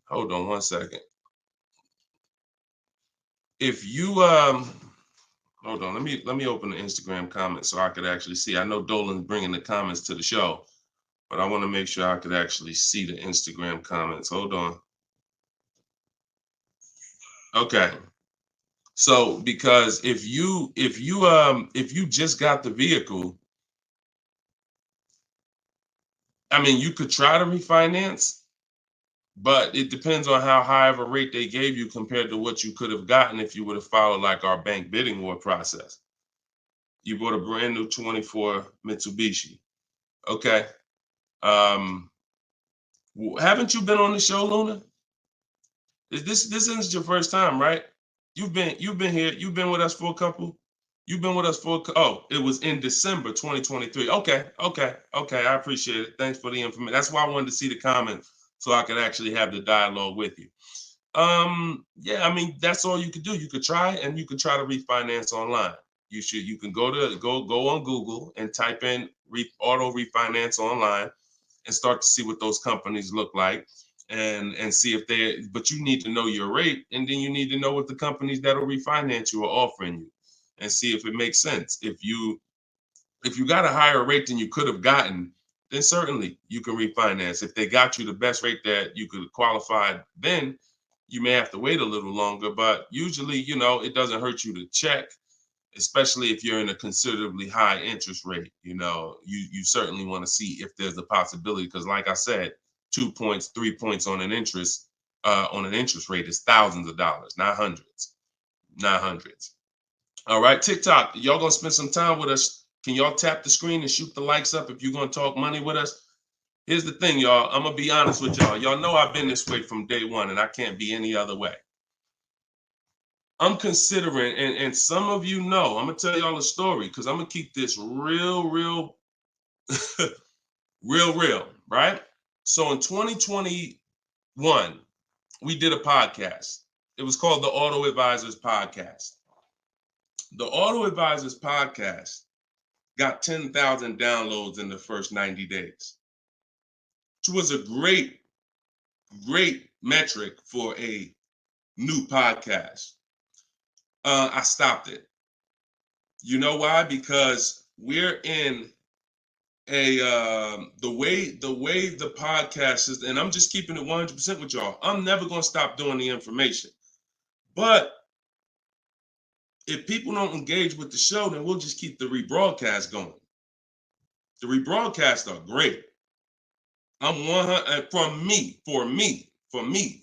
Hold on one second. If you hold on, let me open the Instagram comments so I could actually see. I know Dolan's bringing the comments to the show, but I want to make sure I could actually see the Instagram comments. Hold on. Okay. So because if you just got the vehicle, I mean, you could try to refinance, but it depends on how high of a rate they gave you compared to what you could have gotten if you would have followed like our bank bidding war process. You bought a brand new 24 Mitsubishi. Okay. Haven't you been on the show, Luna? This isn't your first time, right? You've been here. You've been with us for a couple. You've been with us for oh, it was in December 2023. Okay. I appreciate it. Thanks for the information. That's why I wanted to see the comments so I could actually have the dialogue with you. Yeah, I mean, that's all you could do. You could try and you could try to refinance online. You can go on Google and type in auto refinance online and start to see what those companies look like and see if but you need to know your rate, and then you need to know what the companies that'll refinance you are offering you and see if it makes sense. If you got a higher rate than you could have gotten, then certainly you can refinance. If they got you the best rate that you could qualify, then you may have to wait a little longer, but usually, it doesn't hurt you to check, especially if you're in a considerably high interest rate. You certainly want to see if there's a possibility, because like I said, 2 points, 3 points on an interest rate is thousands of dollars, not hundreds. All right, TikTok, y'all gonna spend some time with us. Can y'all tap the screen and shoot the likes up if you're gonna talk money with us? Here's the thing, y'all. I'm gonna be honest with y'all. Y'all know I've been this way from day one, and I can't be any other way. I'm considering, and some of you know, I'm gonna tell y'all a story because I'm gonna keep this real, real, right? So in 2021, we did a podcast. It was called the Auto Advisors Podcast. The Auto Advisors Podcast got 10,000 downloads in the first 90 days, which was a great metric for a new podcast. I stopped it. You know why? Because we're in the way the podcast is, and I'm just keeping it 100% with y'all. I'm never gonna stop doing the information, but if people don't engage with the show, then we'll just keep the rebroadcast going. The rebroadcasts are great. I'm 100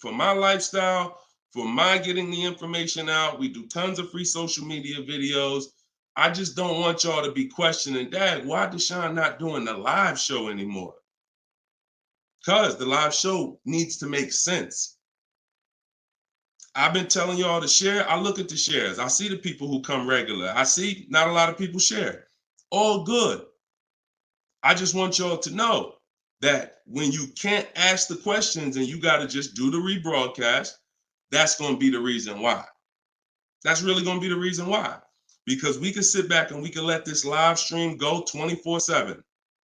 for my lifestyle, for my getting the information out. We do tons of free social media videos. I just don't want y'all to be questioning, Dad, why Deshone not doing the live show anymore? Because the live show needs to make sense. I've been telling y'all to share. I look at the shares. I see the people who come regular. I see not a lot of people share. All good. I just want y'all to know that when you can't ask the questions and you got to just do the rebroadcast, that's going to be the reason why. That's really going to be the reason why. Because we can sit back and we can let this live stream go 24/7.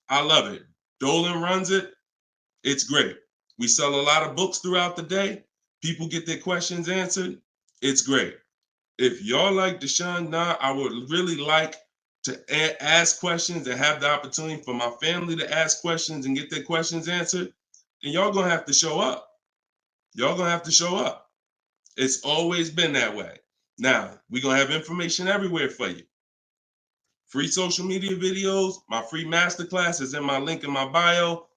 I love it. Dolan runs it. It's great. We sell a lot of books throughout the day. People get their questions answered. It's great. If y'all like Deshone, I would really like to ask questions and have the opportunity for my family to ask questions and get their questions answered, then y'all gonna have to show up. Y'all gonna have to show up. It's always been that way. Now, we're gonna have information everywhere for you. Free social media videos, my free masterclass is in my link in my bio.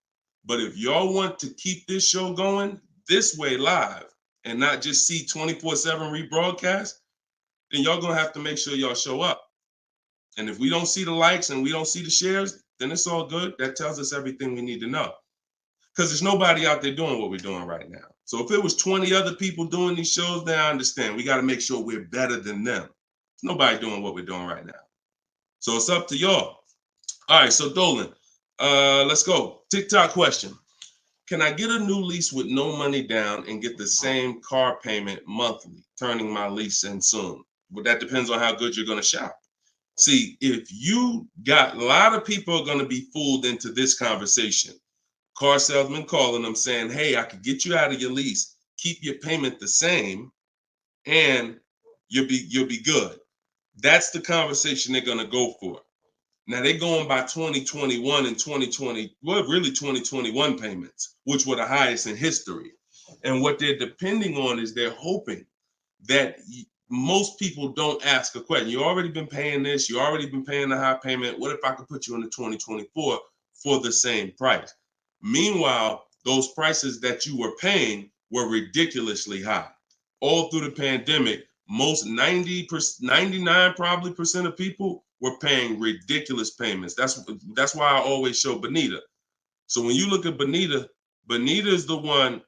But if y'all want to keep this show going this way live and not just see 24/7 rebroadcast, then y'all gonna have to make sure y'all show up. And if we don't see the likes and we don't see the shares, then it's all good. That tells us everything we need to know. Because there's nobody out there doing what we're doing right now. So if it was 20 other people doing these shows, then I understand. We got to make sure we're better than them. Nobody doing what we're doing right now. So it's up to y'all. All right, so Dolan, let's go. TikTok question. Can I get a new lease with no money down and get the same car payment monthly, turning my lease in soon? But that depends on how good you're going to shop. See, if you got a lot of people are going to be fooled into this conversation. Car salesman calling them saying, hey, I could get you out of your lease, keep your payment the same, and you'll be good. That's the conversation they're going to go for. Now they're going by 2021 and 2020, well, really 2021 payments, which were the highest in history. And what they're depending on is they're hoping that most people don't ask a question. You already been paying this, you already been paying the high payment. What if I could put you into 2024 for the same price? Meanwhile, those prices that you were paying were ridiculously high. All through the pandemic, most 99 probably percent of people were paying ridiculous payments. That's why I always show Bonita. So when you look at Bonita, Bonita is the one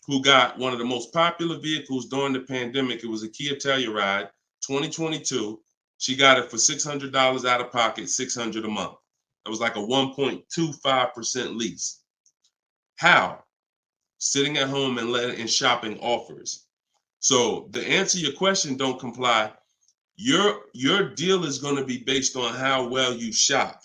who got one of the most popular vehicles during the pandemic. It was a Kia Telluride 2022. She got it for $600 out of pocket, $600 a month. It was like a 1.25% lease. How? Sitting at home and shopping offers. So to answer your question, don't comply. Your deal is going to be based on how well you shop.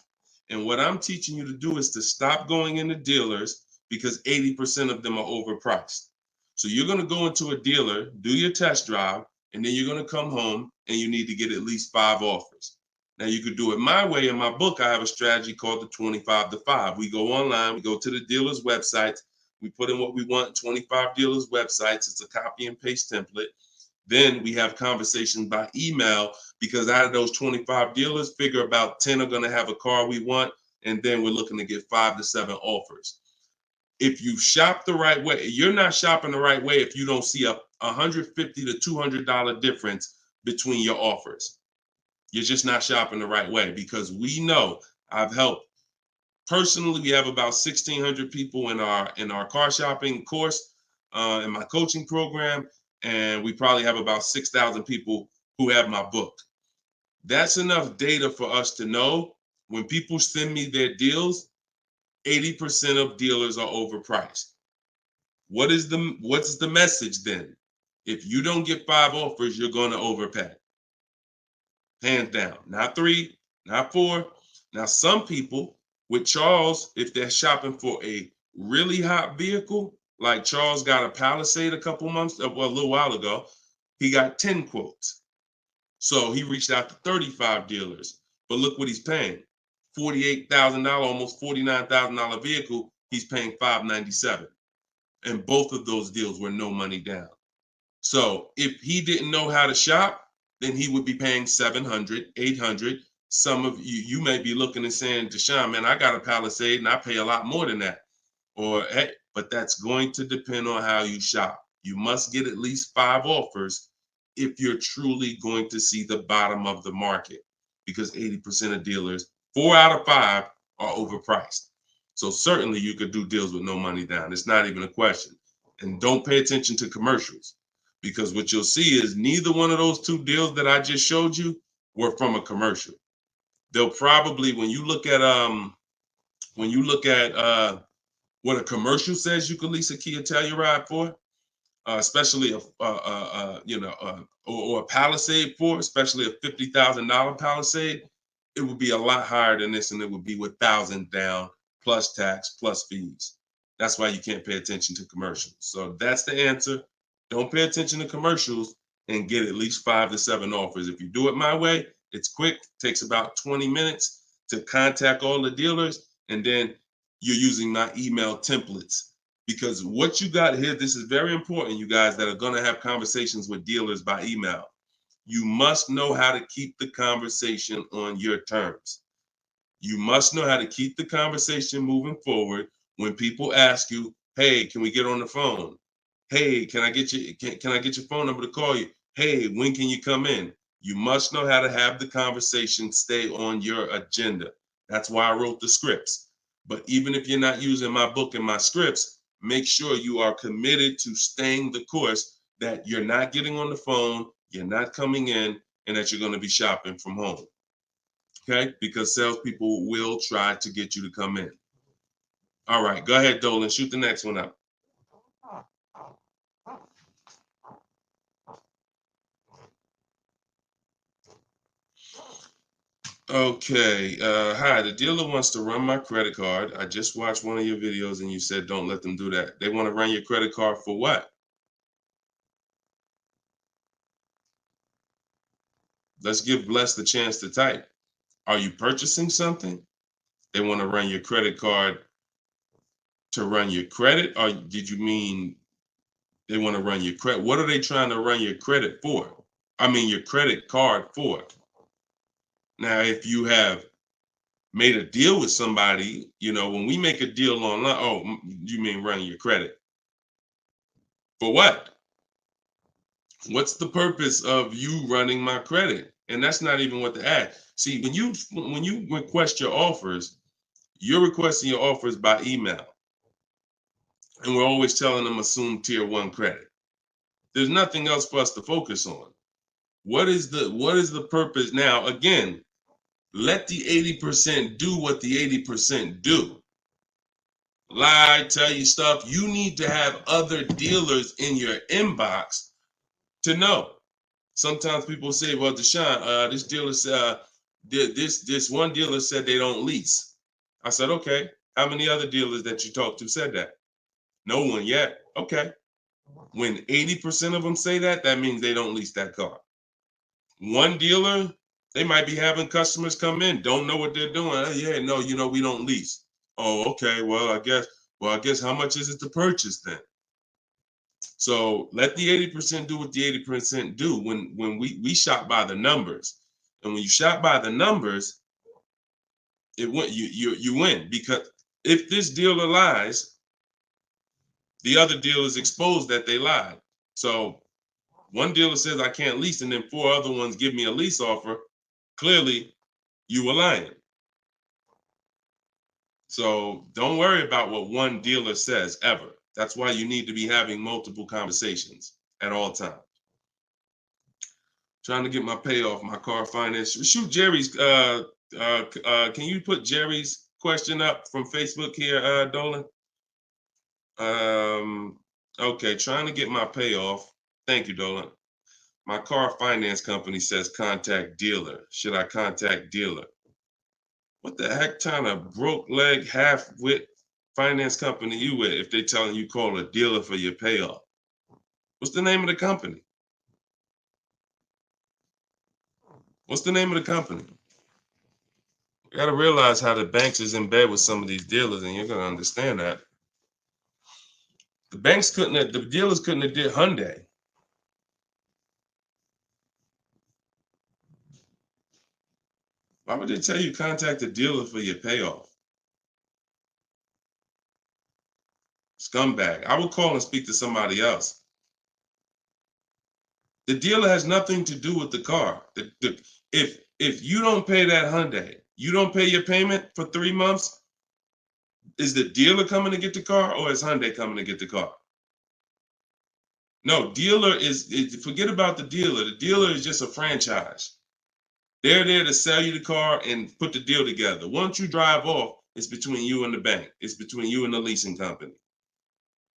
And what I'm teaching you to do is to stop going into dealers because 80% of them are overpriced. So you're going to go into a dealer, do your test drive, and then you're going to come home and you need to get at least 5 offers. Now you could do it my way. In my book, I have a strategy called the 25 to 5. We go online, we go to the dealer's websites, we put in what we want, 25 dealers' websites. It's a copy and paste template. Then we have conversations by email because out of those 25 dealers, figure about 10 are going to have a car we want. And then we're looking to get 5 to 7 offers. If you shop the right way, you're not shopping the right way if you don't see a $150 to $200 difference between your offers. You're just not shopping the right way because we know I've helped. Personally, we have about 1,600 people in our car shopping course, in my coaching program, and we probably have about 6,000 people who have my book. That's enough data for us to know when people send me their deals, 80% of dealers are overpriced. What's the message then? If you don't get 5 offers, you're going to overpay. Hands down. Not 3, not 4. Now, some people with Charles, if they're shopping for a really hot vehicle, like Charles got a Palisade a little while ago, he got 10 quotes. So he reached out to 35 dealers. But look what he's paying. $48,000, almost $49,000 vehicle, he's paying $597. And both of those deals were no money down. So if he didn't know how to shop, then he would be paying $700, $800. Some of you may be looking and saying, Deshone, man, I got a Palisade and I pay a lot more than that. Or, hey, but that's going to depend on how you shop. You must get at least 5 offers if you're truly going to see the bottom of the market, because 80% of dealers, 4 out of 5 are overpriced. So certainly you could do deals with no money down. It's not even a question. And don't pay attention to commercials, because what you'll see is neither one of those 2 deals that I just showed you were from a commercial. They'll probably, when you look at what a commercial says you can lease a Kia Telluride for, especially or a Palisade for, especially a $50,000 Palisade, it would be a lot higher than this, and it would be with 1,000 down plus tax plus fees. That's why you can't pay attention to commercials. So that's the answer. Don't pay attention to commercials and get at least 5 to 7 offers. If you do it my way, it's quick. Takes about 20 minutes to contact all the dealers, and then you're using my email templates. Because what you got here, this is very important, you guys that are going to have conversations with dealers by email. You must know how to keep the conversation on your terms. You must know how to keep the conversation moving forward when people ask you, hey, can we get on the phone? Hey, can I get your phone number to call you? Hey, when can you come in? You must know how to have the conversation stay on your agenda. That's why I wrote the scripts. But even if you're not using my book and my scripts, make sure you are committed to staying the course, that you're not getting on the phone, you're not coming in, and that you're going to be shopping from home. Okay? Because salespeople will try to get you to come in. All right, go ahead, Dolan. Shoot the next one up. Okay. Hi, the dealer wants to run my credit card. I just watched one of your videos and you said don't let them do that. They want to run your credit card for what? Let's give Bless the chance to type. Are you purchasing something? They want to run your credit card to run your credit? Or did you mean they want to run your credit? What are they trying to run your credit for? I mean, your credit card for. Now, if you have made a deal with somebody, you know, when we make a deal online, oh, you mean running your credit? For what? What's the purpose of you running my credit? And that's not even what the ad. See, when you request your offers, you're requesting your offers by email. And we're always telling them assume tier 1 credit. There's nothing else for us to focus on. What is the purpose? Now, again, let the 80% do what the 80% do. Lie, tell you stuff. You need to have other dealers in your inbox to know. Sometimes people say, well, Deshone, this dealer said, this one dealer said they don't lease. I said, okay. How many other dealers that you talked to said that? No one yet. Okay. When 80% of them say that, that means they don't lease that car. One dealer, they might be having customers come in, don't know what they're doing. Oh, yeah, no, you know, we don't lease. Oh, okay. Well, I guess how much is it to purchase then? So let the 80% do what the 80% do. When we shop by the numbers, and when you shop by the numbers, you win, because if this dealer lies, the other dealers exposed that they lied. So one dealer says I can't lease, and then 4 other ones give me a lease offer. Clearly, you were lying. So don't worry about what one dealer says ever. That's why you need to be having multiple conversations at all times. Trying to get my payoff, my car finance. Shoot Jerry's. Can you put Jerry's question up from Facebook here, Dolan? Okay, trying to get my payoff. Thank you, Dolan. My car finance company says contact dealer. Should I contact dealer? What the heck kind of broke leg, half-wit finance company you with if they telling you call a dealer for your payoff? What's the name of the company? What's the name of the company? You got to realize how the banks is in bed with some of these dealers, and you're going to understand that. The dealers couldn't have did Hyundai. Why would they tell you contact the dealer for your payoff? Scumbag. I would call and speak to somebody else. The dealer has nothing to do with the car. If you don't pay that Hyundai, you don't pay your payment for 3 months, is the dealer coming to get the car, or is Hyundai coming to get the car? No, dealer forget about the dealer. The dealer is just a franchise. They're there to sell you the car and put the deal together. Once you drive off, it's between you and the bank. It's between you and the leasing company.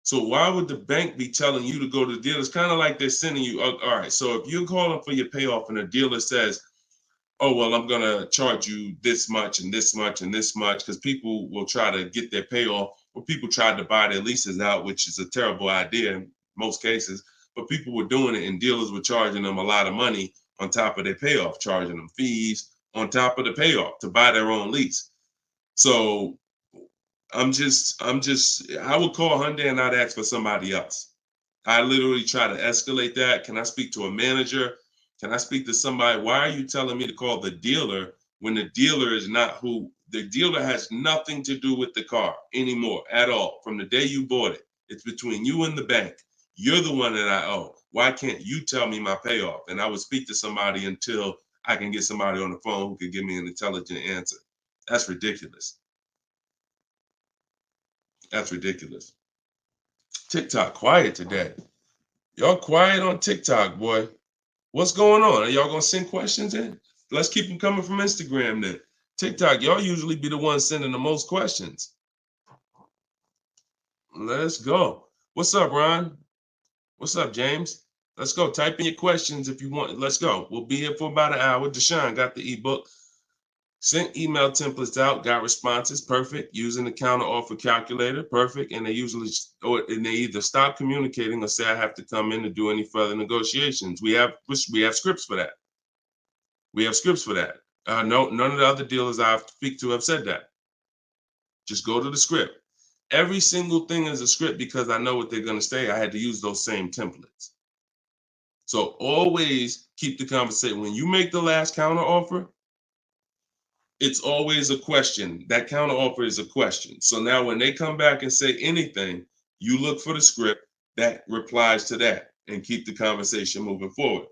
So why would the bank be telling you to go to the dealer? It's kind of like they're sending you, all right, so if you're calling for your payoff and the dealer says, oh, well, I'm going to charge you this much and this much and this much, because people will try to get their payoff, or people tried to buy their leases out, which is a terrible idea in most cases, but people were doing it and dealers were charging them a lot of money on top of their payoff, charging them fees on top of the payoff to buy their own lease. So I would call Hyundai and I'd ask for somebody else. I literally try to escalate that. Can I speak to a manager? Can I speak to somebody? Why are you telling me to call the dealer when the dealer is not who? The dealer has nothing to do with the car anymore at all. From the day you bought it, it's between you and the bank. You're the one that I owe. Why can't you tell me my payoff? And I would speak to somebody until I can get somebody on the phone who could give me an intelligent answer. That's ridiculous. That's ridiculous. TikTok quiet today. Y'all quiet on TikTok, boy. What's going on? Are y'all gonna send questions in? Let's keep them coming from Instagram then. TikTok, y'all usually be the ones sending the most questions. Let's go. What's up, Ron? What's up, James? Let's go. Type in your questions if you want. Let's go. We'll be here for about an hour. Deshone got the ebook. Sent email templates out, got responses, perfect. Using the counter offer calculator, perfect. And they usually, and they either stop communicating or say I have to come in to do any further negotiations. We have scripts for that. We have scripts for that. No, none of the other dealers I speak to have said that. Just go to the script. Every single thing is a script because I know what they're going to say. I had to use those same templates. So always keep the conversation. When you make the last counter offer, it's always a question. That counter offer is a question. So now when they come back and say anything, you look for the script that replies to that and keep the conversation moving forward.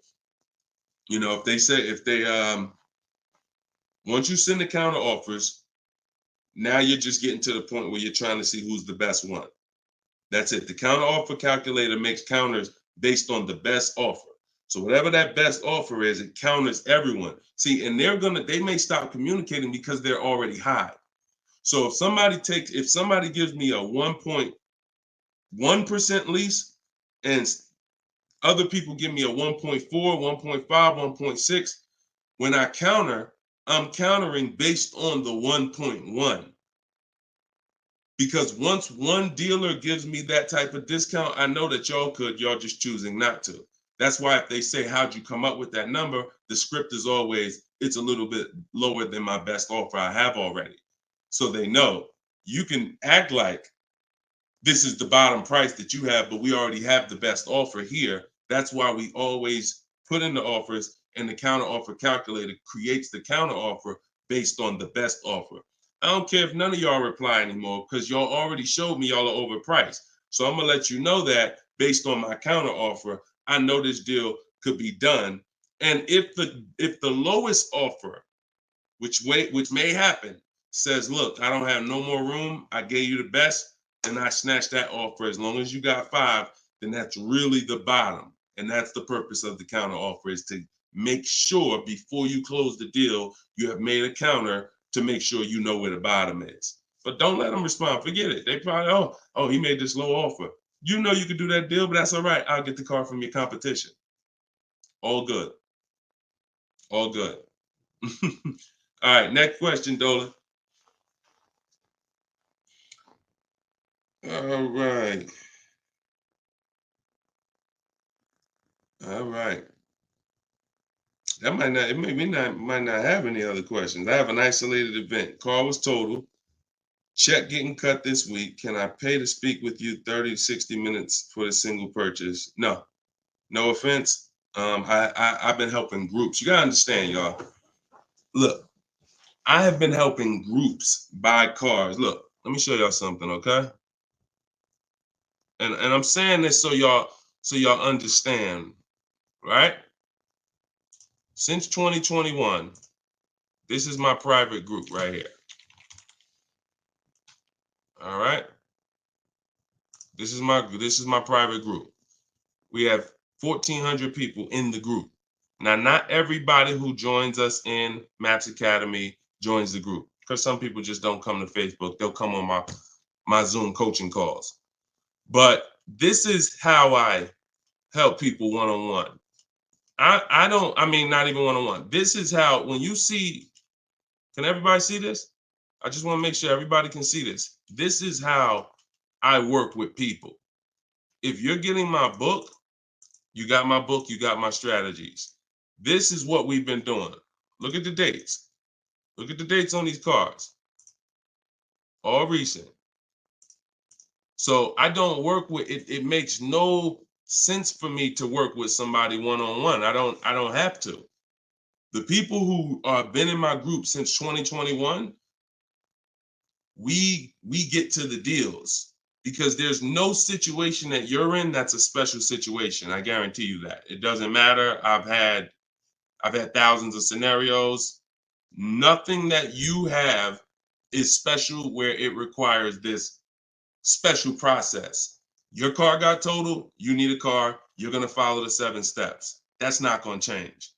You know, once you send the counter offers, now you're just getting to the point where you're trying to see who's the best one. That's it. The counter offer calculator makes counters based on the best offer. So whatever that best offer is, it counters everyone. See, and they may stop communicating because they're already high. So if somebody gives me a 1.1% lease and other people give me a 1.4, 1.5, 1.6, when I counter, I'm countering based on the 1.1. Because once one dealer gives me that type of discount, I know that y'all just choosing not to. That's why if they say, how'd you come up with that number? The script is always, it's a little bit lower than my best offer I have already. So they know you can act like this is the bottom price that you have, but we already have the best offer here. That's why we always put in the offers, and the counter offer calculator creates the counter offer based on the best offer. I don't care if none of y'all reply anymore because y'all already showed me y'all are overpriced. So I'm gonna let you know that based on my counter offer, I know this deal could be done. And if the lowest offer, which may happen, says, look, I don't have no more room, I gave you the best, then I snatch that offer. As long as you got 5, then that's really the bottom. And that's the purpose of the counter offer, is to make sure before you close the deal, you have made a counter to make sure you know where the bottom is. But don't let them respond. Forget it. They probably, oh, he made this low offer. You know you could do that deal, but that's all right. I'll get the car from your competition. All good. All good. All right, next question, Dolan. All right. All right. That might not have any other questions. I have an isolated event. Car was totaled. Check getting cut this week. Can I pay to speak with you 30 to 60 minutes for the single purchase? No offense. I've been helping groups. You gotta understand, y'all. Look, I have been helping groups buy cars. Look, let me show y'all something, okay? And I'm saying this so y'all understand, right? Since 2021, this is my private group right here. All right. This is my private group. We have 1,400 people in the group. Now, not everybody who joins us in Maps Academy joins the group, because some people just don't come to Facebook. They'll come on my Zoom coaching calls. But this is how I help people one-on-one. Not even one-on-one. This is how, when you see, can everybody see this? I just want to make sure everybody can see this. This is how I work with people. If you're getting my book, you got my book, you got my strategies. This is what we've been doing. Look at the dates. Look at the dates on these cards. All recent. So I don't work with it. It makes no sense for me to work with somebody one-on-one. I don't have to. The people who have been in my group since 2021, we get to the deals, because there's no situation that you're in that's a special situation. I guarantee you that. It doesn't matter. I've had thousands of scenarios. Nothing that you have is special where it requires this special process. Your car got totaled, you need a car, you're gonna follow the 7 steps. That's not going to change.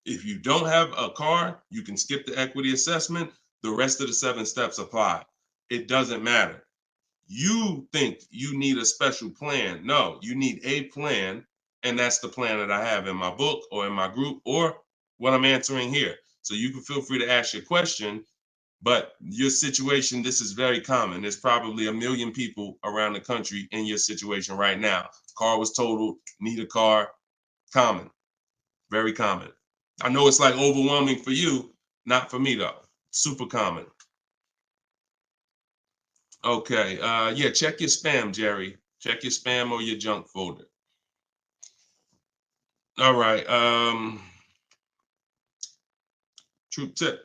If you don't have a car, you can skip the equity assessment. The rest of the 7 steps apply. It doesn't matter. You think you need a special plan. No, you need a plan. And that's the plan that I have in my book or in my group or what I'm answering here. So you can feel free to ask your question, but your situation, this is very common. There's probably 1 million people around the country in your situation right now. Car was totaled, need a car. Common, very common. I know it's like overwhelming for you, not for me though. Super common. Okay, yeah, check your spam, Jerry. Check your spam or your junk folder. All right, Troop Tip.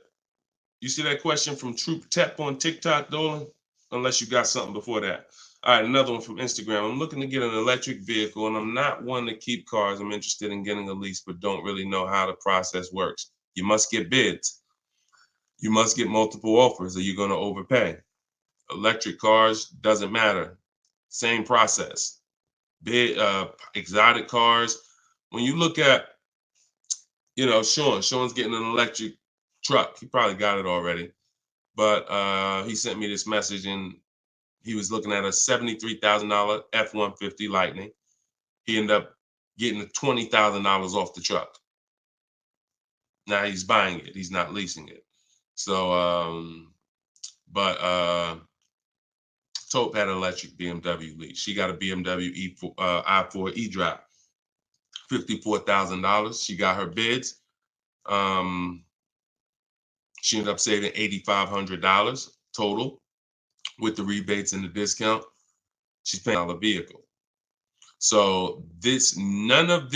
You see that question from Troop Tep on TikTok, Dolan? Unless you got something before that. All right, another one from Instagram. I'm looking to get an electric vehicle, and I'm not one to keep cars. I'm interested in getting a lease, but don't really know how the process works. You must get bids. You must get multiple offers, or you're going to overpay. Electric cars, doesn't matter. Same process. Big, exotic cars. When you look at, Sean's getting an electric truck. He probably got it already. But he sent me this message, and he was looking at a $73,000 F-150 Lightning. He ended up getting $20,000 off the truck. Now he's buying it. He's not leasing it. So, Taupe had an electric BMW lease. She got a BMW i4 e-drive, $54,000. She got her bids. She ended up saving $8,500 total with the rebates and the discount. She's paying on a vehicle. So these deals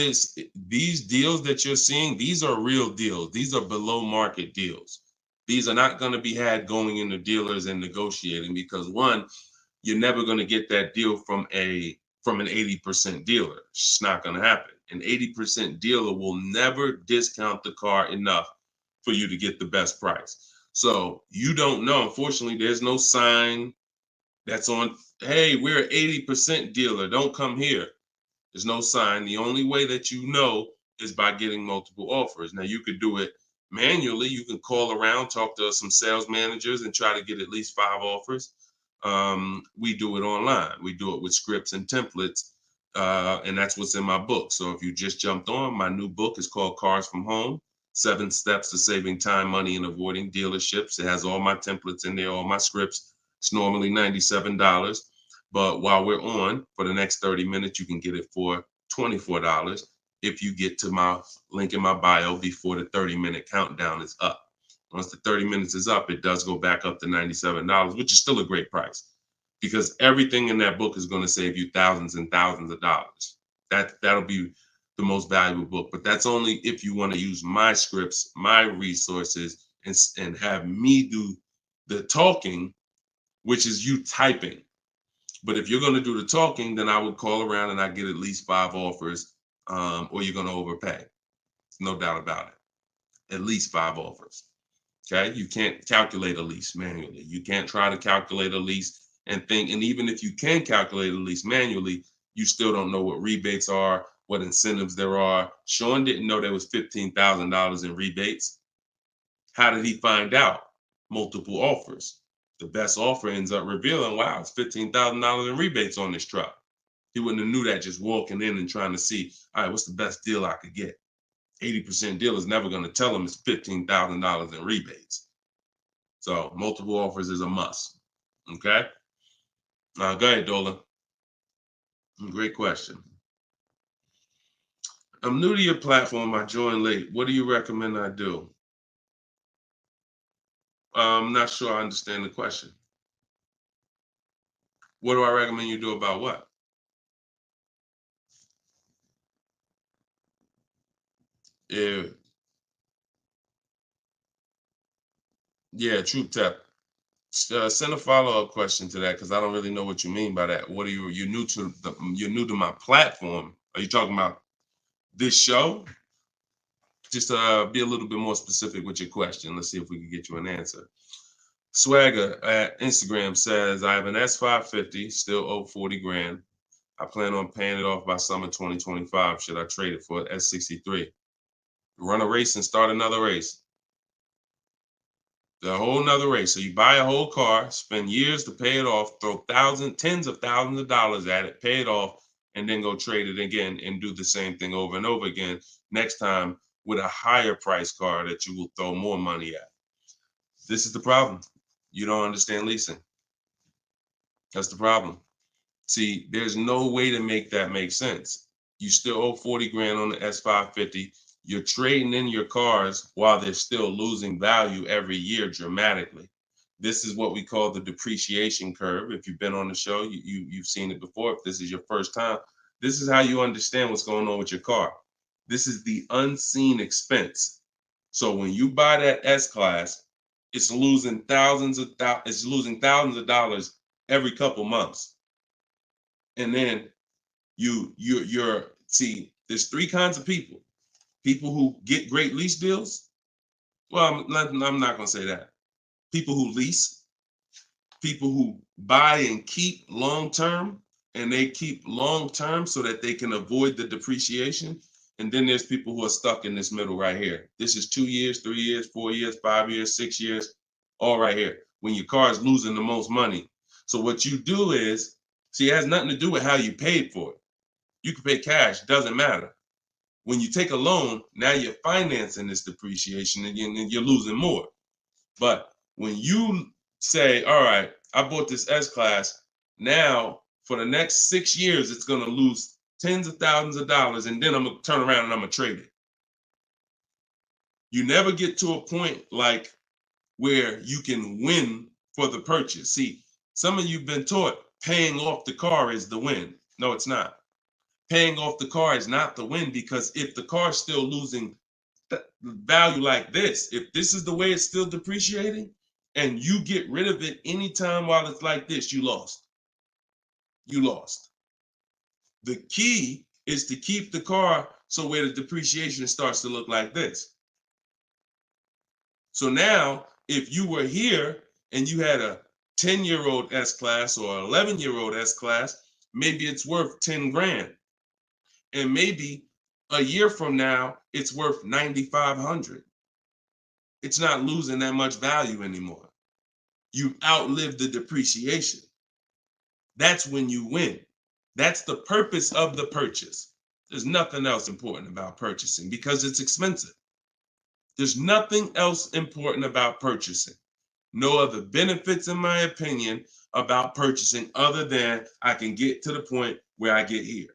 that you're seeing, these are real deals. These are below market deals. These are not going to be had going into dealers and negotiating because one, you're never going to get that deal from an 80% dealer. It's not going to happen. An 80% dealer will never discount the car enough for you to get the best price. So you don't know. Unfortunately, there's no sign that's on, hey, we're an 80% dealer. Don't come here. There's no sign. The only way that you know is by getting multiple offers. Now, you could do it manually. You can call around, talk to some sales managers, and try to get at least 5 offers. We do it online. We do it with scripts and templates, and that's what's in my book. So if you just jumped on, my new book is called Cars from Home, 7 Steps to Saving Time, Money, and Avoiding Dealerships. It has all my templates in there, all my scripts. It's normally $97. But while we're on, for the next 30 minutes, you can get it for $24 if you get to my link in my bio before the 30-minute countdown is up. Once the 30 minutes is up, it does go back up to $97, which is still a great price because everything in that book is going to save you thousands and thousands of dollars. That'll be the most valuable book, but that's only if you want to use my scripts, my resources, and have me do the talking, which is you typing. But if you're going to do the talking, then I would call around and I get at least 5 offers, or you're going to overpay. No doubt about it. At least 5 offers. Okay. You can't calculate a lease manually. You can't try to calculate a lease and think. And even if you can calculate a lease manually, you still don't know what rebates are, what incentives there are. Sean didn't know there was $15,000 in rebates. How did he find out? Multiple offers. The best offer ends up revealing, wow, it's $15,000 in rebates on this truck. He wouldn't have knew that just walking in and trying to see, all right, what's the best deal I could get? 80% deal is never going to tell him it's $15,000 in rebates. So multiple offers is a must. Okay. Go ahead, Dolan. Great question. I'm new to your platform. I joined late. What do you recommend I do? I'm not sure I understand the question. What do I recommend you do about what? Yeah, Troop Tap. Send a follow-up question to that because I don't really know what you mean by that. What are you're new to my platform? Are you talking about this show? Just be a little bit more specific with your question. Let's see if we can get you an answer. Swagger at Instagram says, I have an S550, still owe 40 grand. I plan on paying it off by summer 2025. Should I trade it for an S63? Run a race and start another race. The whole nother race. So you buy a whole car, spend years to pay it off, throw tens of thousands of dollars at it, pay it off, and then go trade it again and do the same thing over and over again. Next time with a higher price car that you will throw more money at. This is the problem. You don't understand leasing. That's the problem. See, there's no way to make that make sense. You still owe 40 grand on the S550. You're trading in your cars while they're still losing value every year dramatically. This is what we call the depreciation curve. If you've been on the show, you've seen it before. If this is your first time, this is how you understand what's going on with your car. This is the unseen expense. So when you buy that S-Class, it's losing thousands of dollars every couple months. And then you're see, there's three kinds of people. People who get great lease deals. Well, I'm not going to say that. People who lease, people who buy and keep long term, and they keep long term so that they can avoid the depreciation. And then there's people who are stuck in this middle right here. This is 2 years, 3 years, 4 years, 5 years, 6 years, all right here, when your car is losing the most money. So what you do is, see, it has nothing to do with how you paid for it. You can pay cash, doesn't matter. When you take a loan, now you're financing this depreciation and you're losing more. But when you say, all right, I bought this S-Class, now for the next 6 years, it's going to lose tens of thousands of dollars, and then I'm going to turn around and I'm going to trade it. You never get to a point like where you can win for the purchase. See, some of you've been taught paying off the car is the win. No, it's not. Paying off the car is not the win, because if the car is still losing value like this, if this is the way it's still depreciating, and you get rid of it anytime while it's like this, you lost. You lost. The key is to keep the car so where the depreciation starts to look like this. So now, if you were here and you had a 10-year-old S-Class or 11-year-old S-Class, maybe it's worth 10 grand. And maybe a year from now, it's worth 9,500. It's not losing that much value anymore. You've outlived the depreciation. That's when you win. That's the purpose of the purchase. There's nothing else important about purchasing because it's expensive. There's nothing else important about purchasing. No other benefits, in my opinion, about purchasing other than I can get to the point where I get here.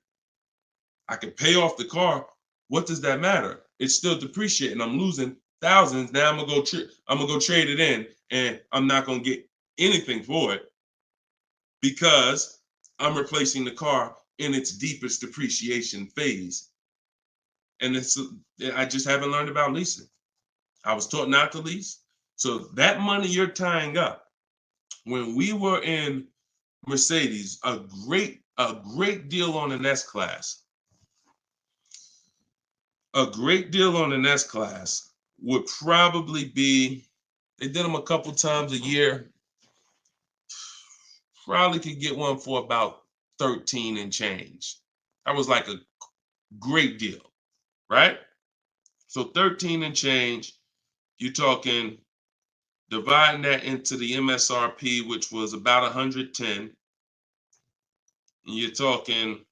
I can pay off the car. What does that matter? It's still depreciating. I'm losing thousands. Now I'm gonna go trade it in, and I'm not gonna get anything for it because I'm replacing the car in its deepest depreciation phase. And I just haven't learned about leasing. I was taught not to lease. So that money you're tying up, when we were in Mercedes, a great deal on an S-Class. A great deal on an S-Class would probably be, they did them a couple times a year, probably could get one for about 13 and change. That was like a great deal, right? So 13 and change, you're talking, dividing that into the MSRP, which was about 110, and you're talking,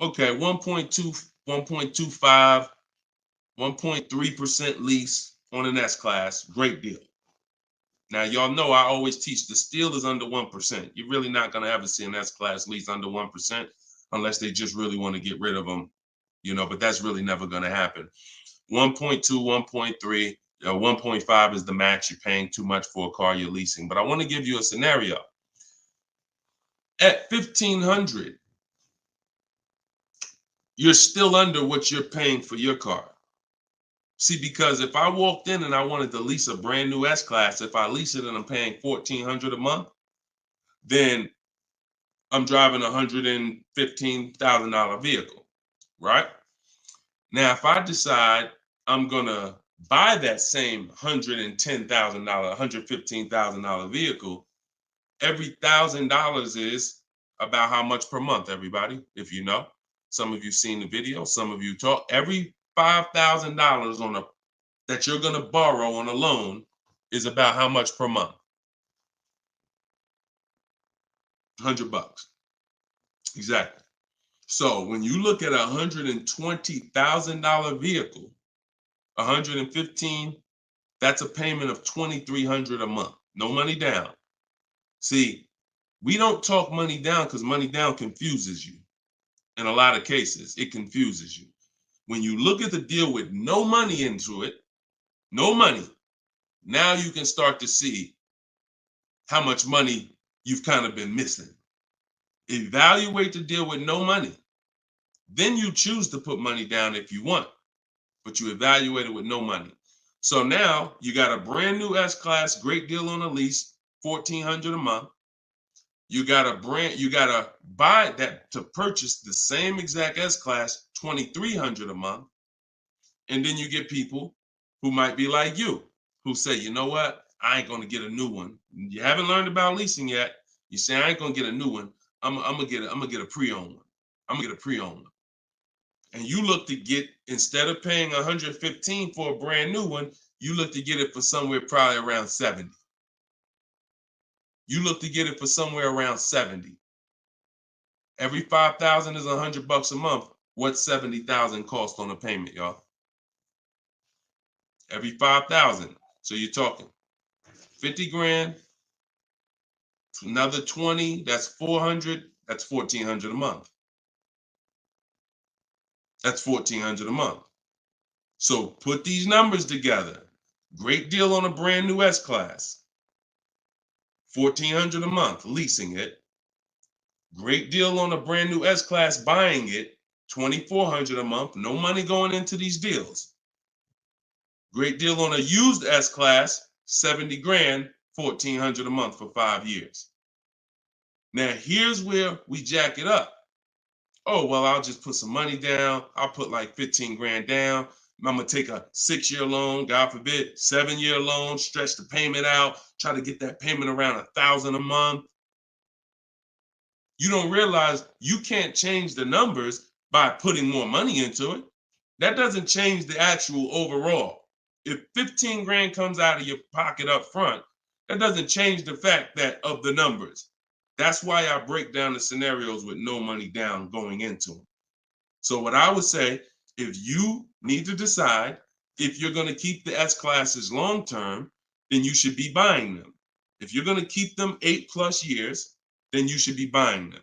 okay, 1.2, 1.25, 1.3% lease on an S-Class, great deal. Now, y'all know I always teach the steal is under 1%. You're really not going to ever see an S-Class lease under 1% unless they just really want to get rid of them, but that's really never going to happen. 1.2, 1.3, 1.5 is the max. You're paying too much for a car you're leasing. But I want to give you a scenario. At $1,500, you're still under what you're paying for your car. See, because if I walked in and I wanted to lease a brand new S-Class, if I lease it and I'm paying $1,400 a month, then I'm driving a $115,000 vehicle, right? Now, if I decide I'm going to buy that same $110,000, $115,000 vehicle, every $1,000 is about how much per month, everybody, if you know. Some of you seen the video, some of you talk. Every $5,000 on a that you're going to borrow on a loan is about how much per month? $100. Exactly. So when you look at a $120,000 vehicle, 115, that's a payment of $2,300 a month. No money down. See, we don't talk money down because money down confuses you. In a lot of cases, it confuses you. When you look at the deal with no money into it, no money, now you can start to see how much money you've kind of been missing. Evaluate the deal with no money. Then you choose to put money down if you want, but you evaluate it with no money. So now you got a brand new S-Class, great deal on a lease, $1,400 a month. You gotta buy that to purchase the same exact S-Class, $2,300 a month. And then you get people who might be like you, who say, you know what? I ain't gonna get a new one. You haven't learned about leasing yet. You say, I ain't gonna get a new one. I'm gonna get a pre-owned one. I'm gonna get a pre-owned one. And you look to get, instead of paying $115 for a brand new one, you look to get it for somewhere probably around $70. You look to get it for somewhere around $70. Every $5,000 is $100 a month. What's $70,000 cost on a payment, y'all? Every 5,000. So you're talking 50 grand, another 20, that's 400, that's 1,400 a month. That's 1,400 a month. So put these numbers together. Great deal on a brand new S-Class. 1,400 a month, leasing it. Great deal on a brand new S-Class, buying it. 2,400 a month, no money going into these deals. Great deal on a used S-Class, 70 grand, 1,400 a month for 5 years. Now, here's where we jack it up. Oh, well, I'll just put some money down. I'll put like 15 grand down. I'm going to take a 6-year loan, God forbid, 7-year loan, stretch the payment out, try to get that payment around $1,000 a month. You don't realize you can't change the numbers by putting more money into it. That doesn't change the actual overall. If 15 grand comes out of your pocket up front, that doesn't change the fact that of the numbers. That's why I break down the scenarios with no money down going into them. So what I would say, if you need to decide if you're going to keep the S-Classes long term, then you should be buying them. If you're going to keep them 8+ years, then you should be buying them.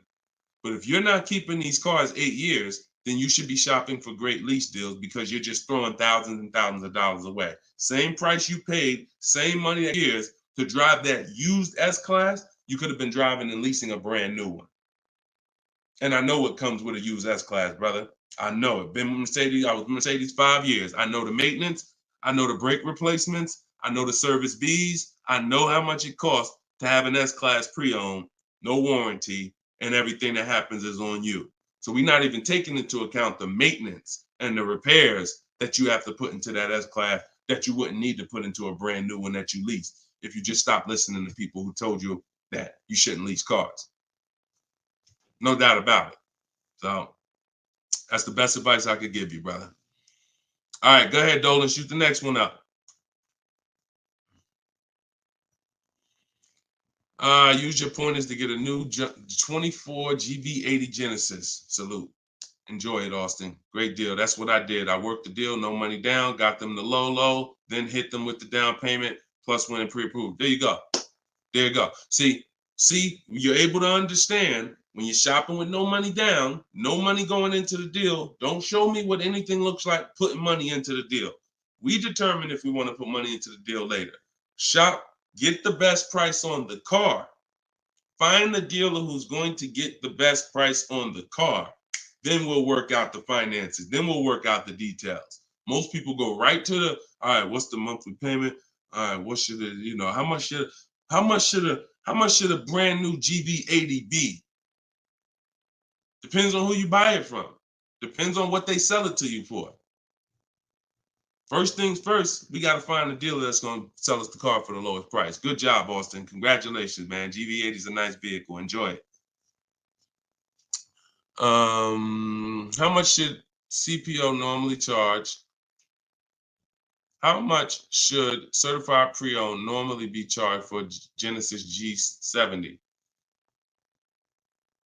But if you're not keeping these cars 8 years, then you should be shopping for great lease deals because you're just throwing thousands and thousands of dollars away. Same price you paid, same money that years to drive that used S-Class, you could have been driving and leasing a brand new one. And I know what comes with a used S-Class, brother. I know it. Been with Mercedes. I was with Mercedes 5 years. I know the maintenance. I know the brake replacements. I know the service Bs. I know how much it costs to have an S-Class pre-owned, no warranty, and everything that happens is on you. So we're not even taking into account the maintenance and the repairs that you have to put into that S-Class that you wouldn't need to put into a brand new one that you lease if you just stop listening to people who told you that you shouldn't lease cars. No doubt about it. So that's the best advice I could give you, brother. All right, go ahead, Dolan. Shoot the next one up. Use your pointers to get a new 24 GV80 Genesis. Salute. Enjoy it, Austin. Great deal. That's what I did. I worked the deal, no money down, got them the low, then hit them with the down payment, plus went and pre-approved. There you go. There you go. See, you're able to understand when you're shopping with no money down, no money going into the deal. Don't show me what anything looks like putting money into the deal. We determine if we want to put money into the deal later. Shop, get the best price on the car. Find the dealer who's going to get the best price on the car. Then we'll work out the finances. Then we'll work out the details. Most people go right to the, all right, what's the monthly payment? All right, what should it, how much should a brand new GV80 be? Depends on who you buy it from. Depends on what they sell it to you for. First things first, we got to find a dealer that's going to sell us the car for the lowest price. Good job, Austin. Congratulations, man. GV80 is a nice vehicle. Enjoy it. How much should CPO normally charge? How much should certified pre-owned normally be charged for Genesis G70?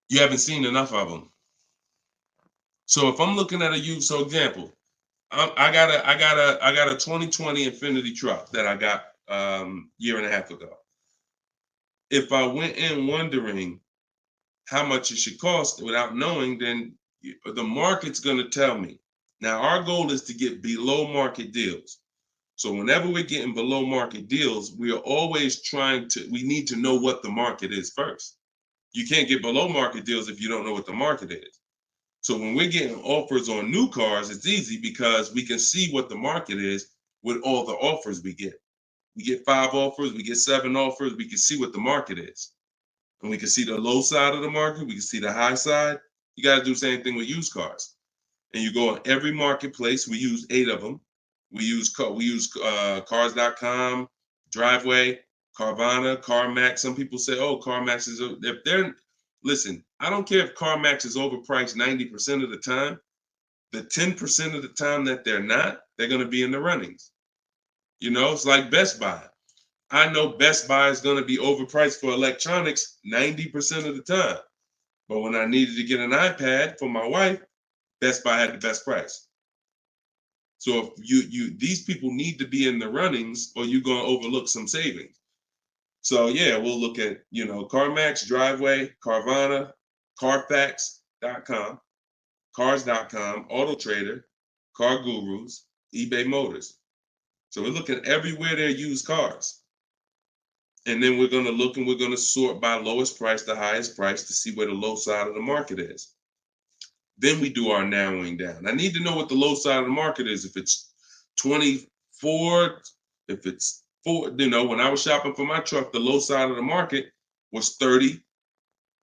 You haven't seen enough of them. So if I'm looking at a used, so example, I got a 2020 Infinity truck that I got year and a half ago. If I went in wondering how much it should cost without knowing, then the market's going to tell me. Now our goal is to get below market deals. So whenever we're getting below market deals, we are always we need to know what the market is first. You can't get below market deals if you don't know what the market is. So when we're getting offers on new cars, it's easy because we can see what the market is with all the offers we get. We get 5 offers, we get 7 offers, we can see what the market is. And we can see the low side of the market, we can see the high side. You got to do the same thing with used cars. And you go on every marketplace, we use 8 of them. We use cars.com, Driveway, Carvana, CarMax. Some people say, oh, CarMax is, if they're, listen, I don't care if CarMax is overpriced 90% of the time. The 10% of the time that they're not, they're going to be in the runnings. You know, it's like Best Buy. I know Best Buy is going to be overpriced for electronics 90% of the time. But when I needed to get an iPad for my wife, Best Buy had the best price. So if these people need to be in the runnings or you're going to overlook some savings. So yeah, we'll look at, CarMax, Driveway, Carvana, Carfax.com, Cars.com, Auto Trader, Car Gurus, eBay Motors. So we're looking everywhere there used cars. And then we're going to look and we're going to sort by lowest price to highest price to see where the low side of the market is. Then we do our narrowing down. I need to know what the low side of the market is. If it's 24, if it's 4, when I was shopping for my truck, the low side of the market was 30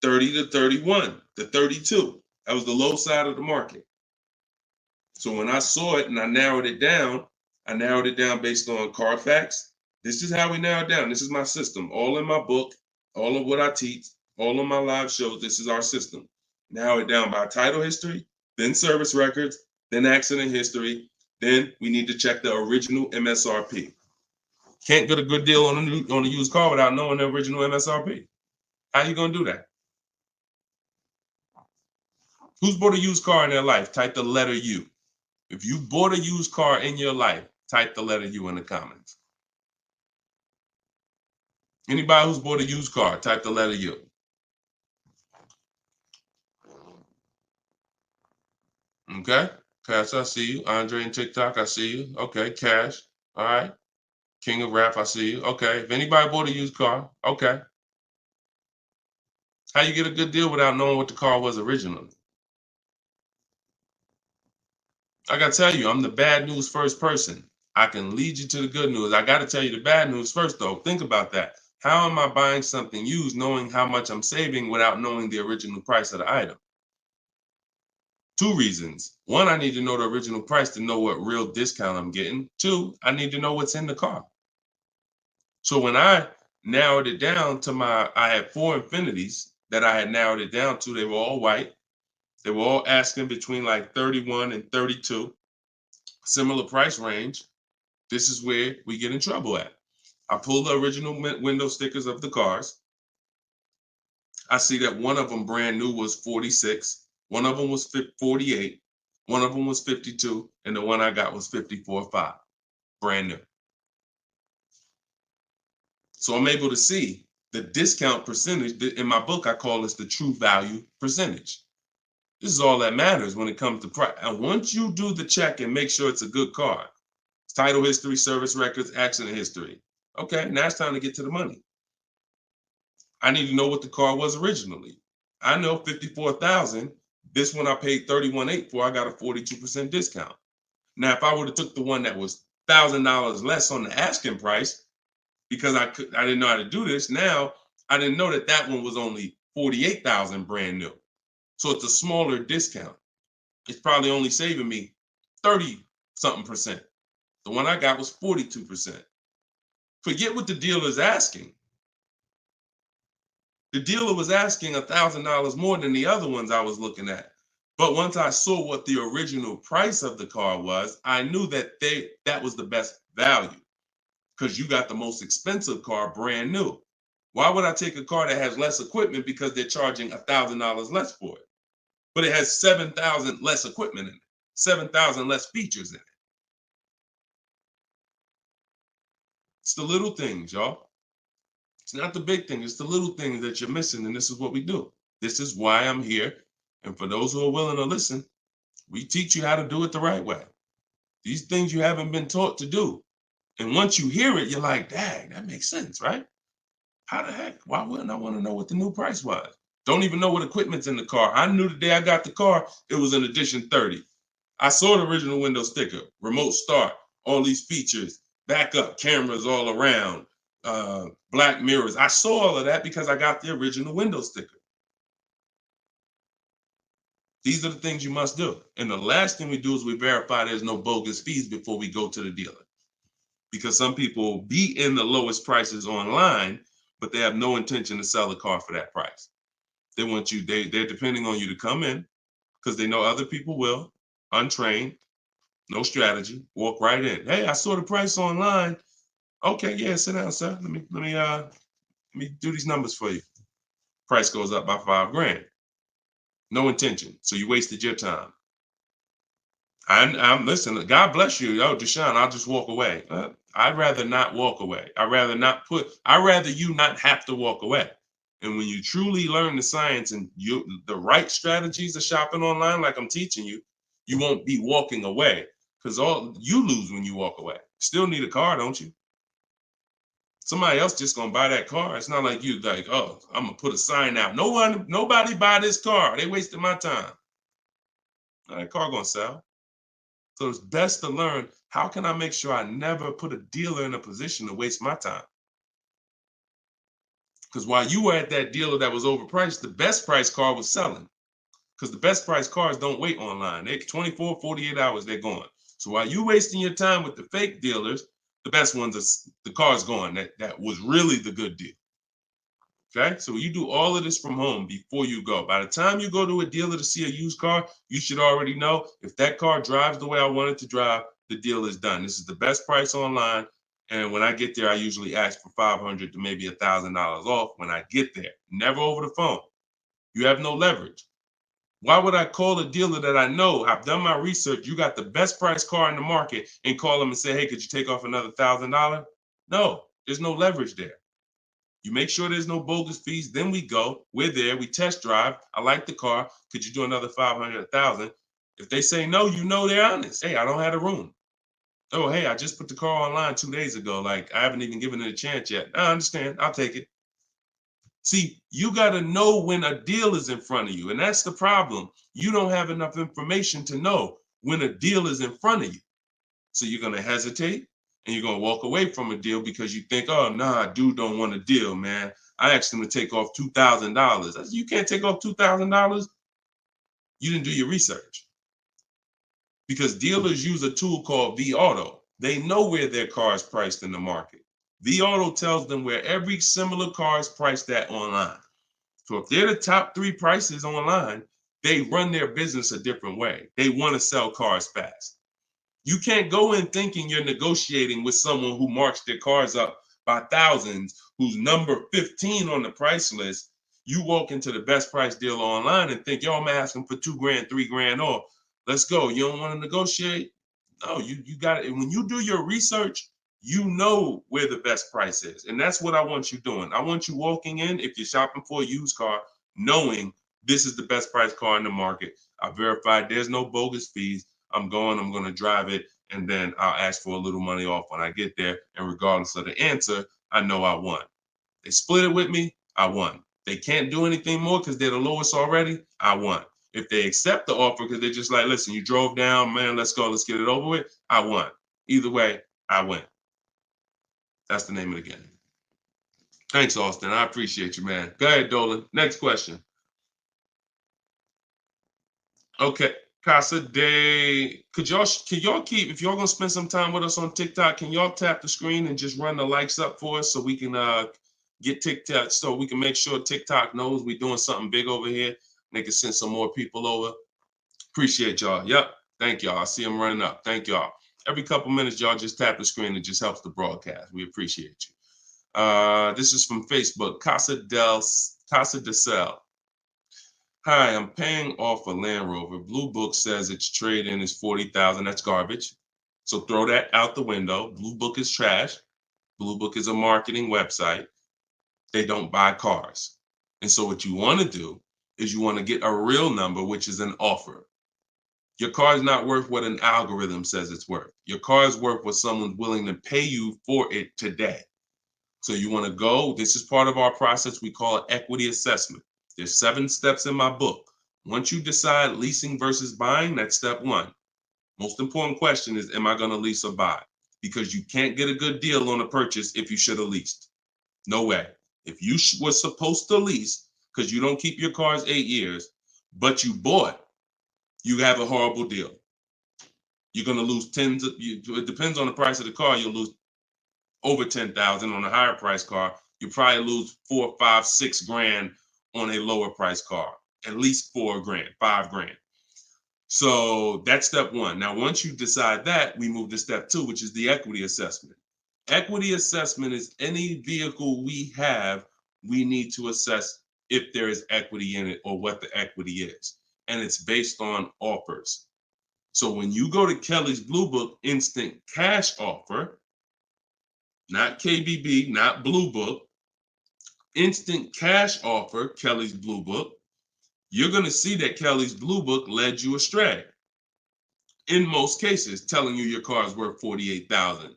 to 31 to 32. That was the low side of the market. So when I saw it and I narrowed it down based on Carfax. This is how we narrow it down. This is my system. All in my book, all of what I teach, all of my live shows, this is our system. Narrow it down by title history, then service records, then accident history. Then we need to check the original MSRP. Can't get a good deal on a used car without knowing the original MSRP. How you gonna do that? Who's bought a used car in their life? Type the letter U. If you bought a used car in your life, type the letter U in the comments. Anybody who's bought a used car, type the letter U. Okay, Cash, I see you. Andre and TikTok, I see you. Okay, Cash. All right. King of Rap, I see you. Okay. If anybody bought a used car, okay. How you get a good deal without knowing what the car was originally? I gotta tell you, I'm the bad news first person. I can lead you to the good news. I gotta tell you the bad news first, though. Think about that. How am I buying something used knowing how much I'm saving without knowing the original price of the item? 2 reasons. 1, I need to know the original price to know what real discount I'm getting. 2, I need to know what's in the car. So when I narrowed it down to I had 4 Infinities that I had narrowed it down to. They were all white. They were all asking between like 31 and 32, similar price range. This is where we get in trouble at. I pull the original window stickers of the cars. I see that one of them brand new was 46. One of them was 48. One of them was 52. And the one I got was 54.5, brand new. So I'm able to see the discount percentage. In my book, I call this the true value percentage. This is all that matters when it comes to price. And once you do the check and make sure it's a good car, title history, service records, accident history. Okay, now it's time to get to the money. I need to know what the car was originally. I know 54,000. This one I paid 31.8 for. I got a 42% discount. Now, if I would have took the one that was $1,000 less on the asking price, because I didn't know how to do this. Now I didn't know that one was only 48,000 brand new. So it's a smaller discount. It's probably only saving me 30-something%. The one I got was 42%. Forget what the dealer's asking. The dealer was asking $1,000 more than the other ones I was looking at. But once I saw what the original price of the car was, I knew that that was the best value because you got the most expensive car brand new. Why would I take a car that has less equipment because they're charging $1,000 less for it? But it has 7,000 less equipment in it, 7,000 less features in it. It's the little things, y'all. It's not the big thing. It's the little things that you're missing. And this is what we do. This is why I'm here. And for those who are willing to listen, we teach you how to do it the right way. These things you haven't been taught to do. And once you hear it, you're like, dang, that makes sense, right? How the heck? Why wouldn't I want to know what the new price was? Don't even know what equipment's in the car. I knew the day I got the car, it was an edition 30. I saw the original window sticker, remote start, all these features, backup cameras all around, black mirrors. I saw all of that because I got the original window sticker. These are the things you must do. And the last thing we do is we verify there's no bogus fees before we go to the dealer. Because some people be in the lowest prices online, but they have no intention to sell the car for that price. They want you, they're depending on you to come in because they know other people will, untrained, no strategy, walk right in. Hey, I saw the price online. Okay, yeah, sit down, sir. Let me do these numbers for you. Price goes up by $5,000. No intention. So you wasted your time. I'm listen, God bless you. Oh, Deshone, I'll just walk away. I'd rather not walk away. I'd rather you not have to walk away. And when you truly learn the science and the right strategies of shopping online, like I'm teaching you, you won't be walking away because all you lose when you walk away. Still need a car, don't you? Somebody else just gonna buy that car. It's not like you like, oh, I'm gonna put a sign out. Nobody buy this car. They wasted my time. That car gonna sell. So it's best to learn, how can I make sure I never put a dealer in a position to waste my time? Because while you were at that dealer that was overpriced, the best price car was selling. Because the best price cars don't wait online. They 24, 48 hours, they're gone. So while you wasting your time with the fake dealers, the best ones are the car's gone. That was really the good deal. Okay, so you do all of this from home before you go. By the time you go to a dealer to see a used car, you should already know if that car drives the way I want it to drive, the deal is done. This is the best price online. And when I get there, I usually ask for $500 to maybe $1,000 off when I get there. Never over the phone. You have no leverage. Why would I call a dealer that I know, I've done my research, you got the best price car in the market, and call them and say, hey, could you take off another $1,000? No, there's no leverage there. You make sure there's no bogus fees. Then we go. We're there. We test drive. I like the car. Could you do another 500, 1,000? If they say no, you know they're honest. Hey, I don't have a room. Oh, hey, I just put the car online 2 days ago. Like, I haven't even given it a chance yet. I understand. I'll take it. See, you got to know when a deal is in front of you. And that's the problem. You don't have enough information to know when a deal is in front of you. So you're going to hesitate and you're going to walk away from a deal because you think, oh, nah, dude don't want a deal, man. I asked him to take off $2,000. I said, you can't take off $2,000. You didn't do your research. Because dealers use a tool called V-Auto. They know where their car is priced in the market. V-Auto tells them where every similar car is priced at online. So if they're the top 3 prices online, they run their business a different way. They want to sell cars fast. You can't go in thinking you're negotiating with someone who marks their cars up by thousands, who's number 15 on the price list. You walk into the best price deal online and think, yo, I'm asking for $2,000, $3,000 off. Let's go. You don't want to negotiate? No, you got it. When you do your research, you know where the best price is. And that's what I want you doing. I want you walking in, if you're shopping for a used car, knowing this is the best price car in the market. I verified there's no bogus fees. I'm going to drive it, and then I'll ask for a little money off when I get there. And regardless of the answer, I know I won. They split it with me, I won. They can't do anything more because they're the lowest already, I won. If they accept the offer because they're just like, listen, you drove down, man, let's go, let's get it over with, I won. Either way, I win. That's the name of the game. Thanks, Austin. I appreciate you, man. Go ahead, Dolan. Next question. Okay. Casa Day, can y'all keep, if y'all gonna spend some time with us on TikTok, can y'all tap the screen and just run the likes up for us so we can get TikTok, so we can make sure TikTok knows we're doing something big over here. They can send some more people over. Appreciate y'all. Yep. Thank y'all. I see them running up. Thank y'all. Every couple minutes, y'all just tap the screen. It just helps the broadcast. We appreciate you. This is from Facebook. Casa de Cel. Hi, I'm paying off a Land Rover. Blue Book says its trade-in is $40,000. That's garbage. So throw that out the window. Blue Book is trash. Blue Book is a marketing website. They don't buy cars. And so what you want to do is you want to get a real number, which is an offer. Your car is not worth what an algorithm says it's worth. Your car is worth what someone's willing to pay you for it today. So you want to go, this is part of our process we call equity assessment. There's 7 steps in my book. Once you decide leasing versus buying, that's step 1. Most important question is, am I going to lease or buy? Because you can't get a good deal on a purchase if you should have leased. No way. If you were supposed to lease because you don't keep your cars 8 years, but you bought, you have a horrible deal. You're going to lose tens of, it depends on the price of the car, you'll lose over 10,000 on a higher price car. You probably lose 4, 5, 6 grand on a lower price car, at least 4 grand, 5 grand. So that's step 1. Now, once you decide that, we move to step 2, which is the equity assessment. Equity assessment is any vehicle we have, we need to assess if there is equity in it or what the equity is. And it's based on offers. So when you go to Kelly's Blue Book instant cash offer, not KBB, not Blue Book, instant cash offer, Kelly's Blue Book, you're going to see that Kelly's Blue Book led you astray. In most cases, telling you your car is worth $48,000.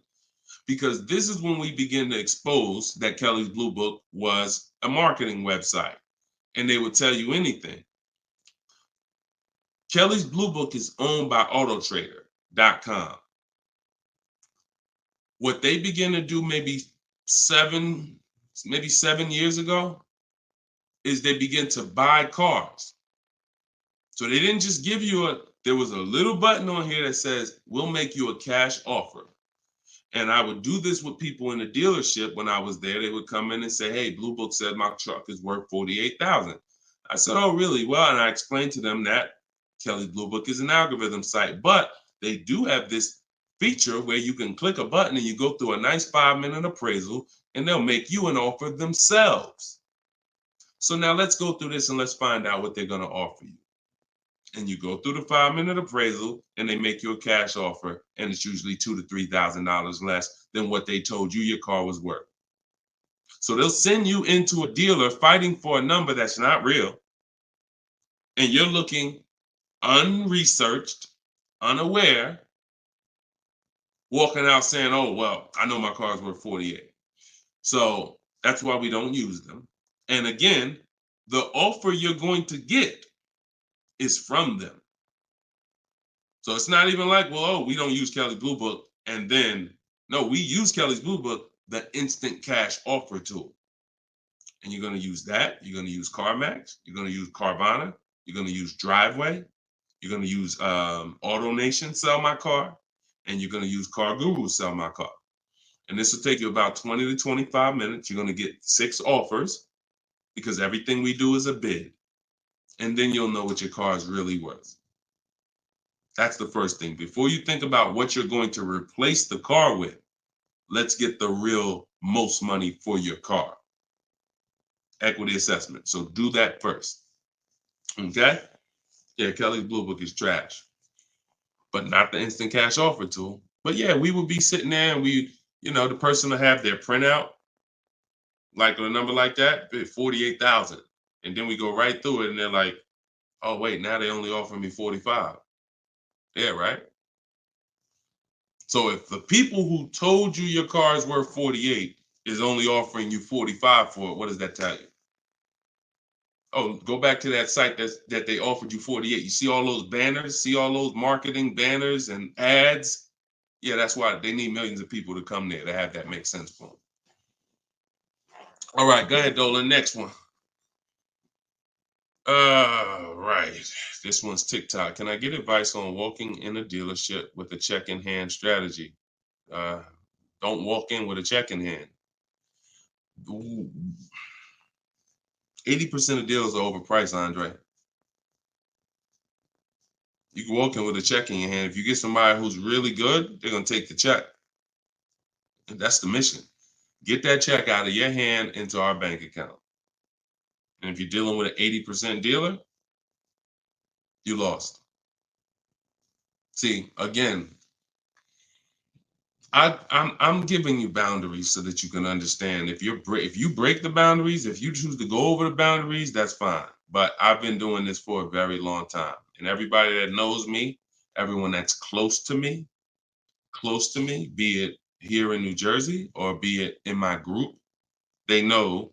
Because this is when we begin to expose that Kelly's Blue Book was a marketing website and they would tell you anything. Kelly's Blue Book is owned by autotrader.com. What they began to do maybe 7 years ago is they begin to buy cars. So they didn't just give you there was a little button on here that says, we'll make you a cash offer. And I would do this with people in the dealership when I was there. They would come in and say, hey, Blue Book said my truck is worth $48,000. I said, oh, really? Well, and I explained to them that Kelly's Blue Book is an algorithm site, but they do have this feature where you can click a button and you go through a nice 5-minute appraisal and they'll make you an offer themselves. So now let's go through this and let's find out what they're going to offer you. And you go through the 5-minute appraisal and they make you a cash offer, and it's usually $2,000 to $3,000 less than what they told you your car was worth. So they'll send you into a dealer fighting for a number that's not real, and you're looking unresearched, unaware, walking out saying, oh, well, I know my car's worth 48. So that's why we don't use them. And again, the offer you're going to get is from them. So it's not even like, well, oh, we don't use Kelly's Blue Book. And then, no, we use Kelly's Blue Book, the instant cash offer tool. And you're going to use that. You're going to use CarMax. You're going to use Carvana. You're going to use Driveway. You're going to use AutoNation, Sell My Car. And you're going to use Car Guru, Sell My Car. And this will take you about 20 to 25 minutes. You're going to get 6 offers because everything we do is a bid. And then you'll know what your car is really worth. That's the first thing. Before you think about what you're going to replace the car with, let's get the real most money for your car. Equity assessment. So do that first. Okay? Yeah, Kelly's Blue Book is trash, but not the instant cash offer tool. But yeah, we would be sitting there and the person will have their printout, like a number like that, 48,000. And then we go right through it and they're like, oh, wait, now they only offer me 45. Yeah, right? So if the people who told you your car is worth 48 is only offering you 45 for it, what does that tell you? Oh, go back to that site that they offered you 48. You see all those banners, see all those marketing banners and ads? Yeah, that's why they need millions of people to come there to have that make sense for them. All right, go ahead, Dolan. Next one. Right. This one's TikTok. Can I get advice on walking in a dealership with a check in hand strategy? Don't walk in with a check in hand. 80% of deals are overpriced, Andre. You can walk in with a check in your hand. If you get somebody who's really good, they're gonna take the check. And that's the mission. Get that check out of your hand into our bank account. And if you're dealing with an 80% dealer, you lost. See, again, I'm giving you boundaries so that you can understand. If you break the boundaries, if you choose to go over the boundaries, that's fine. But I've been doing this for a very long time, and everybody that knows me, everyone that's close to me, be it here in New Jersey or be it in my group, they know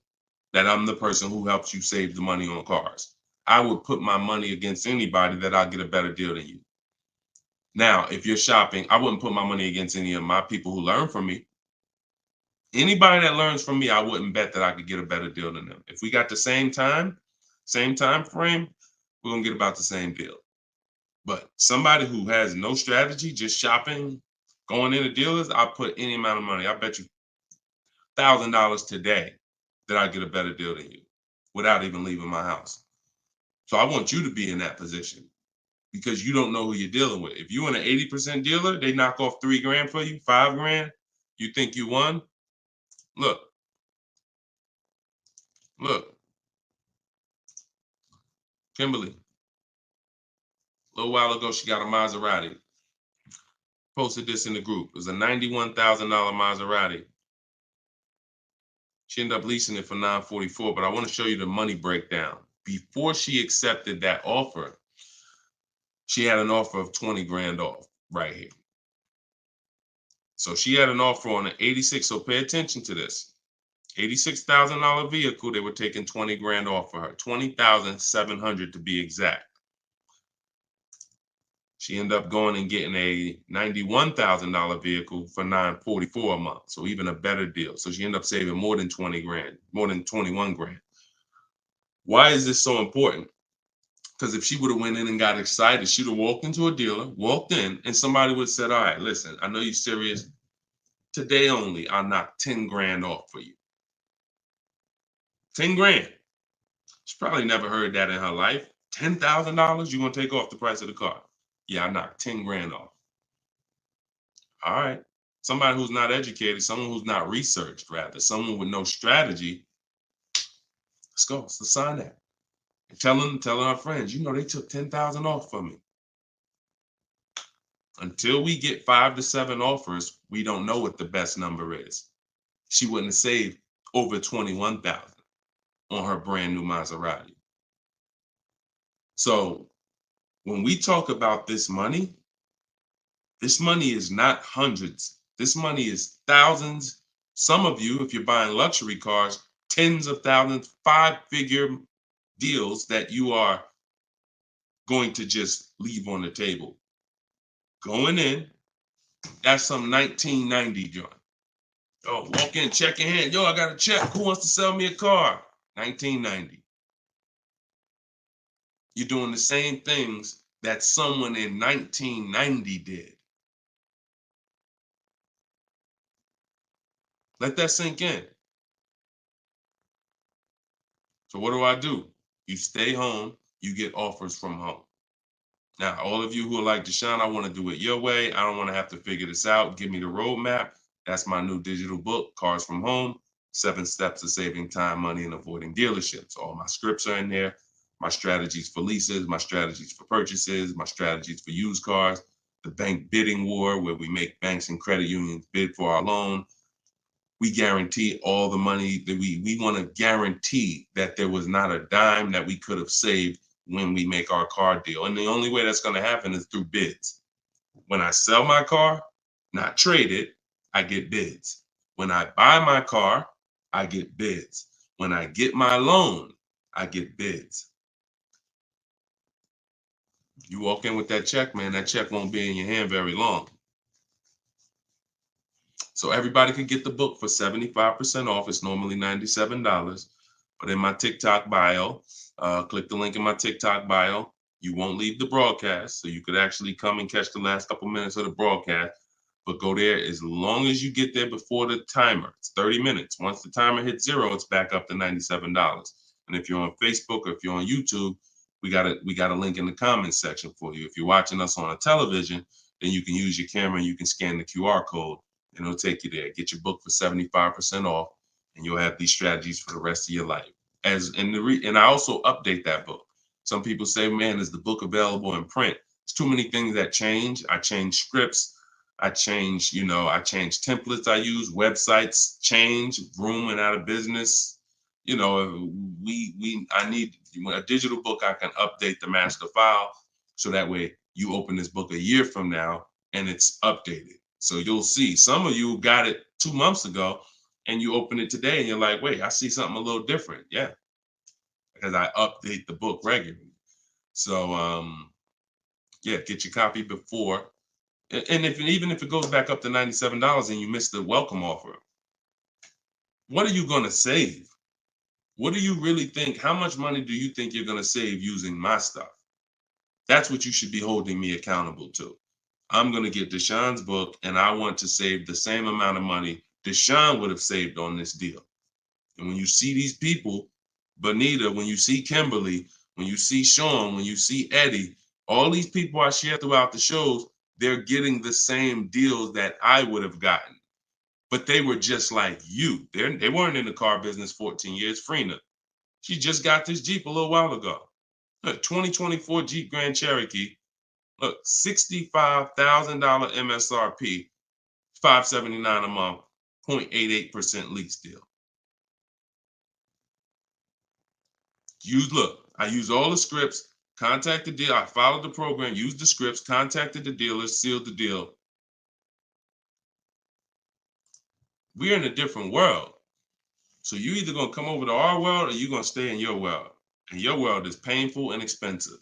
that I'm the person who helps you save the money on cars. I would put my money against anybody that I'll get a better deal than you. Now, if you're shopping, I wouldn't put my money against any of my people who learn from me. Anybody that learns from me, I wouldn't bet that I could get a better deal than them. If we got the same time frame, we're gonna get about the same deal. But somebody who has no strategy, just shopping, going into dealers, I'll put any amount of money. I bet you $1,000 today that I get a better deal than you without even leaving my house. So I want you to be in that position because you don't know who you're dealing with. If you're in an 80% dealer, they knock off $3,000 for you, $5,000. You think you won? Look, look, Kimberly. A little while ago, she got a Maserati. Posted this in the group. It was a $91,000 Maserati. She ended up leasing it for $944, but I want to show you the money breakdown. Before she accepted that offer, she had an offer of 20 grand off right here. So she had an offer on an 86. So pay attention to this. $86,000 vehicle, they were taking 20 grand off for her. 20,700 to be exact. She ended up going and getting a $91,000 vehicle for $944 a month. So even a better deal. So she ended up saving more than 20 grand, more than 21 grand. Why is this so important? Because if she would have went in and got excited, she'd have walked into a dealer, walked in, and somebody would have said, all right, listen, I know you're serious. Today only, I'll knock 10 grand off for you. 10 grand. She probably never heard that in her life. $10,000 you're going to take off the price of the car. Yeah, I knocked 10 grand off. All right. Somebody who's not educated, someone who's not researched, rather, someone with no strategy. Let's go. Let's sign that. And telling our friends, you know, they took 10,000 off from me. Until we get 5 to 7 offers, we don't know what the best number is. She wouldn't have saved over 21,000 on her brand new Maserati. So when we talk about this money is not hundreds. This money is thousands. Some of you, if you're buying luxury cars, tens of thousands, 5-figure deals that you are going to just leave on the table. Going in, that's some 1990 joint. Oh, walk in, check your hand. Yo, I got a check. Who wants to sell me a car? 1990. You're doing the same things that someone in 1990 did. Let that sink in. So what do? You stay home, you get offers from home. Now, all of you who are like, Deshone, I want to do it your way. I don't want to have to figure this out. Give me the roadmap. That's my new digital book, Cars from Home, 7 Steps to Saving Time, Money, and Avoiding Dealerships. All my scripts are in there. My strategies for leases, my strategies for purchases, my strategies for used cars, the bank bidding war, where we make banks and credit unions bid for our loan. We guarantee all the money that we want to guarantee that there was not a dime that we could have saved when we make our car deal. And the only way that's going to happen is through bids. When I sell my car, not trade it, I get bids. When I buy my car, I get bids. When I get my loan, I get bids. You walk in with that check, man, that check won't be in your hand very long. So everybody can get the book for 75% off. It's normally $97. But in my TikTok bio, click the link in my TikTok bio. You won't leave the broadcast. So you could actually come and catch the last couple minutes of the broadcast. But go there as long as you get there before the timer. It's 30 minutes. Once the timer hits 0, it's back up to $97. And if you're on Facebook or if you're on YouTube, we got a link in the comments section for you. If you're watching us on a television, then you can use your camera and you can scan the QR code and it'll take you there. Get your book for 75% off, and you'll have these strategies for the rest of your life. And I also update that book. Some people say, man, is the book available in print? It's too many things that change. I change scripts. I change templates I use, websites change, Vroom went out of business. I need a digital book. I can update the master file so that way you open this book a year from now and it's updated. So you'll see some of you got it 2 months ago and you open it today and you're like, wait, I see something a little different. Yeah, because I update the book regularly. So yeah, get your copy before. And even if it goes back up to $97 and you miss the welcome offer, what are you going to save? What do you really think? How much money do you think you're going to save using my stuff? That's what you should be holding me accountable to. I'm going to get Deshone's book, and I want to save the same amount of money Deshone would have saved on this deal. And when you see these people, Bonita, when you see Kimberly, when you see Sean, when you see Eddie, all these people I share throughout the shows, they're getting the same deals that I would have gotten. But they were just like you. They weren't in the car business 14 years. Freena, she just got this Jeep a little while ago. Look, 2024 Jeep Grand Cherokee. Look, $65,000 MSRP, $579 a month, 0.88% lease deal. I used all the scripts, contacted the dealer, I followed the program, used the scripts, contacted the dealer, sealed the deal. We're in a different world. So you either gonna come over to our world or you're gonna stay in your world. And your world is painful and expensive.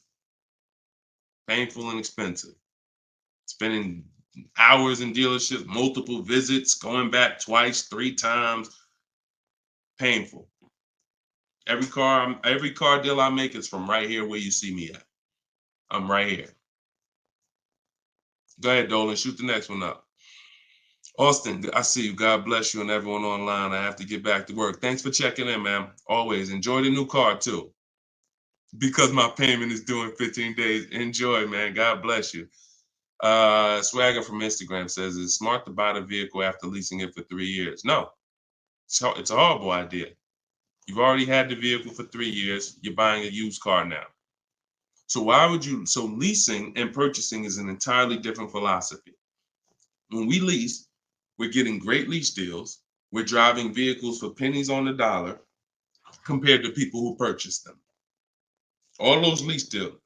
Painful and expensive. Spending hours in dealerships, multiple visits, going back twice, 3 times. Painful. Every car deal I make is from right here where you see me at. I'm right here. Go ahead, Dolan, shoot the next one up. Austin, I see you. God bless you and everyone online. I have to get back to work. Thanks for checking in, man. Always enjoy the new car too. Because my payment is due in 15 days. Enjoy, man. God bless you. Swagger from Instagram says, is it smart to buy the vehicle after leasing it for 3 years? No, it's a horrible idea. You've already had the vehicle for 3 years. You're buying a used car now. So leasing and purchasing is an entirely different philosophy. When we lease, we're getting great lease deals. We're driving vehicles for pennies on the dollar compared to people who purchase them. All those lease deals.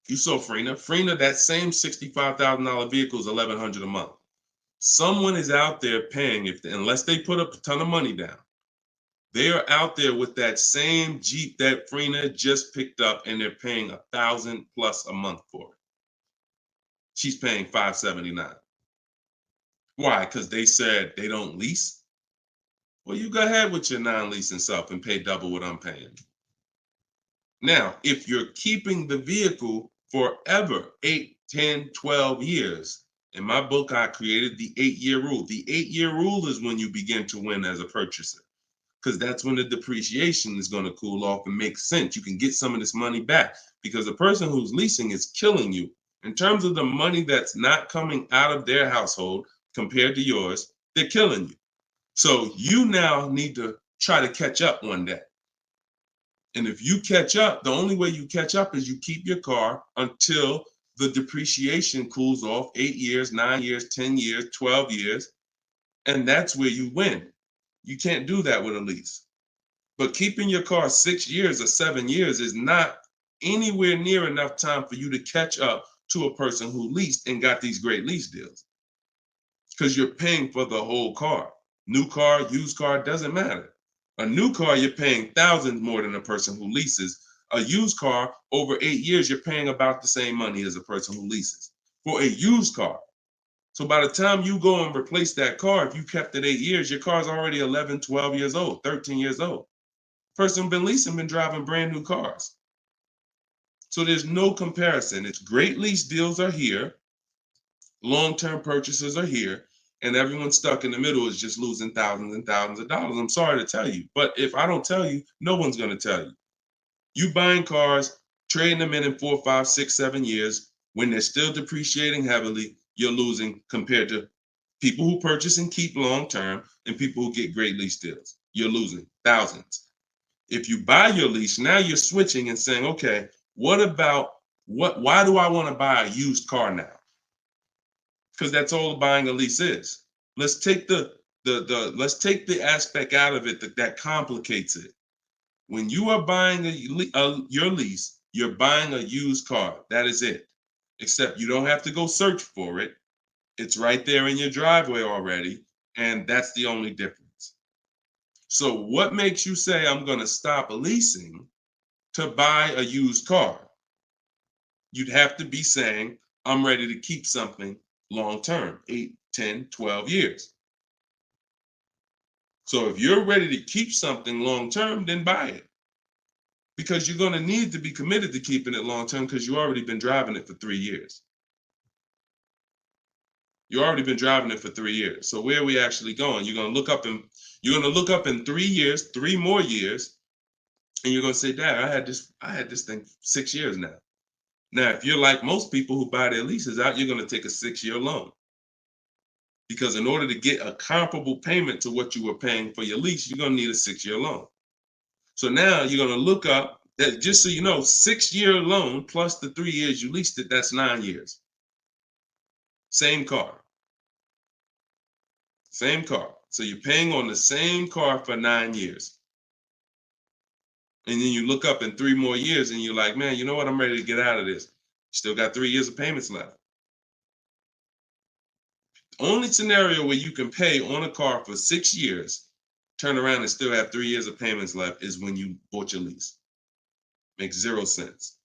You saw Freena, that same $65,000 vehicle is $1,100 a month. Someone is out there paying, unless they put up a ton of money down, they are out there with that same Jeep that Freena just picked up and they're paying $1,000 plus a month for it. She's paying $579. Why? Because they said they don't lease? Well, you go ahead with your non-leasing stuff and pay double what I'm paying. Now, if you're keeping the vehicle forever, 8, 10, 12 years, in my book, I created the 8-year rule. The 8-year rule is when you begin to win as a purchaser, because that's when the depreciation is going to cool off and make sense. You can get some of this money back because the person who's leasing is killing you. In terms of the money that's not coming out of their household compared to yours, they're killing you. So you now need to try to catch up one day. And if you catch up, the only way you catch up is you keep your car until the depreciation cools off 8 years, 9 years, 10 years, 12 years. And that's where you win. You can't do that with a lease. But keeping your car 6 years or 7 years is not anywhere near enough time for you to catch up to a person who leased and got these great lease deals. Because you're paying for the whole car. New car, used car, doesn't matter. A new car, you're paying thousands more than a person who leases. A used car, over 8 years, you're paying about the same money as a person who leases for a used car. So by the time you go and replace that car, if you kept it 8 years, your car's already 11, 12 years old, 13 years old. Person been leasing, been driving brand new cars. So there's no comparison. It's great lease deals are here. Long-term purchases are here. And everyone stuck in the middle is just losing thousands and thousands of dollars. I'm sorry to tell you, but if I don't tell you, no one's going to tell you. You buying cars trading them in 4, 5, 6, 7 years, when they're still depreciating heavily, you're losing compared to people who purchase and keep long term and people who get great lease deals. You're losing thousands. If you buy your lease, now you're switching and saying, okay, what about why do I want to buy a used car now? Because that's all buying a lease is. Let's take let's take the aspect out of it that complicates it. When you are buying your lease, you're buying a used car. That is it. Except you don't have to go search for it. It's right there in your driveway already, and that's the only difference. So what makes you say I'm going to stop leasing to buy a used car? You'd have to be saying I'm ready to keep something long term, 8, 10, 12 years. So if you're ready to keep something long term, then buy it. Because you're going to need to be committed to keeping it long term because you've already been driving it for 3 years. You've already been driving it for 3 years. So where are we actually going? You're going to look up in 3 years, 3 more years, and you're going to say, Dad, I had this thing 6 years now. Now, if you're like most people who buy their leases out, you're going to take a 6-year loan. Because in order to get a comparable payment to what you were paying for your lease, you're going to need a 6-year loan. So now you're going to look up that, just so you know, 6-year loan plus the 3 years you leased it, that's 9 years. Same car. Same car. So you're paying on the same car for 9 years. And then you look up in 3 more years and you're like, man, you know what? I'm ready to get out of this. Still got 3 years of payments left. Only scenario where you can pay on a car for 6 years, turn around and still have 3 years of payments left is when you bought your lease. Makes 0 sense.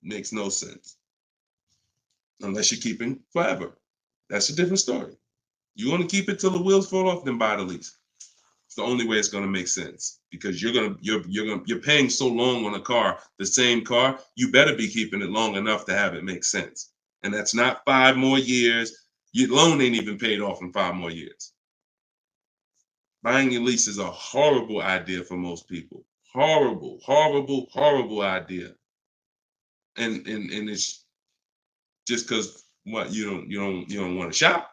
Makes no sense. Unless you're keeping forever. That's a different story. You want to keep it till the wheels fall off, then buy the lease. It's the only way it's going to make sense because you're paying so long on a car, the same car, you better be keeping it long enough to have it make sense. And that's not 5 more years. Your loan ain't even paid off in 5 more years. Buying your lease is a horrible idea for most people. Horrible, horrible, horrible idea. And it's just because what you don't want to shop.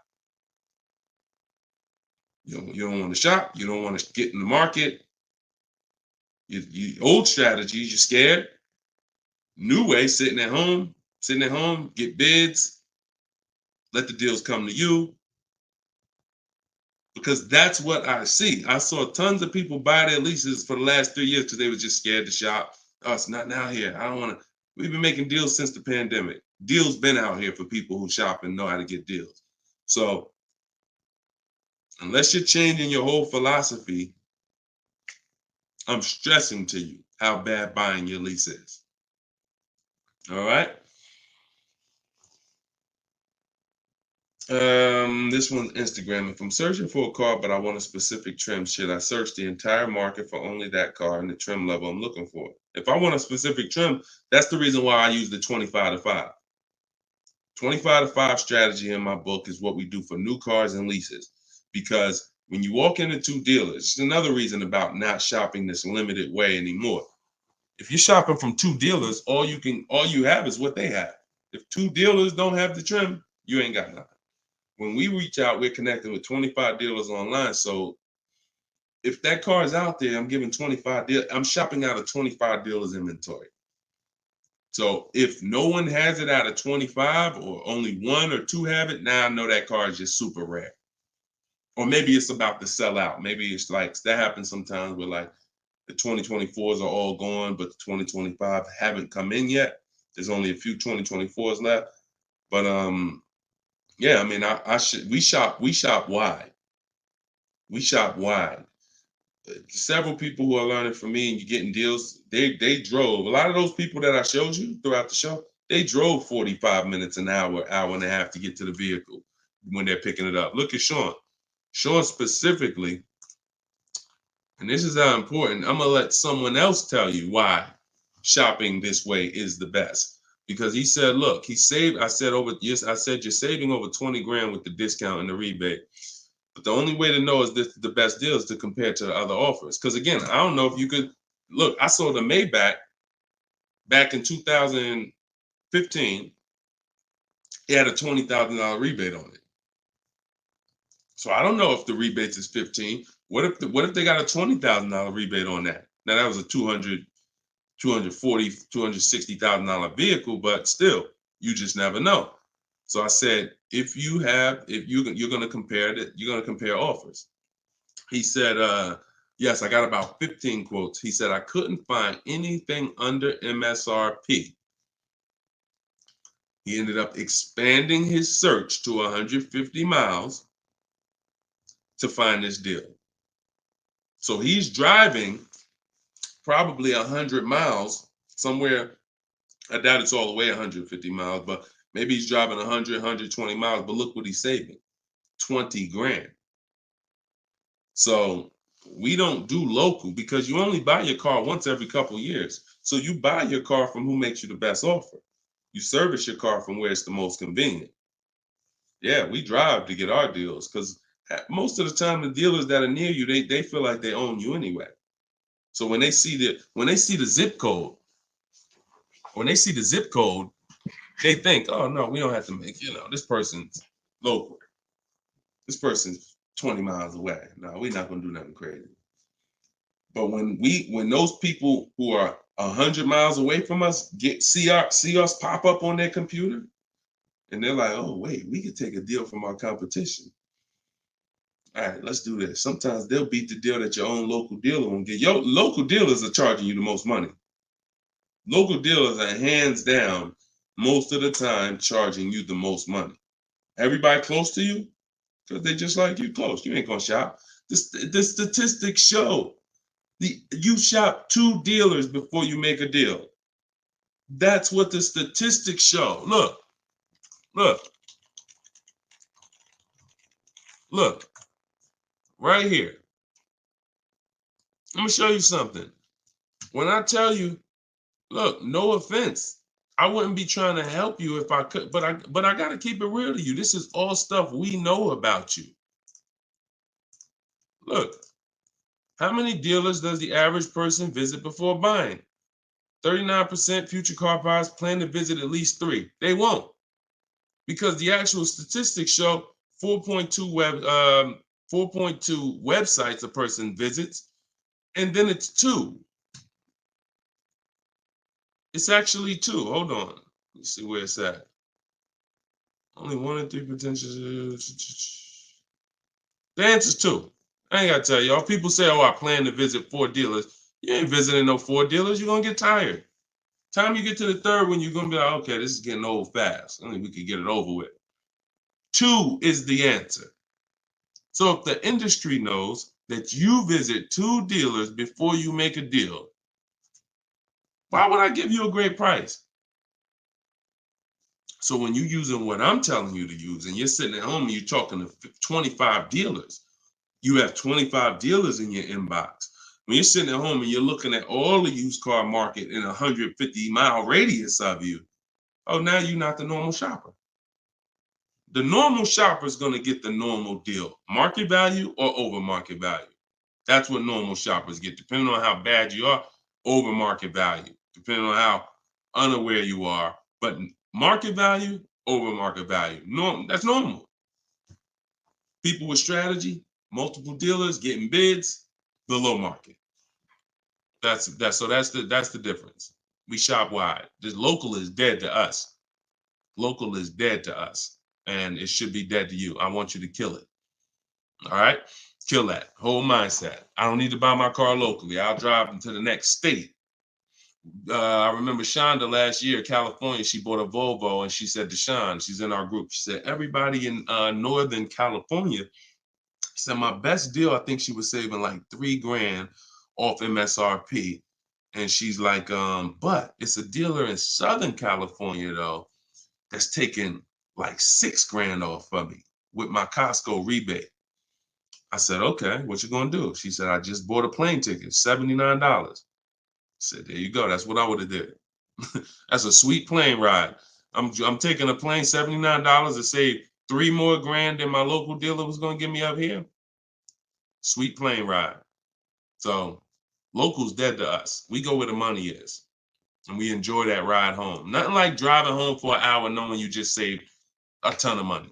You don't want to shop. You don't want to get in the market. You old strategies, you're scared. New way, sitting at home, get bids, let the deals come to you. Because that's what I see. I saw tons of people buy their leases for the last 3 years because they were just scared to shop. Oh, it's not now here. I don't want to. We've been making deals since the pandemic. Deals been out here for people who shop and know how to get deals. So unless you're changing your whole philosophy, I'm stressing to you how bad buying your lease is. All right. This one's Instagram. If I'm searching for a car, but I want a specific trim, should I search the entire market for only that car and the trim level I'm looking for? If I want a specific trim, that's the reason why I use the 25 to 5. 25 to 5 strategy in my book is what we do for new cars and leases. Because when you walk into 2 dealers, it's another reason about not shopping this limited way anymore. If you're shopping from 2 dealers, all you have is what they have. If 2 dealers don't have the trim, you ain't got nothing. When we reach out, we're connecting with 25 dealers online. So if that car is out there, I'm giving 25 dealers. I'm shopping out of 25 dealers inventory. So if no one has it out of 25 or only 1 or 2 have it, now I know that car is just super rare. Or maybe it's about to sell out. Maybe it's like that happens sometimes where like the 2024s are all gone, but the 2025 haven't come in yet. There's only a few 2024s left. But yeah, I mean, we shop wide. We shop wide. Several people who are learning from me and you're getting deals, they drove. A lot of those people that I showed you throughout the show, they drove 45 minutes, an hour, hour and a half to get to the vehicle when they're picking it up. Look at Sean. Sean specifically, and this is how important, I'm going to let someone else tell you why shopping this way is the best. Because he said, look, he saved, I said you're saving over 20 grand with the discount and the rebate. But the only way to know is this is the best deal is to compare to the other offers. Because again, I don't know if you could look, I saw the Maybach back in 2015, it had a $20,000 rebate on it. So I don't know if the rebates is 15. What if they got a $20,000 rebate on that? Now that was a $240,000, $260,000 vehicle, but still, you just never know. So I said, if you're going to compare that, you're going to compare offers. He said, yes, I got about 15 quotes. He said, I couldn't find anything under MSRP. He ended up expanding his search to 150 miles to find this deal. So he's driving probably 100 miles somewhere. I doubt it's all the way 150 miles, but maybe he's driving 100, 120 miles. But look what he's saving, 20 grand. So we don't do local because you only buy your car once every couple years. So you buy your car from who makes you the best offer. You service your car from where it's the most convenient. Yeah, we drive to get our deals because most of the time the dealers that are near you, they feel like they own you anyway. So when they see the zip code, they think, oh no, we don't have to make, this person's local. This person's 20 miles away. No, we're not gonna do nothing crazy. But when those people who are 100 miles away from us see us pop up on their computer, and they're like, oh wait, we could take a deal from our competition. All right, let's do this. Sometimes they'll beat the deal that your own local dealer won't get. Your local dealers are charging you the most money. Local dealers are hands down most of the time charging you the most money. Everybody close to you, because they just like you close. You ain't gonna shop. The statistics show you shop 2 dealers before you make a deal. That's what the statistics show. Look, right here. I'm gonna show you something. When I tell you, look, no offense, I wouldn't be trying to help you if I could, but I gotta keep it real to you. This is all stuff we know about you. Look, how many dealers does the average person visit before buying? 39% future car buyers plan to visit at least 3. They won't, because the actual statistics show 4.2 websites a person visits, and then it's 2. It's actually 2. Hold on. Let's see where it's at. Only 1 in 3 potential. The answer's 2. I ain't gotta tell y'all. People say, oh, I plan to visit 4 dealers. You ain't visiting no 4 dealers. You're gonna get tired. Time you get to the 3rd one, you're gonna be like, okay, this is getting old fast. I mean, we could get it over with. 2 is the answer. So if the industry knows that you visit 2 dealers before you make a deal, why would I give you a great price? So when you're using what I'm telling you to use, and you're sitting at home and you're talking to 25 dealers, you have 25 dealers in your inbox. When you're sitting at home and you're looking at all the used car market in a 150-mile radius of you, oh, now you're not the normal shopper. The normal shopper is going to get the normal deal, market value or over market value. That's what normal shoppers get, depending on how bad you are, over market value, depending on how unaware you are. But market value, over market value, that's normal. People with strategy, multiple dealers getting bids, below market. That's the difference. We shop wide. This local is dead to us. Local is dead to us, and it should be dead to you. I want you to kill it. All right, kill that whole mindset. I don't need to buy my car locally. I'll drive into the next state. I remember Shonda last year, California. She bought a Volvo, and she said to Sean, she's in our group. She said everybody in Northern California. She said my best deal. I think she was saving like $3 grand off MSRP. And she's like, but it's a dealer in Southern California, though, that's taking like $6 grand off of me with my Costco rebate. I said, okay, what you gonna do? She said, I just bought a plane ticket, $79. I said, there you go. That's what I would have did. That's a sweet plane ride. I'm taking a plane, $79 to save $3 more grand than my local dealer was gonna give me up here. Sweet plane ride. So local's dead to us. We go where the money is. and we enjoy that ride home. Nothing like driving home for an hour knowing you just saved a ton of money.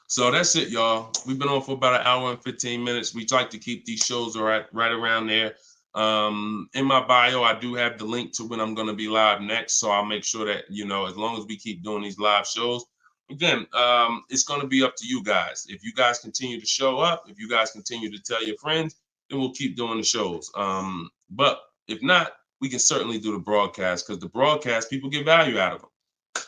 So that's it, y'all. We've been on for about an hour and 15 minutes. We like to keep these shows right around there. In my bio, I do have the link to when I'm going to be live next. So I'll make sure that, as long as we keep doing these live shows, again, it's going to be up to you guys. If you guys continue to show up, if you guys continue to tell your friends, then we'll keep doing the shows. But if not, we can certainly do the broadcast, because the broadcast, people get value out of them.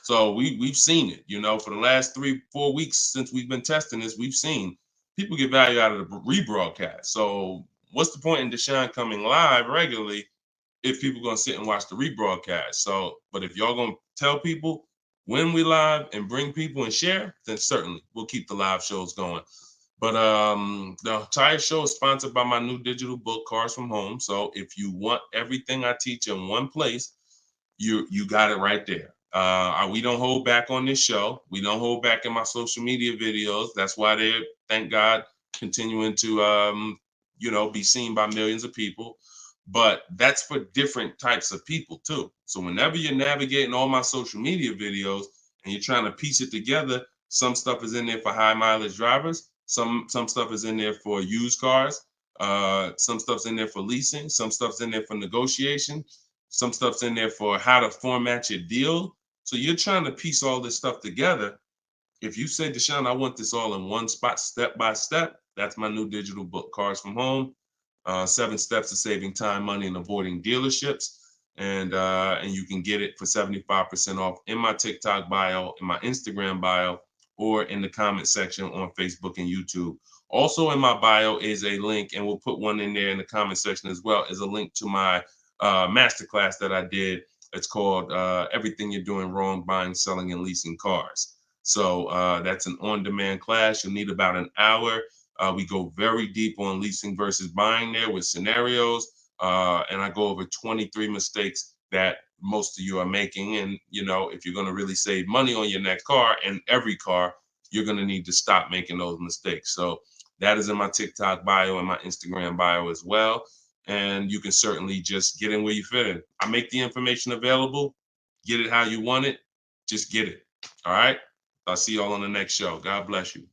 So we've seen it, for the last 3-4 weeks since we've been testing this, we've seen people get value out of the rebroadcast. So what's the point in Deshone coming live regularly if people are going to sit and watch the rebroadcast? So, but if y'all going to tell people when we live and bring people and share, then certainly we'll keep the live shows going. But the entire show is sponsored by my new digital book, Cars from Home. So if you want everything I teach in one place, you got it right there. We don't hold back on this show. We don't hold back in my social media videos. That's why they're, thank God, continuing to be seen by millions of people. But that's for different types of people too. So whenever you're navigating all my social media videos and you're trying to piece it together, some stuff is in there for high mileage drivers. Some stuff is in there for used cars. Some stuff's in there for leasing. Some stuff's in there for negotiation. Some stuff's in there for how to format your deal. So you're trying to piece all this stuff together. If you say, Deshone, I want this all in one spot, step by step, that's my new digital book, Cars from Home. 7 steps to saving time, money, and avoiding dealerships. And you can get it for 75% off in my TikTok bio, in my Instagram bio, or in the comment section on Facebook and YouTube. Also in my bio is a link, and we'll put one in there in the comment section as well, is a link to my masterclass that I did. It's called Everything You're Doing Wrong, Buying, Selling, and Leasing Cars. So that's an on-demand class. You'll need about an hour. We go very deep on leasing versus buying there with scenarios. And I go over 23 mistakes that most of you are making. And, if you're going to really save money on your next car and every car, you're going to need to stop making those mistakes. So that is in my TikTok bio and my Instagram bio as well. And you can certainly just get in where you fit in. I make the information available. Get it how you want it. Just get it. All right. I'll see y'all on the next show. God bless you.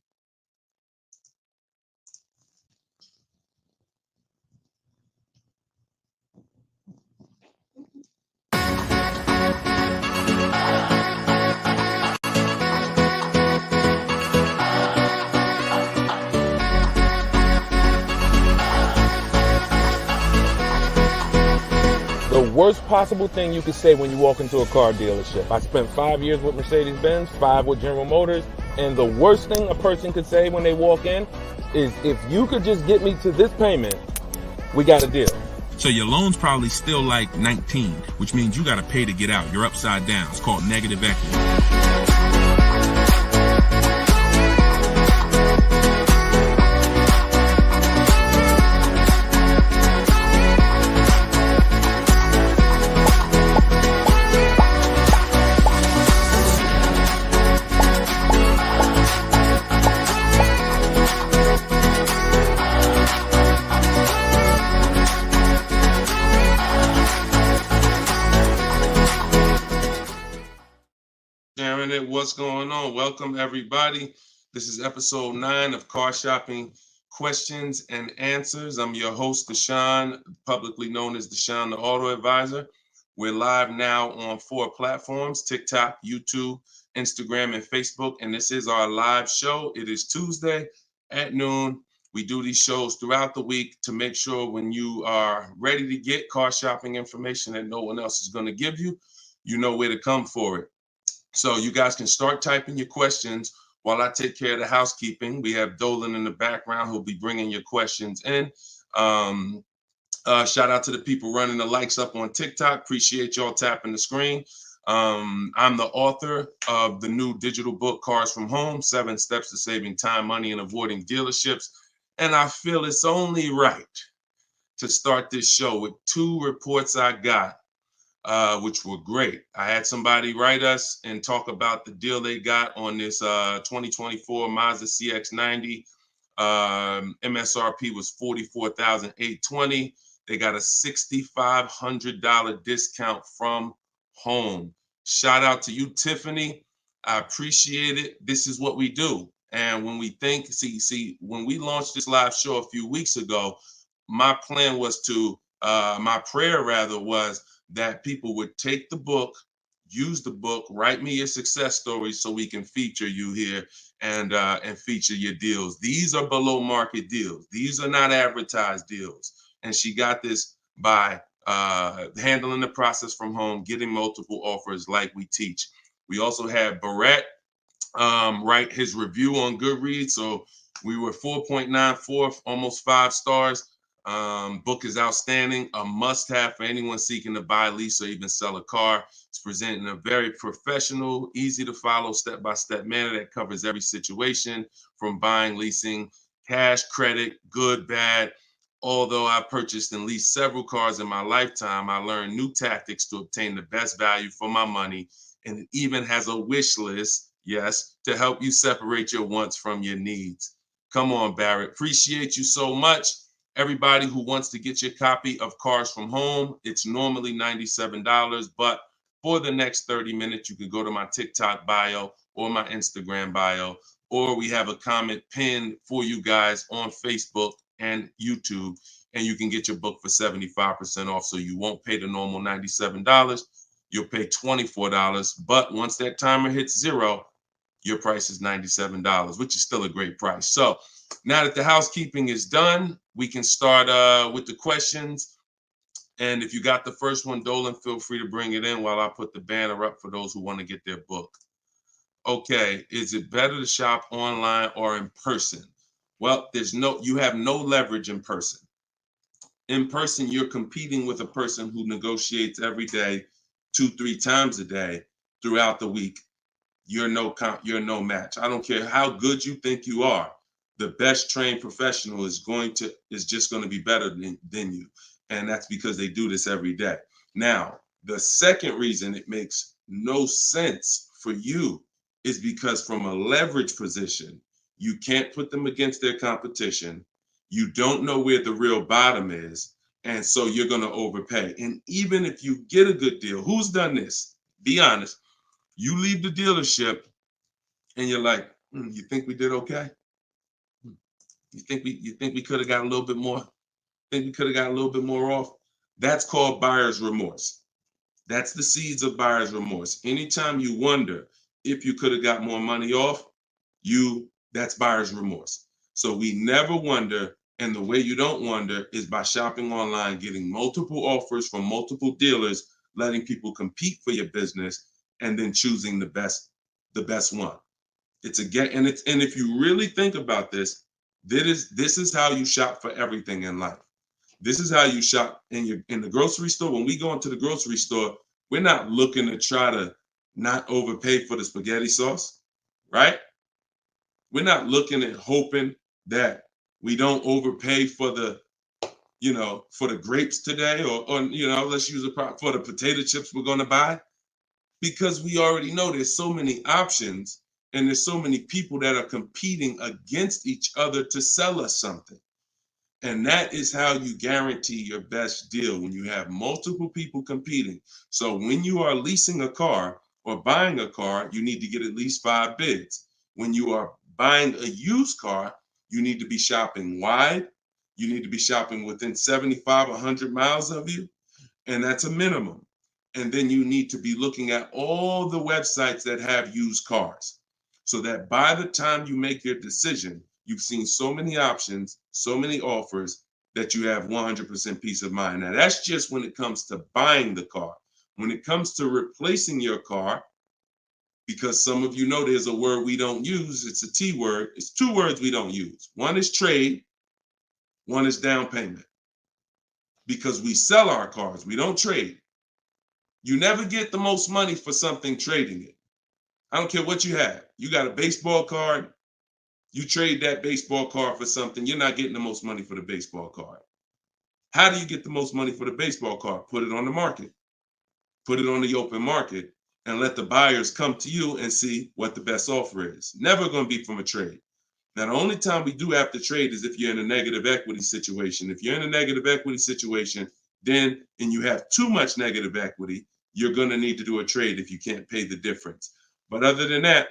The worst possible thing you could say when you walk into a car dealership. I spent 5 years with Mercedes-Benz, 5 with General Motors, and the worst thing a person could say when they walk in is, if you could just get me to this payment, we got a deal. So your loan's probably still like 19, which means you got to pay to get out. You're upside down. It's called negative equity. What's going on? Welcome, everybody. This is episode 9 of Car Shopping Questions and Answers. I'm your host, Deshone, publicly known as Deshone the Auto Advisor. We're live now on 4 platforms: TikTok, YouTube, Instagram, and Facebook. And this is our live show. It is Tuesday at noon. We do these shows throughout the week to make sure when you are ready to get car shopping information that no one else is going to give you, you know where to come for it. So you guys can start typing your questions while I take care of the housekeeping. We have Dolan in the background who'll be bringing your questions in. Shout out to the people running the likes up on TikTok. Appreciate y'all tapping the screen. I'm the author of the new digital book, Cars from Home, 7 Steps to Saving Time, Money, and Avoiding Dealerships. And I feel it's only right to start this show with 2 reports I got, which were great. I had somebody write us and talk about the deal they got on this 2024 Mazda CX-90. MSRP was $44,820. They got a $6,500 discount from home. Shout out to you, Tiffany. I appreciate it. This is what we do. And when we think, when we launched this live show a few weeks ago, my plan was my prayer rather was that people would take the book, use the book, write me your success stories so we can feature you here and feature your deals. These are below market deals. These are not advertised deals. And she got this by handling the process from home, getting multiple offers like we teach. We also had Barrett write his review on Goodreads. So we were 4.94, almost 5 stars. Book is outstanding, a must-have for anyone seeking to buy, lease, or even sell a car. It's presented in a very professional, easy-to-follow, step-by-step manner that covers every situation from buying, leasing, cash, credit, good, bad. Although I purchased and leased several cars in my lifetime, I learned new tactics to obtain the best value for my money, and it even has a wish list, yes, to help you separate your wants from your needs. Come on, Barrett. Appreciate you so much. Everybody who wants to get your copy of Cars from Home, it's normally $97, but for the next 30 minutes, you can go to my TikTok bio or my Instagram bio, or we have a comment pinned for you guys on Facebook and YouTube, and you can get your book for 75% off. So you won't pay the normal $97. You'll pay $24. But once that timer hits 0, your price is $97, which is still a great price. So now that the housekeeping is done, we can start with the questions. And if you got the first one, Dolan, feel free to bring it in while I put the banner up for those who want to get their book. Okay, is it better to shop online or in person? Well, you have no leverage in person. In person, you're competing with a person who negotiates every day, 2-3 times a day throughout the week. You're no match. I don't care how good you think you are. The best trained professional is just going to be better than you. And that's because they do this every day. Now, the second reason it makes no sense for you is because from a leverage position, you can't put them against their competition. You don't know where the real bottom is. And so you're going to overpay. And even if you get a good deal, who's done this? Be honest. You leave the dealership and you're like, you think we did okay? You think we could have got a little bit more? Think we could have got a little bit more off? That's called buyer's remorse. That's the seeds of buyer's remorse. Anytime you wonder if you could have got more money off, that's buyer's remorse. So we never wonder, and the way you don't wonder is by shopping online, getting multiple offers from multiple dealers, letting people compete for your business, and then choosing the best one. And if you really think about this, this is how you shop for everything in life. This is how you shop in the grocery store. When we go into the grocery store, we're not looking to try to not overpay for the spaghetti sauce, right? We're not looking at hoping that we don't overpay for the grapes today, or let's use for the potato chips we're going to buy, because we already know there's so many options and there's so many people that are competing against each other to sell us something. And that is how you guarantee your best deal, when you have multiple people competing. So when you are leasing a car or buying a car, you need to get at least 5 bids. When you are buying a used car, you need to be shopping wide. You need to be shopping within 75, 100 miles of you. And that's a minimum. And then you need to be looking at all the websites that have used cars, so that by the time you make your decision, you've seen so many options, so many offers, that you have 100% peace of mind. Now, that's just when it comes to buying the car. When it comes to replacing your car, because some of you know there's a word we don't use, it's a T word. It's 2 words we don't use. One is trade, one is down payment. Because we sell our cars, we don't trade. You never get the most money for something trading it. I don't care what you have. You got a baseball card, you trade that baseball card for something, you're not getting the most money for the baseball card. How do you get the most money for the baseball card? Put it on the market. Put it on the open market and let the buyers come to you and see what the best offer is. Never going to be from a trade. Now, the only time we do have to trade is if you're in a negative equity situation. If you're in a negative equity situation, then, and you have too much negative equity, you're going to need to do a trade if you can't pay the difference. But other than that,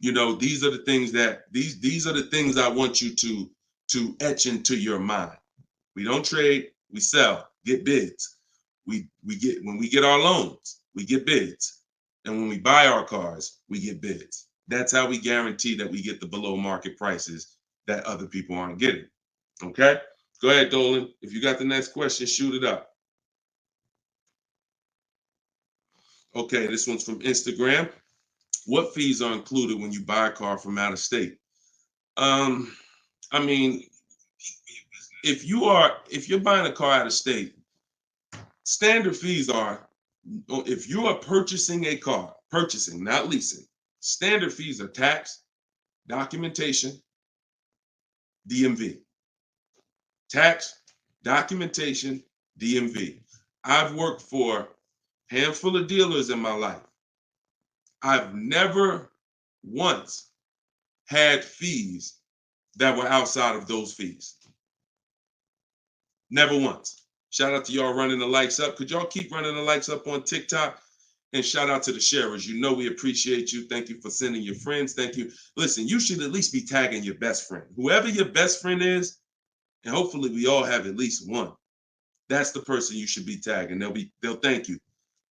you know, these are the things that these are the things I want you to etch into your mind. We don't trade, we sell, get bids. We get, when we get our loans, we get bids. And when we buy our cars, we get bids. That's how we guarantee that we get the below market prices that other people aren't getting. Okay? Go ahead, Dolan. If you got the next question, shoot it up. Okay, this one's from Instagram. What fees are included when you buy a car from out of state? I mean, if you're buying a car out of state, standard fees are, if you are purchasing a car, purchasing, not leasing, standard fees are tax, documentation, DMV. Tax, documentation, DMV. I've worked for a handful of dealers in my life. I've never once had fees that were outside of those fees. Never once. Shout out to y'all running the likes up. Could y'all keep running the likes up on TikTok? And shout out to the sharers. You know we appreciate you. Thank you for sending your friends. Thank you. Listen, you should at least be tagging your best friend. Whoever your best friend is, and hopefully we all have at least one. That's the person you should be tagging. They'll thank you.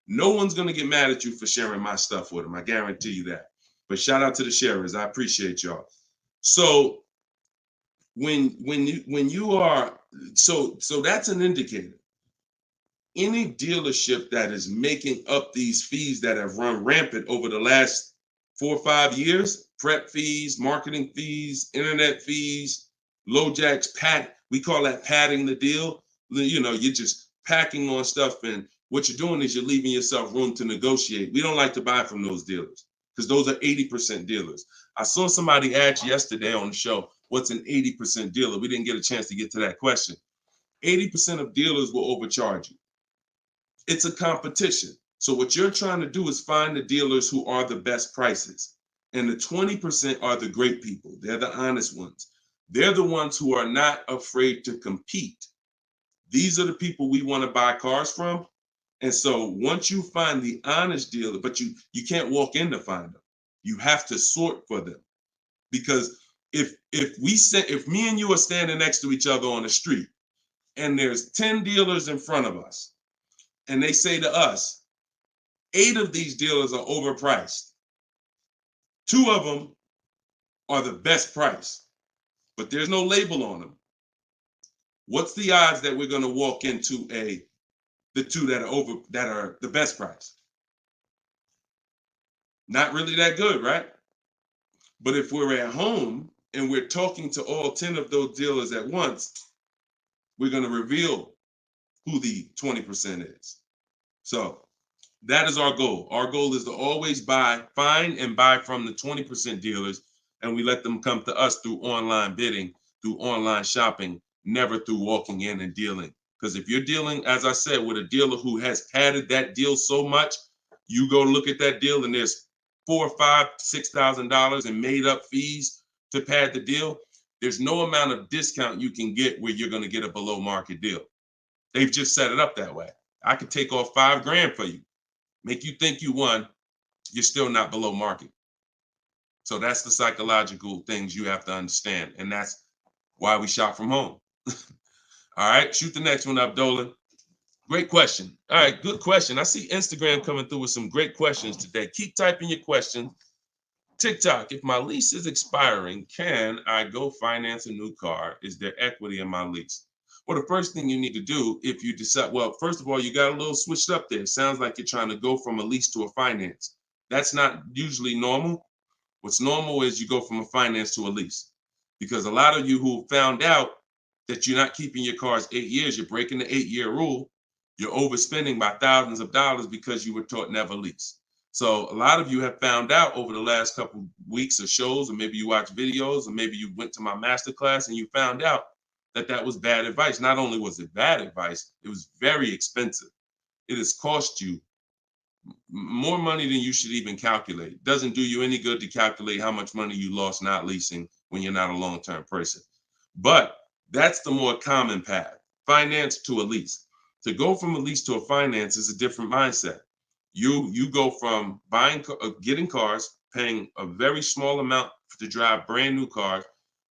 No one's gonna get mad at you for sharing my stuff with them. I guarantee you that. But shout out to the sharers. I appreciate y'all. So when you are, so that's an indicator. Any dealership that is making up these fees that have run rampant over the last 4 or 5 years, prep fees, marketing fees, internet fees, low jacks, we call that padding the deal. You know, you're just packing on stuff, and what you're doing is you're leaving yourself room to negotiate. We don't like to buy from those dealers because those are 80% dealers. I saw somebody ask yesterday on the show, what's an 80% dealer? We didn't get a chance to get to that question. 80% of dealers will overcharge you. It's a competition. So what you're trying to do is find the dealers who are the best prices. And the 20% are the great people. They're the honest ones. They're the ones who are not afraid to compete. These are the people we want to buy cars from. And so once you find the honest dealer, but you can't walk in to find them. You have to sort for them. Because if me and you are standing next to each other on the street and there's 10 dealers in front of us, and they say to us, 8 of these dealers are overpriced. 2 of them are the best price, but there's no label on them. What's the odds that we're going to walk into the 2 that are the best price? Not really that good, right? But if we're at home and we're talking to all 10 of those dealers at once, we're going to reveal who the 20% is. So that is our goal. Our goal is to always find and buy from the 20% dealers, and we let them come to us through online bidding, through online shopping, never through walking in and dealing. Because if you're dealing, as I said, with a dealer who has padded that deal so much, you go look at that deal and there's $4,000, $5,000, $6,000 in made up fees to pad the deal. There's no amount of discount you can get where you're going to get a below market deal. They've just set it up that way. I could take off $5,000 for you, make you think you won. You're still not below market. So that's the psychological things you have to understand. And that's why we shop from home. All right, shoot the next one up, Dolan. Great question. All right, good question. I see Instagram coming through with some great questions today. Keep typing your question. TikTok, if my lease is expiring, can I go finance a new car? Is there equity in my lease? Well, the first thing you need to do if you decide, well, first of all, you got a little switched up there. It sounds like you're trying to go from a lease to a finance. That's not usually normal. What's normal is you go from a finance to a lease. Because a lot of you who found out that you're not keeping your cars 8 years, you're breaking the 8-year rule, you're overspending by thousands of dollars because you were taught never lease. So a lot of you have found out over the last couple weeks of shows, or maybe you watch videos, or maybe you went to my masterclass and you found out that that was bad advice. Not only was it bad advice, it was very expensive. It has cost you more money than you should even calculate. It doesn't do you any good to calculate how much money you lost not leasing when you're not a long-term person. But that's the more common path, finance to a lease. To go from a lease to a finance is a different mindset. You go from getting cars, paying a very small amount to drive brand new cars,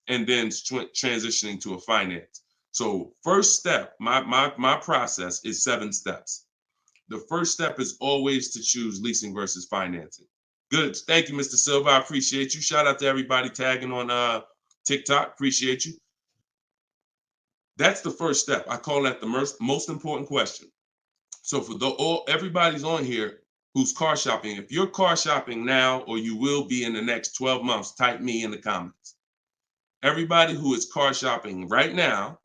and then transitioning to a finance. So first step, my process is 7 steps. The first step is always to choose leasing versus financing. Good. Thank you, Mr. Silva. I appreciate you. Shout out to everybody tagging on TikTok. Appreciate you. That's the first step. I call that the most important question. So for everybody's on here who's car shopping, if you're car shopping now or you will be in the next 12 months, type me in the comments. Everybody who is car shopping right now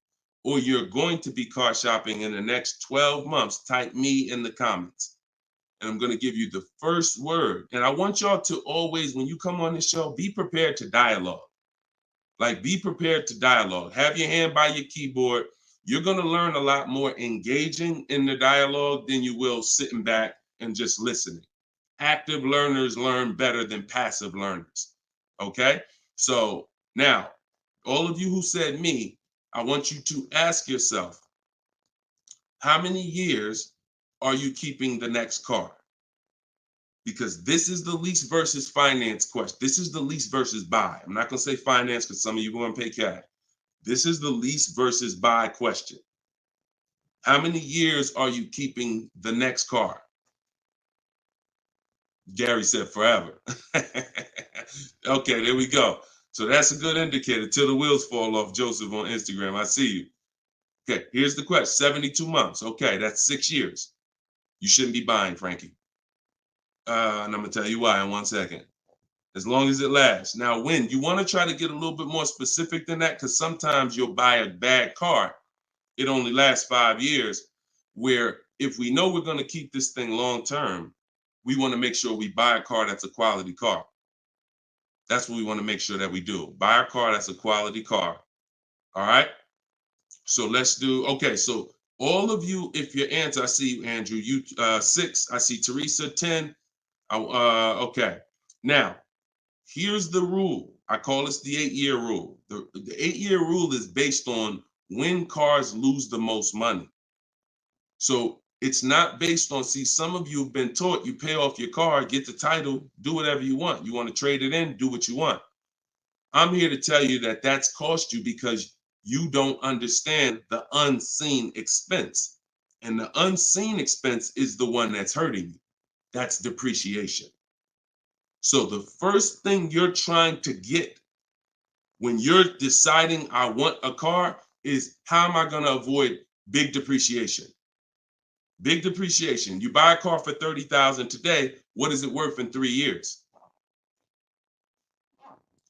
or you're going to be car shopping in the next 12 months, type me in the comments. And I'm going to give you the first word. And I want y'all to always, when you come on this show, be prepared to dialogue. Like, be prepared to dialogue. Have your hand by your keyboard. You're going to learn a lot more engaging in the dialogue than you will sitting back and just listening. Active learners learn better than passive learners. Okay? So now, all of you who said me, I want you to ask yourself, how many years are you keeping the next car? Because this is the lease versus finance question. This is the lease versus buy. I'm not going to say finance because some of you are going to pay cash. This is the lease versus buy question. How many years are you keeping the next car? Gary said forever. Okay, there we go. So that's a good indicator till the wheels fall off, Joseph on Instagram. I see you. Okay, here's the question. 72 months. Okay, that's 6 years. You shouldn't be buying, Frankie. And I'm going to tell you why in 1 second. As long as it lasts. Now, when you want to try to get a little bit more specific than that, because sometimes you'll buy a bad car. It only lasts 5 years, where if we know we're going to keep this thing long term, we want to make sure we buy a car that's a quality car. That's what we want to make sure that we do. Buy a car that's a quality car. All right. So let's do, okay. So all of you, if your answer, I see you, Andrew, you 6, I see Teresa 10. Okay. Now, here's the rule. I call this the 8-year rule. The 8-year rule is based on when cars lose the most money. So it's not based on, see, some of you have been taught you pay off your car, get the title, do whatever you want. You want to trade it in, do what you want. I'm here to tell you that that's cost you because you don't understand the unseen expense. And the unseen expense is the one that's hurting you. That's depreciation. So the first thing you're trying to get when you're deciding I want a car is, how am I going to avoid big depreciation? Big depreciation. You buy a car for $30,000 today. What is it worth in 3 years?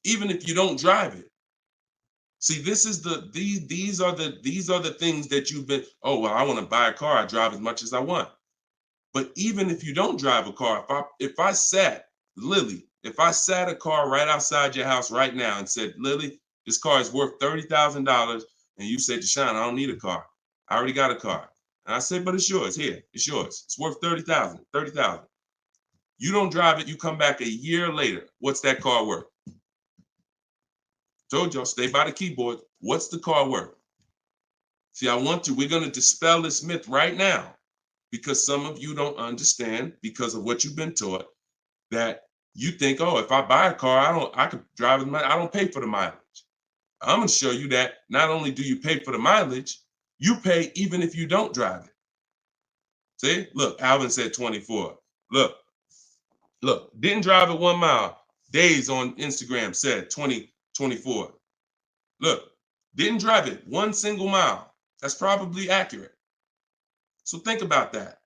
Even if you don't drive it. See, this is these are the things that you've been, oh, well, I want to buy a car. I drive as much as I want. But even if you don't drive a car, if I sat a car right outside your house right now and said, Lily, this car is worth $30,000, and you said, Deshone, I don't need a car. I already got a car. And I said, but it's yours. Here, it's yours. It's worth $30,000. You don't drive it. You come back a year later. What's that car worth? Told y'all, stay by the keyboard. What's the car worth? See, we're going to dispel this myth right now, because some of you don't understand, because of what you've been taught, that you think, oh, if I buy a car, I can drive it. I don't pay for the mileage. I'm going to show you that not only do you pay for the mileage, you pay even if you don't drive it. See, look, Alvin said 24. Look, didn't drive it 1 mile. Days on Instagram said 24. Look, didn't drive it 1 single mile. That's probably accurate. So think about that.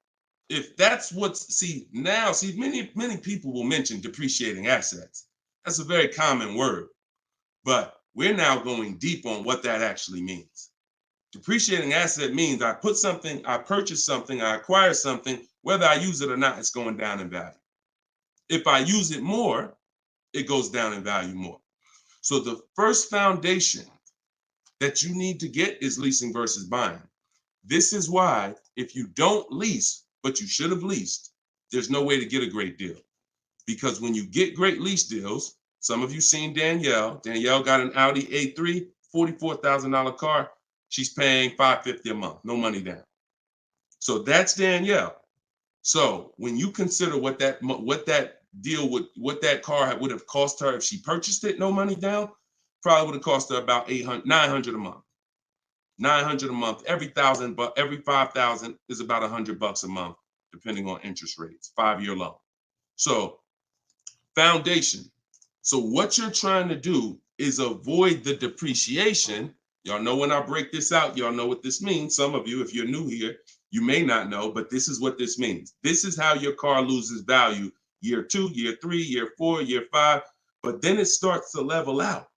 If that's many people will mention depreciating assets. That's a very common word, but we're now going deep on what that actually means. Depreciating asset means I purchase something, I acquire something, whether I use it or not, it's going down in value. If I use it more, it goes down in value more. So the first foundation that you need to get is leasing versus buying. This is why if you don't lease, but you should have leased, there's no way to get a great deal. Because when you get great lease deals, Some of you seen Danielle. Danielle got an Audi A3, $44,000 car. She's paying $550 a month, no money down. So that's Danielle. So when you consider what that car would have cost her if she purchased it, no money down, probably would have cost her about $900 a month. $900 a month. Every 5,000 is about $100 a month, depending on interest rates. 5-year loan. So foundation. So what you're trying to do is avoid the depreciation. Y'all know when I break this out, y'all know what this means. Some of you, if you're new here, you may not know, but this is what this means. This is how your car loses value year 2, year 3, year 4, year 5, but then it starts to level out.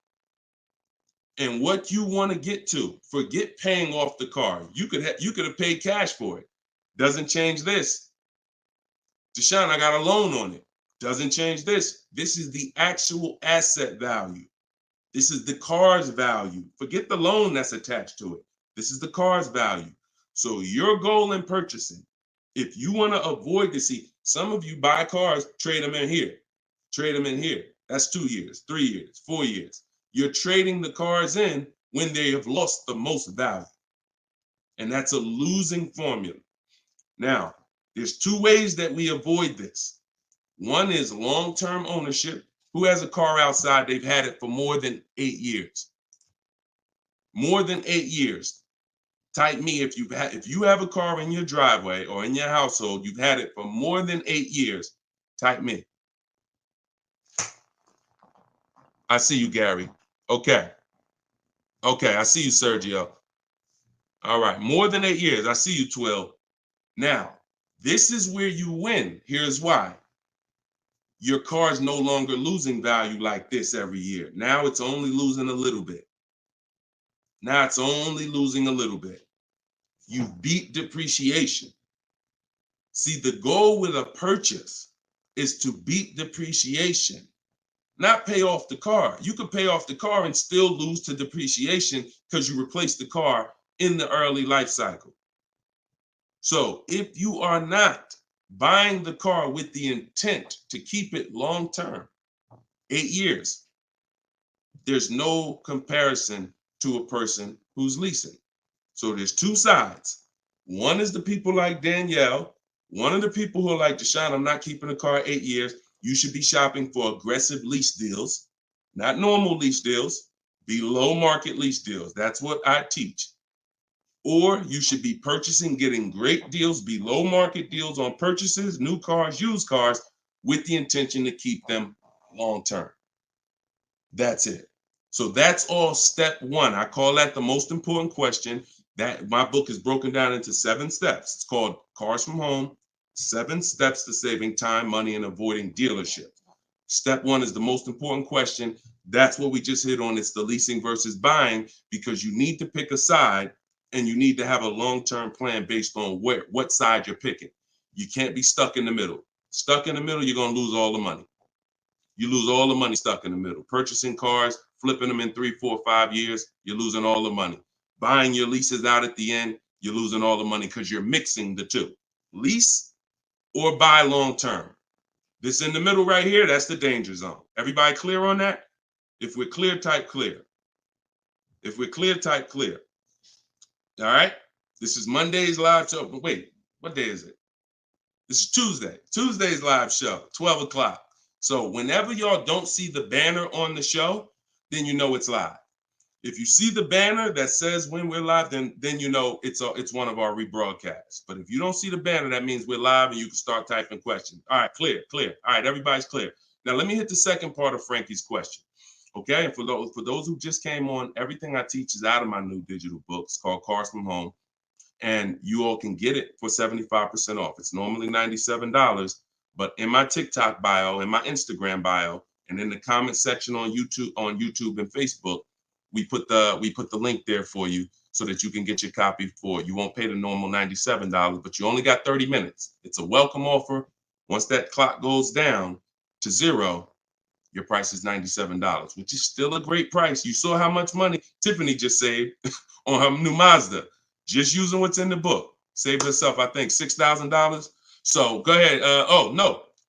And what you want to get to, forget paying off the car. You could have paid cash for it. Doesn't change this. Deshone, I got a loan on it. Doesn't change this. This is the actual asset value. This is the car's value. Forget the loan that's attached to it. This is the car's value. So your goal in purchasing, if you want to avoid this, see, some of you buy cars, trade them in here. Trade them in here. That's 2 years, 3 years, 4 years. You're trading the cars in when they have lost the most value. And that's a losing formula. Now, there's 2 ways that we avoid this. One is long-term ownership. Who has a car outside? They've had it for more than 8 years. More than 8 years. Type me if you have a car in your driveway or in your household, you've had it for more than 8 years. Type me. I see you, Gary. Okay. Okay, I see you, Sergio. All right, more than 8 years. I see you, 12. Now, this is where you win. Here's why. Your car is no longer losing value like this every year. Now it's only losing a little bit. Now it's only losing a little bit. You beat depreciation. See, the goal with a purchase is to beat depreciation, not pay off the car. You could pay off the car and still lose to depreciation because you replaced the car in the early life cycle. So if you are not buying the car with the intent to keep it long term, 8 years, there's no comparison to a person who's leasing. So there's 2 sides. One is the people like Danielle. One of the people who are like, Deshone, I'm not keeping a car 8 years. You should be shopping for aggressive lease deals, not normal lease deals, below market lease deals. That's what I teach. Or you should be purchasing, getting great deals, below market deals on purchases, new cars, used cars, with the intention to keep them long term. That's it. So that's all step 1. I call that the most important question. That my book is broken down into 7 steps. It's called Cars from Home, 7 Steps to Saving Time, Money, and Avoiding Dealership. Step 1 is the most important question. That's what we just hit on. It's the leasing versus buying, because you need to pick a side and you need to have a long-term plan based on what side you're picking. You can't be stuck in the middle. Stuck in the middle, you're going to lose all the money. You lose all the money stuck in the middle. Purchasing cars, flipping them in 3, 4, 5 years, you're losing all the money. Buying your leases out at the end, you're losing all the money because you're mixing the 2. Lease or buy long-term. This in the middle right here, that's the danger zone. Everybody clear on that? If we're clear, type clear. If we're clear, type clear. All right? This is Monday's live show. But wait, what day is it? This is Tuesday. Tuesday's live show, 12 o'clock. So whenever y'all don't see the banner on the show, then you know it's live. If you see the banner that says when we're live, then you know it's one of our rebroadcasts. But if you don't see the banner, that means we're live and you can start typing questions. All right, clear. All right, everybody's clear. Now let me hit the second part of Frankie's question. Okay, and for those who just came on, everything I teach is out of my new digital book. It's called Cars from Home, and you all can get it for 75% off. It's normally $97, but in my TikTok bio, in my Instagram bio, and in the comment section on YouTube and Facebook, we put the link there for you so that you can get your copy for you won't pay the normal $97, but you only got 30 minutes. It's a welcome offer. Once that clock goes down to 0, your price is $97, which is still a great price. You saw how much money Tiffany just saved on her new Mazda, just using what's in the book. Saved herself, I think, $6,000. So go ahead.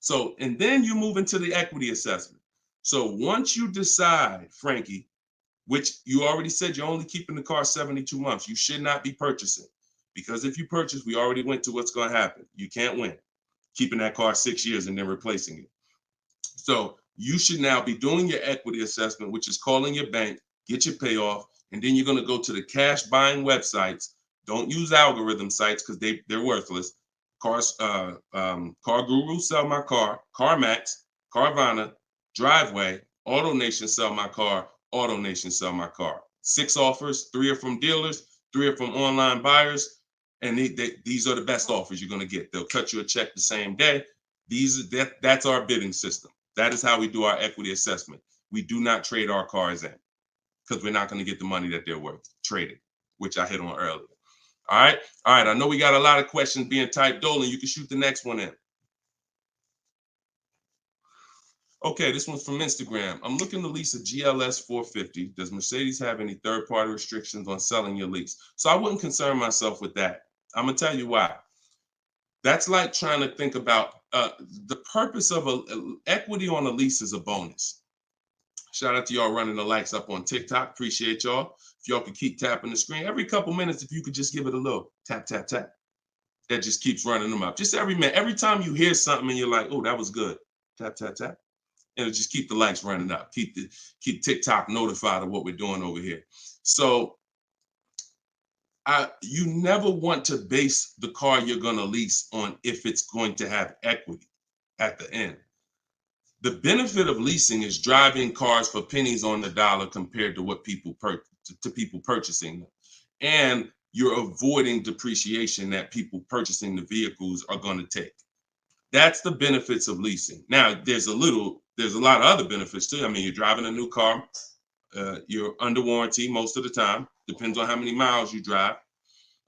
So, and then you move into the equity assessment. So once you decide, Frankie, which you already said you're only keeping the car 72 months, you should not be purchasing. Because if you purchase, we already went to what's going to happen. You can't win keeping that car 6 years and then replacing it. So you should now be doing your equity assessment, which is calling your bank, get your payoff, and then you're going to go to the cash buying websites. Don't use algorithm sites because they're worthless. Car Guru, Sell My Car, CarMax, Carvana, Driveway, AutoNation, Sell My Car, AutoNation, Sell My Car. 6 offers, 3 are from dealers, 3 are from online buyers, and these are the best offers you're going to get. They'll cut you a check the same day. That's our bidding system. That is how we do our equity assessment. We do not trade our cars in because we're not going to get the money that they're worth trading, which I hit on earlier. All right. All right. I know we got a lot of questions being typed. Dolan, you can shoot the next one in. Okay, this one's from Instagram. I'm looking to lease a GLS 450. Does Mercedes have any third-party restrictions on selling your lease? So I wouldn't concern myself with that. I'm going to tell you why. That's like trying to think about the purpose of equity on a lease is a bonus. Shout out to y'all running the likes up on TikTok. Appreciate y'all. If y'all could keep tapping the screen every couple minutes, if you could just give it a little tap, tap, tap. That just keeps running them up. Just every minute. Every time you hear something and you're like, oh, that was good. Tap, tap, tap. And it'll just keep the likes running up. Keep TikTok notified of what we're doing over here. So you never want to base the car you're going to lease on if it's going to have equity at the end. The benefit of leasing is driving cars for pennies on the dollar compared to what people purchasing them. And you're avoiding depreciation that people purchasing the vehicles are going to take. That's the benefits of leasing. Now, there's a lot of other benefits too. I mean, you're driving a new car. You're under warranty most of the time. Depends on how many miles you drive.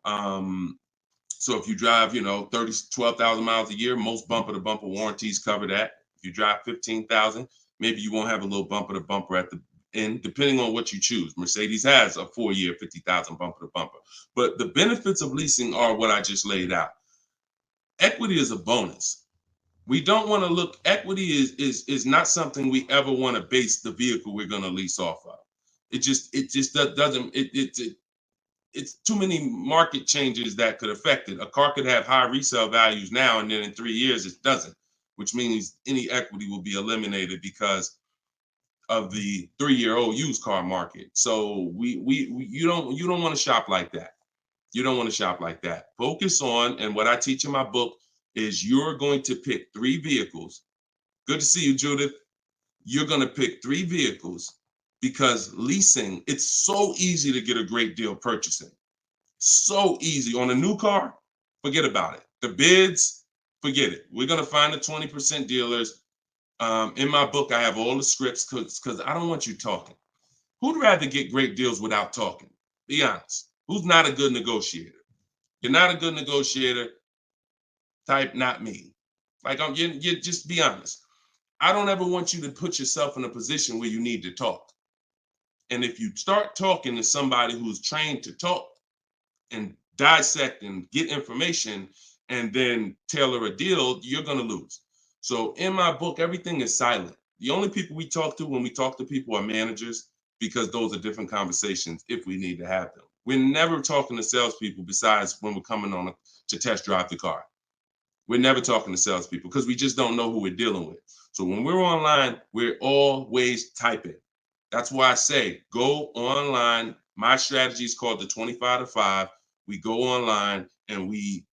So if you drive, 12,000 miles a year, most bumper-to-bumper warranties cover that. If you drive 15,000, maybe you won't have a little bumper-to-bumper at the end, depending on what you choose. Mercedes has a 4-year 50,000 bumper-to-bumper. But the benefits of leasing are what I just laid out. Equity is a bonus. We don't want to look, equity is not something we ever want to base the vehicle we're going to lease off of. It's too many market changes that could affect it. A car could have high resale values now, and then in 3 years it doesn't, which means any equity will be eliminated because of the 3-year-old used car market. So you don't want to shop like that. You don't want to shop like that. Focus on, and what I teach in my book is you're going to pick 3 vehicles. Good to see you, Judith. You're going to pick 3 vehicles because leasing, it's so easy to get a great deal purchasing. So easy. On a new car, forget about it. The bids, forget it. We're going to find the 20% dealers. In my book, I have all the scripts because I don't want you talking. Who'd rather get great deals without talking? Be honest. Who's not a good negotiator? You're not a good negotiator. Type not me. Like you just be honest. I don't ever want you to put yourself in a position where you need to talk. And if you start talking to somebody who's trained to talk and dissect and get information and then tailor a deal, you're going to lose. So in my book, everything is silent. The only people we talk to when we talk to people are managers, because those are different conversations if we need to have them. We're never talking to salespeople besides when we're coming on to test drive the car. We're never talking to salespeople because we just don't know who we're dealing with. So when we're online, we're always typing. That's why I say go online. My strategy is called the 25 to 5. We go online and we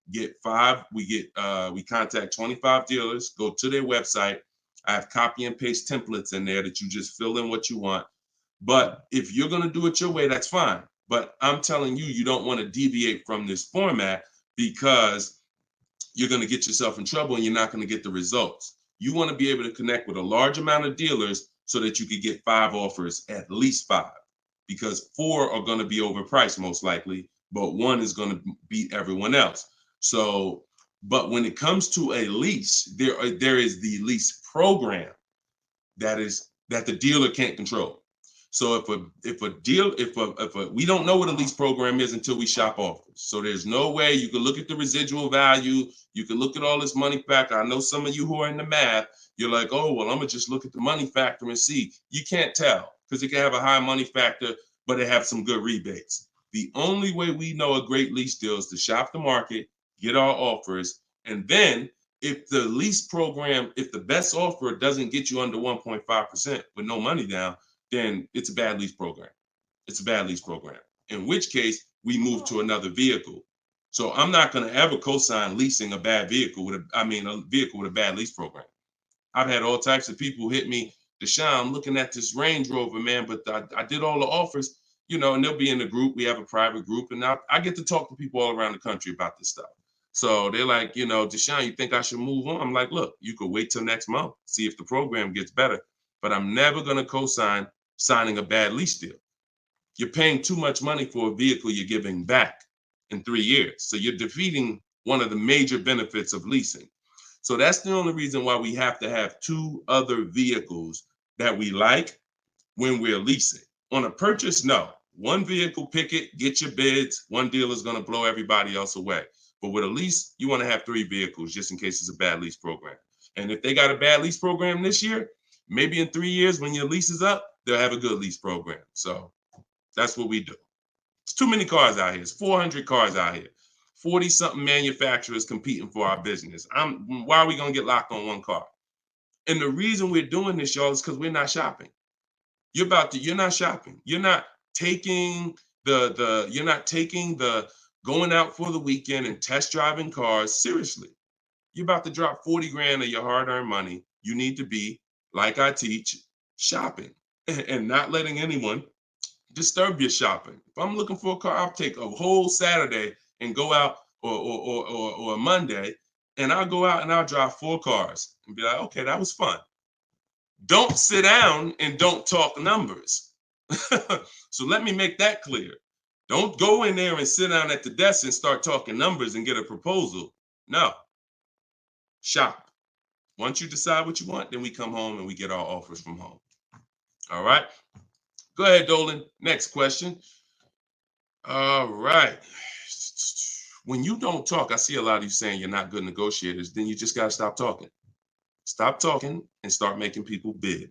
contact 25 dealers, go to their website. I have copy and paste templates in there that you just fill in what you want. But if you're going to do it your way, that's fine. But I'm telling you, you don't want to deviate from this format because you're going to get yourself in trouble and you're not going to get the results. You want to be able to connect with a large amount of dealers so that you could get 5 offers, at least 5, because 4 are going to be overpriced most likely, but 1 is going to beat everyone else. So, but when it comes to a lease, there is the lease program that the dealer can't control. So we don't know what a lease program is until we shop offers. So there's no way you can look at the residual value. You can look at all this money factor. I know some of you who are in the math, you're like, oh, well, I'm gonna just look at the money factor and see. You can't tell because it can have a high money factor, but it have some good rebates. The only way we know a great lease deal is to shop the market, get our offers, and then if the lease program, if the best offer doesn't get you under 1.5% with no money down, then it's a bad lease program. It's a bad lease program. In which case, we move to another vehicle. So I'm not going to ever co-sign leasing a bad vehicle a vehicle with a bad lease program. I've had all types of people hit me, Deshone, I'm looking at this Range Rover, man, but I did all the offers, and they'll be in the group. We have a private group, and I get to talk to people all around the country about this stuff. So they're like, Deshone, you think I should move on? I'm like, look, you could wait till next month, see if the program gets better. But I'm never going to co-sign signing a bad lease deal. You're paying too much money for a vehicle you're giving back in 3 years. So you're defeating one of the major benefits of leasing. So that's the only reason why we have to have 2 other vehicles that we like when we're leasing. On a purchase, no. One vehicle, pick it, get your bids. One dealer is going to blow everybody else away. But with a lease, you want to have 3 vehicles just in case it's a bad lease program. And if they got a bad lease program this year, maybe in 3 years when your lease is up, they'll have a good lease program. So that's what we do. It's too many cars out here. It's 400 cars out here. 40-something manufacturers competing for our business. Why are we going to get locked on one car? And the reason we're doing this, y'all, is because we're not shopping. You're not shopping. You're not taking the going out for the weekend and test driving cars seriously. You're about to drop 40 grand of your hard-earned money. You need to be, like I teach, shopping and not letting anyone disturb your shopping. If I'm looking for a car, I'll take a whole Saturday and go out or a Monday, and I'll go out and I'll drive 4 cars and be like, okay, that was fun. Don't sit down and don't talk numbers. So let me make that clear. Don't go in there and sit down at the desk and start talking numbers and get a proposal. No. Shop. Once you decide what you want, then we come home and we get our offers from home. All right. Go ahead, Dolan. Next question. All right. When you don't talk, I see a lot of you saying you're not good negotiators. Then you just got to stop talking. Stop talking and start making people bid.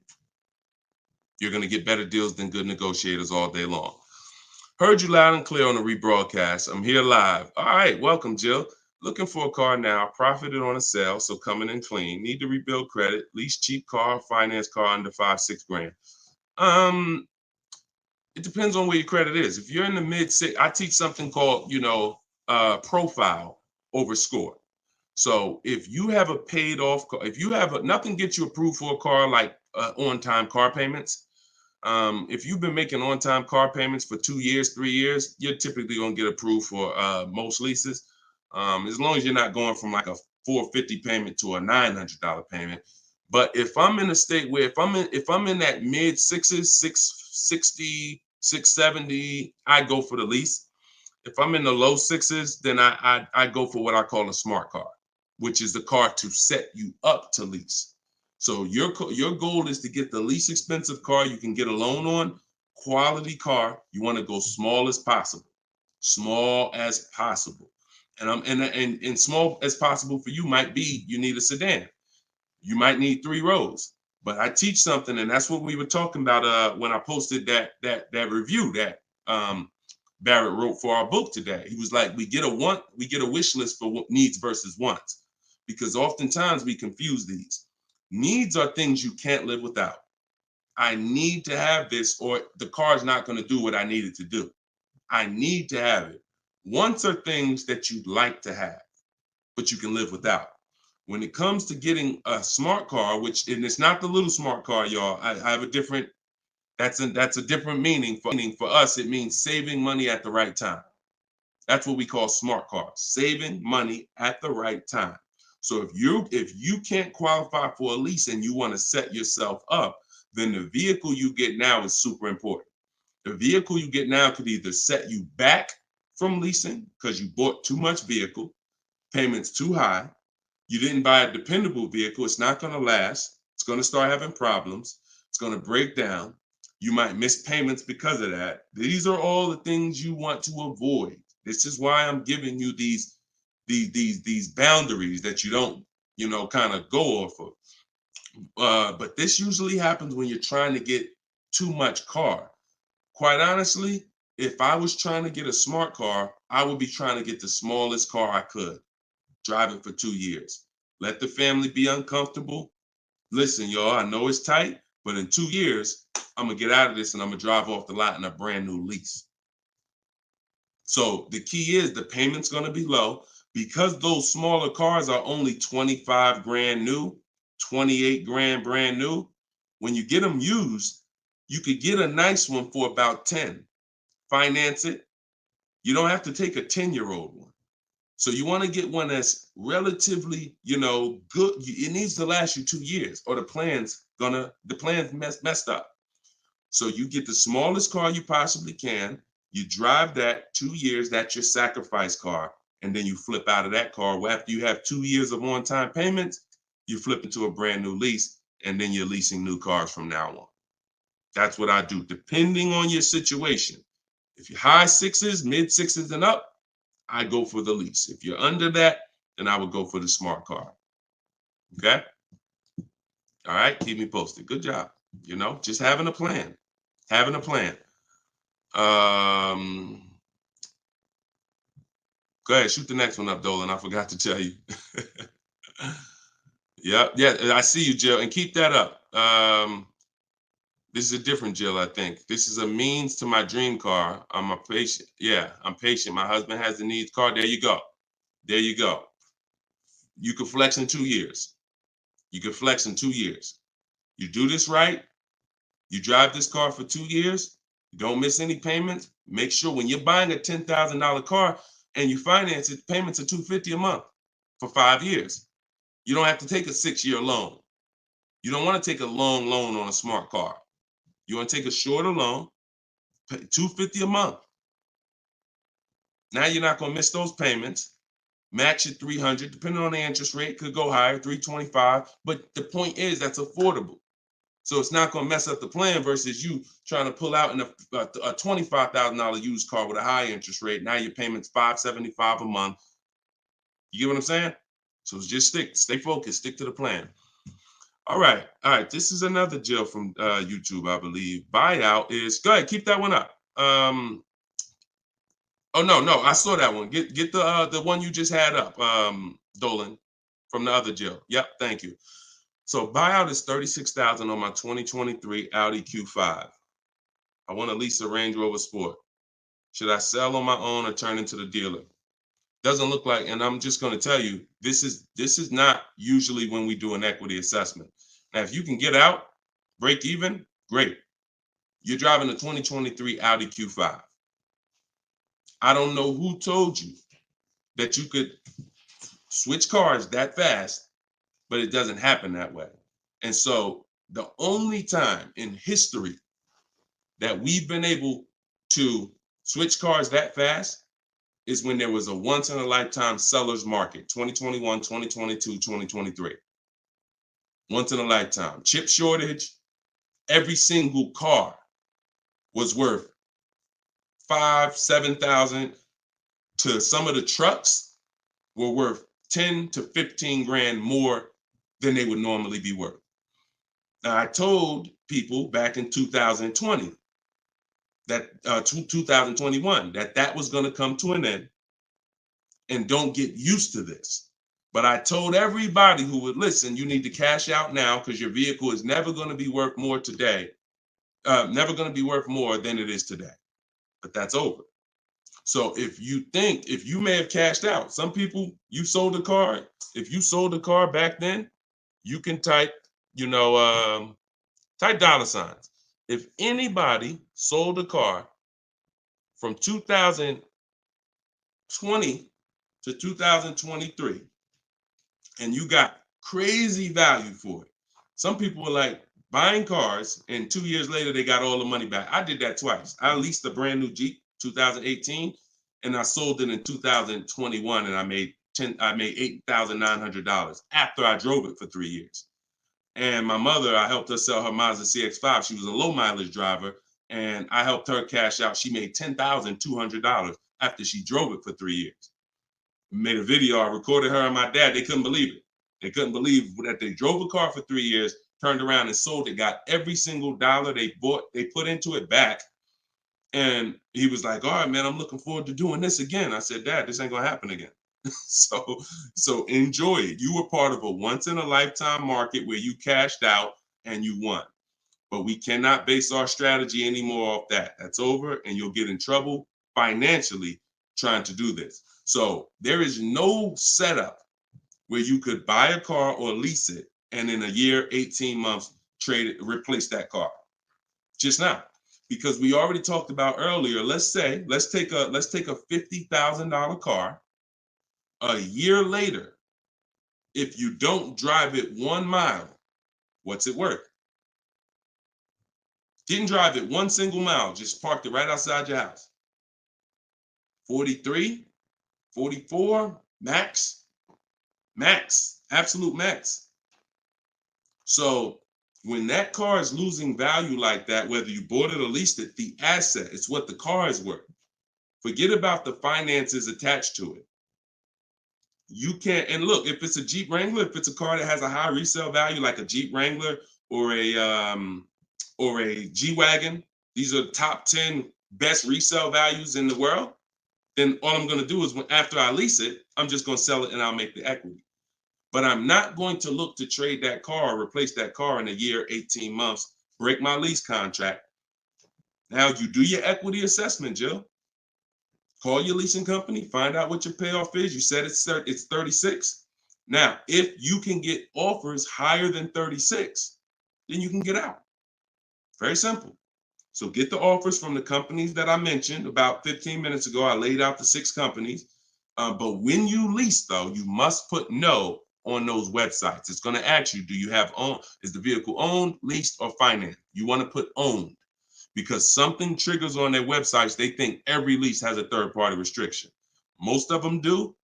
You're going to get better deals than good negotiators all day long. Heard you loud and clear on the rebroadcast. I'm here live. All right. Welcome, Jill. Looking for a car now. Profited on a sale, so coming in clean. Need to rebuild credit. Lease cheap car, finance car under 5-6 grand. It depends on where your credit is. If you're in the mid-6, I teach something called, profile over score. So if you have a paid off car, if you have nothing gets you approved for a car like on-time car payments. If you've been making on-time car payments for 2 years, 3 years, you're typically going to get approved for most leases. As long as you're not going from like a $450 payment to a $900 payment. But if I'm in a state where if I'm in that mid 6s, 660, 670, I go for the lease. If I'm in the low 6s, then I go for what I call a smart car, which is the car to set you up to lease. So your goal is to get the least expensive car you can get a loan on, quality car. You want to go small as possible, and small as possible for you might be you need a sedan. You might need 3 rows. But I teach something, and that's what we were talking about when I posted that review that Barrett wrote for our book today. He was like, we get a wish list for needs versus wants, because oftentimes we confuse these. Needs are things you can't live without. I need to have this, or the car's not going to do what I need it to do. I need to have it. Wants are things that you'd like to have, but you can live without. When it comes to getting a smart car, and it's not the little smart car, y'all. I have a different. That's a different meaning for us. It means saving money at the right time. That's what we call smart cars. Saving money at the right time. So if you can't qualify for a lease and you want to set yourself up, then the vehicle you get now is super important. The vehicle you get now could either set you back from leasing because you bought too much vehicle, payments too high. You didn't buy a dependable vehicle. It's not going to last. It's going to start having problems. It's going to break down. You might miss payments because of that. These are all the things you want to avoid. This is why I'm giving you these boundaries that you don't, kind of go off of. But this usually happens when you're trying to get too much car. Quite honestly, if I was trying to get a smart car, I would be trying to get the smallest car I could, driving for 2 years. Let the family be uncomfortable. Listen, y'all, I know it's tight, but in 2 years, I'm gonna get out of this and I'm gonna drive off the lot in a brand new lease. So the key is the payment's gonna be low because those smaller cars are only 25 grand new, 28 grand brand new. When you get them used, you could get a nice one for about 10. Finance it. You don't have to take a 10-year-old one. So you want to get one that's relatively, good. It needs to last you 2 years, or the plan's messed up. So you get the smallest car you possibly can. You drive that 2 years. That's your sacrifice car, and then you flip out of that car. Well, after you have 2 years of on-time payments, you flip into a brand new lease, and then you're leasing new cars from now on. That's what I do, depending on your situation. If you're high sixes, mid sixes, and up, I go for the lease. If you're under that, then I would go for the smart car. Okay? All right, keep me posted. Good job. Just having a plan. Having a plan. Go ahead, shoot the next one up, Dolan. I forgot to tell you. Yeah, I see you, Jill, and keep that up. This is a different Jill, I think. This is a means to my dream car. I'm a patient. Yeah, I'm patient. My husband has the needs car. There you go. There you go. You can flex in 2 years. You can flex in 2 years. You do this right. You drive this car for 2 years. You don't miss any payments. Make sure when you're buying a $10,000 car and you finance it, payments are $250 a month for 5 years. You don't have to take a 6-year loan. You don't want to take a long loan on a smart car. You want to take a shorter loan, pay $250 a month. Now you're not going to miss those payments. Max at 300, depending on the interest rate, could go higher, 325. But the point is that's affordable. So it's not going to mess up the plan versus you trying to pull out in a $25,000 used car with a high interest rate. Now your payment's $575 a month. You get what I'm saying? So just stay focused, stick to the plan. All right. This is another Jill from YouTube, I believe. Buyout is, go ahead, keep that one up. Oh no, I saw that one. Get the one you just had up, Dolan, from the other Jill. Yep, thank you. So buyout is $36,000 on my 2023 Audi Q5. I want to lease a Range Rover Sport. Should I sell on my own or turn into the dealer? Doesn't look like, and I'm just going to tell you, this is not usually when we do an equity assessment. Now, if you can get out, break even, great. You're driving a 2023 Audi Q5. I don't know who told you that you could switch cars that fast, but it doesn't happen that way. And so the only time in history that we've been able to switch cars that fast is when there was a once in a lifetime seller's market, 2021, 2022, 2023. Once in a lifetime. Chip shortage, every single car was worth 5,000, 7,000, to some of the trucks were worth 10 to 15 grand more than they would normally be worth. Now, I told people back in 2020 that 2021 that was going to come to an end, and don't get used to this. But I told everybody who would listen, you need to cash out now because your vehicle is never going to be worth more today, never going to be worth more than it is today. But that's over. So if you may have cashed out, some people, you sold a car. If you sold a car back then, you can type, type dollar signs. If anybody sold a car from 2020 to 2023, and you got crazy value for it. Some people were like buying cars, and 2 years later, they got all the money back. I did that twice. I leased a brand new Jeep, 2018, and I sold it in 2021, and I made $8,900 after I drove it for 3 years. And my mother, I helped her sell her Mazda CX-5. She was a low mileage driver, and I helped her cash out. She made $10,200 after she drove it for 3 years. Made a video. I recorded her and my dad. They couldn't believe it. They couldn't believe that they drove a car for 3 years, turned around and sold it, got every single dollar they put into it back. And he was like, all right, man, I'm looking forward to doing this again. I said, Dad, this ain't gonna happen again. So enjoy it. You were part of a once in a lifetime market where you cashed out and you won. But we cannot base our strategy anymore off that. That's over, and you'll get in trouble financially trying to do this. So there is no setup where you could buy a car or lease it and in a year, 18 months, trade it, replace that car. Just not. Because we already talked about earlier, let's take a $50,000 car. A year later, if you don't drive it 1 mile, what's it worth? Didn't drive it 1 single mile, just parked it right outside your house. 43, 44, max, absolute max. So when that car is losing value like that, whether you bought it or leased it, the asset, it's what the car is worth. Forget about the finances attached to it. You can't, and look, if it's a Jeep Wrangler, if it's a car that has a high resale value, like a Jeep Wrangler or a G-Wagon, these are top 10 best resale values in the world, then all I'm gonna do is after I lease it, I'm just gonna sell it and I'll make the equity. But I'm not going to look to trade that car or replace that car in a year, 18 months, break my lease contract. Now you do your equity assessment, Jill. Call your leasing company, find out what your payoff is. You said it's 36. Now, if you can get offers higher than 36, then you can get out. Very simple. So get the offers from the companies that I mentioned about 15 minutes ago. I laid out the 6 companies. But when you lease, though, you must put no on those websites. It's going to ask you, do you have is the vehicle owned, leased, or financed? You want to put owned, because something triggers on their websites. They think every lease has a third-party restriction. Most of them do,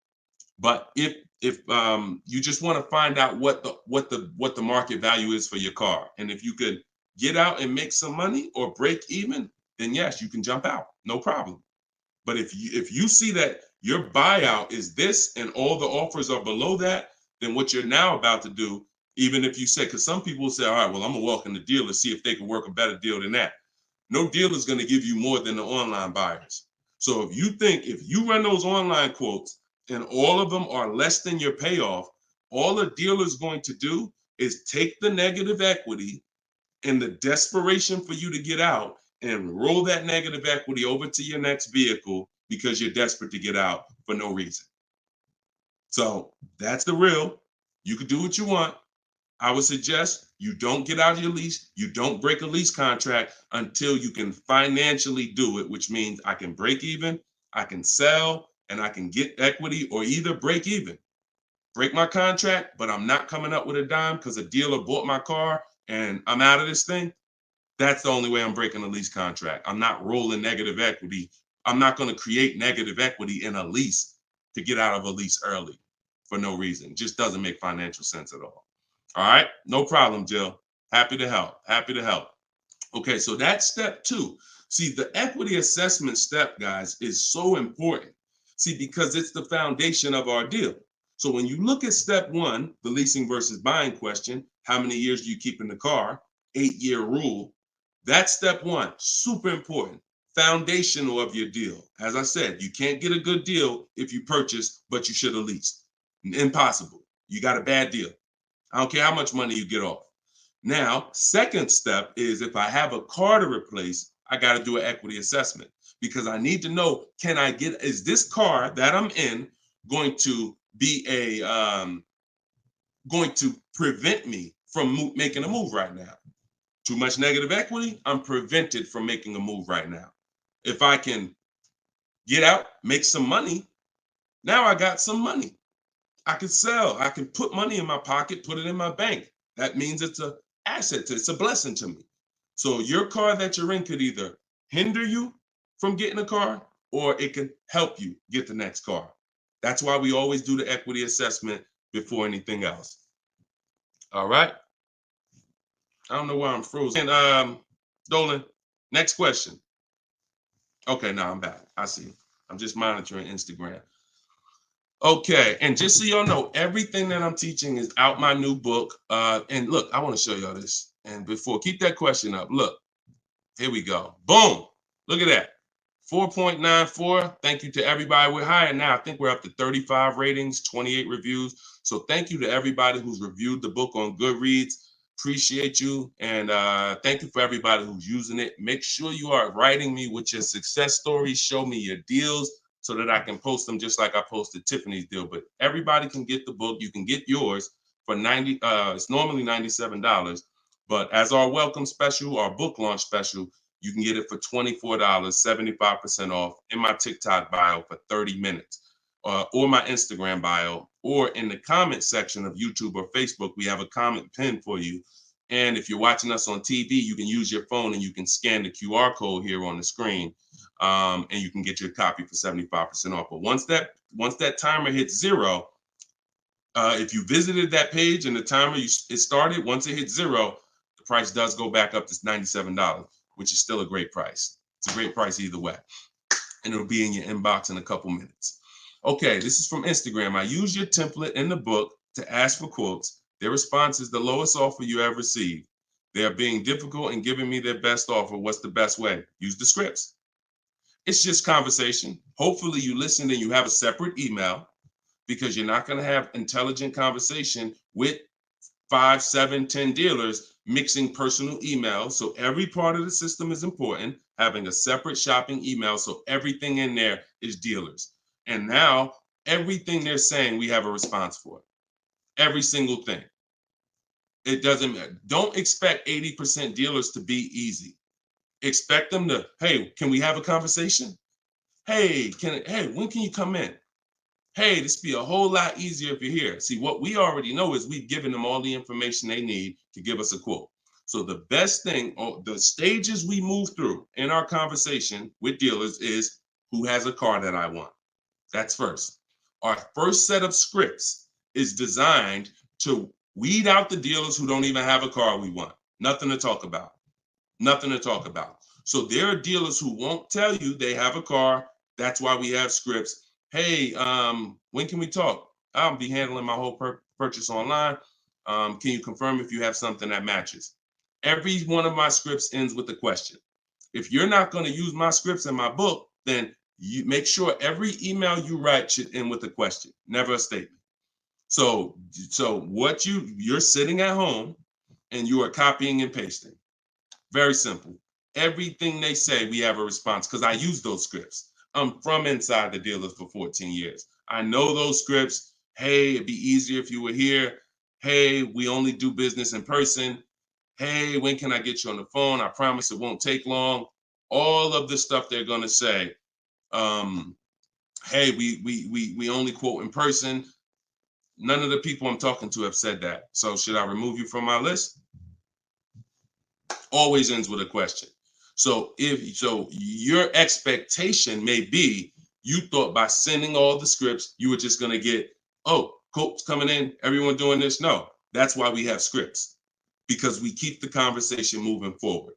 but if you just want to find out what the market value is for your car, and if you could get out and make some money or break even, then yes, you can jump out, no problem. But if you see that your buyout is this and all the offers are below that, then what you're now about to do, even if you say, because some people will say, all right, well, I'm gonna walk in the dealer, see if they can work a better deal than that. No dealer is going to give you more than the online buyers. So if you run those online quotes and all of them are less than your payoff, all a dealer is going to do is take the negative equity and the desperation for you to get out and roll that negative equity over to your next vehicle because you're desperate to get out for no reason. So that's the real. You can do what you want. I would suggest you don't get out of your lease. You don't break a lease contract until you can financially do it, which means I can break even, I can sell, and I can get equity, or either break even. Break my contract, but I'm not coming up with a dime because a dealer bought my car and I'm out of this thing. That's the only way I'm breaking a lease contract. I'm not rolling negative equity. I'm not going to create negative equity in a lease to get out of a lease early for no reason. It just doesn't make financial sense at all. All right, no problem, Jill. Happy to help. Happy to help. Okay, so that's step 2. See, the equity assessment step, guys, is so important. See, because it's the foundation of our deal. So when you look at step 1, the leasing versus buying question, how many years do you keep in the car? 8-year rule. That's step 1, super important. Foundational of your deal. As I said, you can't get a good deal if you purchase, but you should have leased. Impossible. You got a bad deal. I don't care how much money you get off. Now, second step is if I have a car to replace, I got to do an equity assessment because I need to know, is this car that I'm in going to be going to prevent me from making a move right now? Too much negative equity, I'm prevented from making a move right now. If I can get out, make some money, now I got some money. I can sell. I can put money in my pocket, put it in my bank. That means it's an asset. It's a blessing to me. So your car that you're in could either hinder you from getting a car or it can help you get the next car. That's why we always do the equity assessment before anything else. All right. I don't know why I'm frozen. Dolan, next question. Okay, now I'm back. I see. I'm just monitoring Instagram. Okay, and just so y'all know, everything that I'm teaching is out my new book. And look, I want to show y'all this. And before, keep that question up. Look, here we go. Boom. Look at that. 4.94. Thank you to everybody. We're higher now. I think we're up to 35 ratings, 28 reviews. So thank you to everybody who's reviewed the book on Goodreads. Appreciate you. And thank you for everybody who's using it. Make sure you are writing me with your success stories. Show me your deals so that I can post them just like I posted Tiffany's deal. But everybody can get the book. You can get yours for 90. It's normally $97. But as our welcome special, our book launch special, you can get it for $24, 75% off in my TikTok bio for 30 minutes, or my Instagram bio, or in the comment section of YouTube or Facebook. We have a comment pin for you. And if you're watching us on TV, you can use your phone and you can scan the QR code here on the screen, and you can get your copy for 75% off. But once that timer hits zero, if you visited that page and the timer it started, once it hits zero, the price does go back up to $97, which is still a great price. It's a great price either way. And it'll be in your inbox in a couple minutes. Okay, this is from Instagram. I use your template in the book to ask for quotes. Their response is the lowest offer you have received. They are being difficult and giving me their best offer. What's the best way? Use the scripts. It's just conversation. Hopefully you listen and you have a separate email, because you're not going to have intelligent conversation with 5, 7, 10 dealers mixing personal emails. So every part of the system is important, having a separate shopping email. So everything in there is dealers. And now everything they're saying, we have a response for. Every single thing. It doesn't matter. Don't expect 80% dealers to be easy. Expect them to, hey, can we have a conversation? Hey, when can you come in? Hey, this be a whole lot easier if you're here. See, what we already know is we've given them all the information they need to give us a quote. So the best thing, the stages we move through in our conversation with dealers is, who has a car that I want? That's first. Our first set of scripts is designed to weed out the dealers who don't even have a car we want. Nothing to talk about. Nothing to talk about. So there are dealers who won't tell you they have a car. That's why we have scripts. Hey, when can we talk? I'll be handling my whole purchase online. Can you confirm if you have something that matches? Every one of my scripts ends with a question. If you're not going to use my scripts in my book, then you make sure every email you write should end with a question, never a statement. So what you're sitting at home and you are copying and pasting. Very simple. Everything they say, we have a response, because I use those scripts. I'm from inside the dealers for 14 years. I know those scripts. Hey, it'd be easier if you were here. Hey, we only do business in person. Hey, when can I get you on the phone? I promise it won't take long. All of the stuff they're going to say. Hey, we only quote in person. None of the people I'm talking to have said that. So should I remove you from my list? Always ends with a question. So your expectation may be, you thought by sending all the scripts, you were just going to get, oh, quotes coming in, everyone doing this. No, that's why we have scripts, because we keep the conversation moving forward.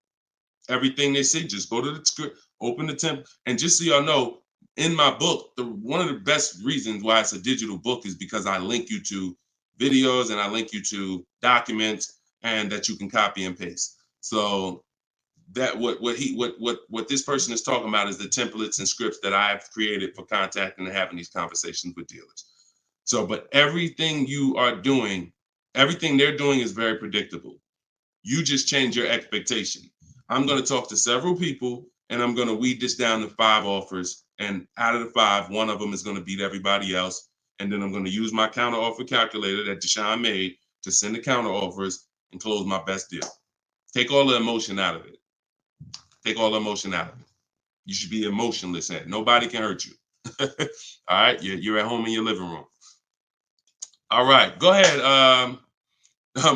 Everything they say, just go to the script, open the template. And just so y'all know, in my book, one of the best reasons why it's a digital book is because I link you to videos and I link you to documents, and that you can copy and paste. So that what this person is talking about is the templates and scripts that I've created for contacting and having these conversations with dealers. So, but everything they're doing is very predictable. You just change your expectation. I'm going to talk to several people and I'm going to weed this down to 5 offers. And out of the 5, one of them is going to beat everybody else. And then I'm going to use my counter offer calculator that Deshone made to send the counter offers and close my best deal. Take all the emotion out of it. Take all the emotion out of it. You should be emotionless at it. Nobody can hurt you. All right, you're at home in your living room. All right, go ahead.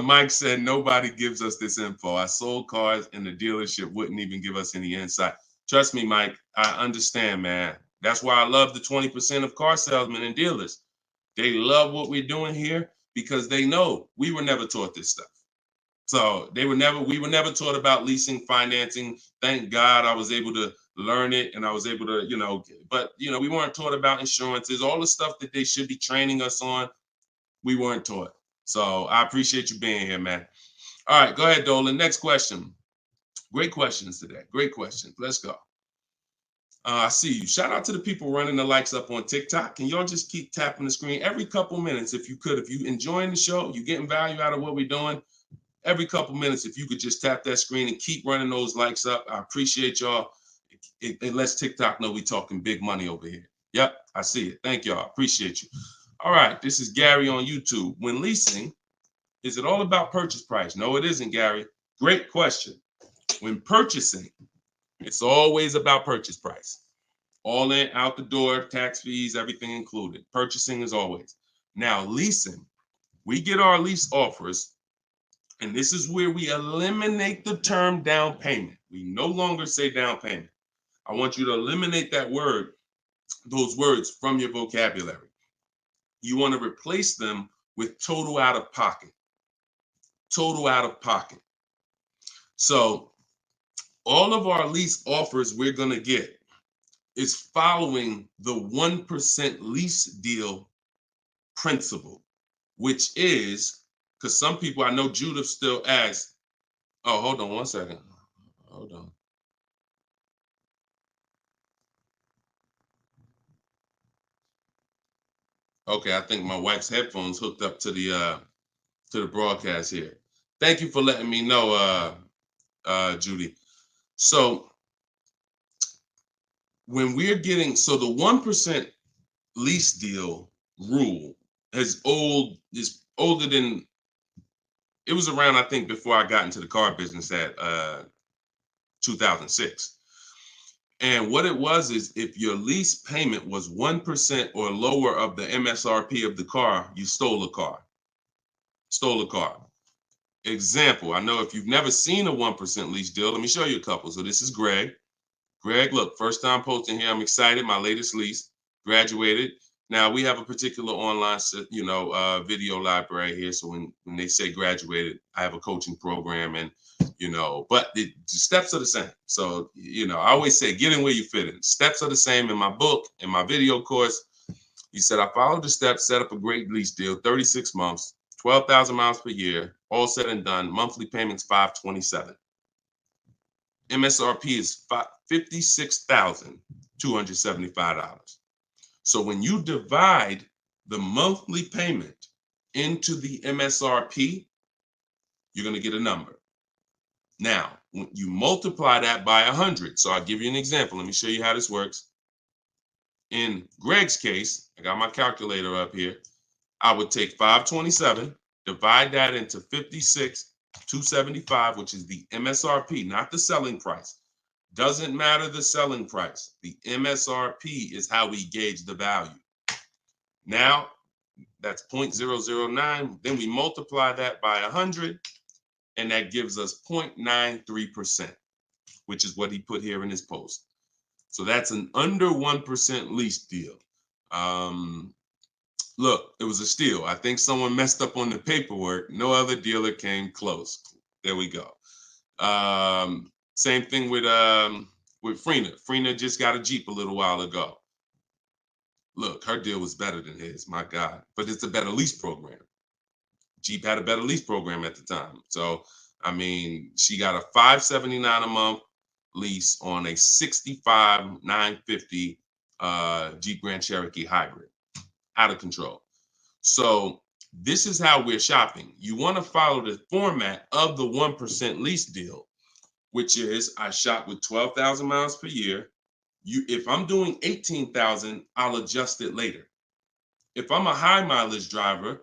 Mike said nobody gives us this info. I sold cars and the dealership wouldn't even give us any insight. Trust me, Mike, I understand, man. That's why I love the 20% of car salesmen and dealers. They love what we're doing here because they know we were never taught this stuff. So we were never taught about leasing, financing. Thank God I was able to learn it, and I was able to, but we weren't taught about insurances, all the stuff that they should be training us on. We weren't taught. So I appreciate you being here, man. All right, go ahead, Dolan. Next question. Great questions today. Great questions. Let's go. I see you. Shout out to the people running the likes up on TikTok. Can y'all just keep tapping the screen every couple minutes if you could? If you enjoying the show, you getting value out of what we're doing, every couple minutes, if you could just tap that screen and keep running those likes up. I appreciate y'all. It lets TikTok know we talking big money over here. Yep, I see it. Thank y'all. Appreciate you. All right, this is Gary on YouTube. When leasing, is it all about purchase price? No, it isn't, Gary. Great question. When purchasing, it's always about purchase price. All in, out the door, tax fees, everything included. Purchasing is always. Now, leasing, we get our lease offers, and this is where we eliminate the term down payment. We no longer say down payment. I want you to eliminate that word, those words from your vocabulary. You want to replace them with total out of pocket. Total out of pocket. So all of our lease offers we're going to get is following the 1% lease deal principle, which is, because some people, I know Judith still asks, oh, hold on one second. Hold on. Okay, I think my wife's headphones hooked up to the broadcast here. Thank you for letting me know, Judy. So when we're getting, so the 1% lease deal rule is older than, it was around, I think, before I got into the car business at 2006. And what it was is if your lease payment was 1% or lower of the MSRP of the car, you stole a car. Stole a car. Example, I know if you've never seen a 1% lease deal, let me show you a couple. So this is Greg. Greg, look, first time posting here. I'm excited. My latest lease, graduated. Now we have a particular online, video library here. So when they say graduated, I have a coaching program, and but the steps are the same. So I always say, get in where you fit in. Steps are the same in my book, in my video course. He said, I followed the steps, set up a great lease deal, 36 months, 12,000 miles per year, all said and done. Monthly payments $527. MSRP is $56,275. So when you divide the monthly payment into the MSRP, you're going to get a number. Now, when you multiply that by 100, so I'll give you an example. Let me show you how this works. In Greg's case, I got my calculator up here. I would take 527, divide that into 56,275, which is the MSRP, not the selling price. Doesn't matter the selling price. The MSRP is how we gauge the value. Now, that's 0.009. Then we multiply that by 100, and that gives us 0.93%, which is what he put here in his post. So that's an under 1% lease deal. Look, it was a steal. I think someone messed up on the paperwork. No other dealer came close. There we go. Same thing with Freena. Freena just got a Jeep a little while ago. Look, her deal was better than his, my God. But it's a better lease program. Jeep had a better lease program at the time. So, I mean, she got a $579 a month lease on a 65,950 Jeep Grand Cherokee hybrid. Out of control. So this is how we're shopping. You want to follow the format of the 1% lease deal, which is I shop with 12,000 miles per year. If I'm doing 18,000, I'll adjust it later. If I'm a high mileage driver,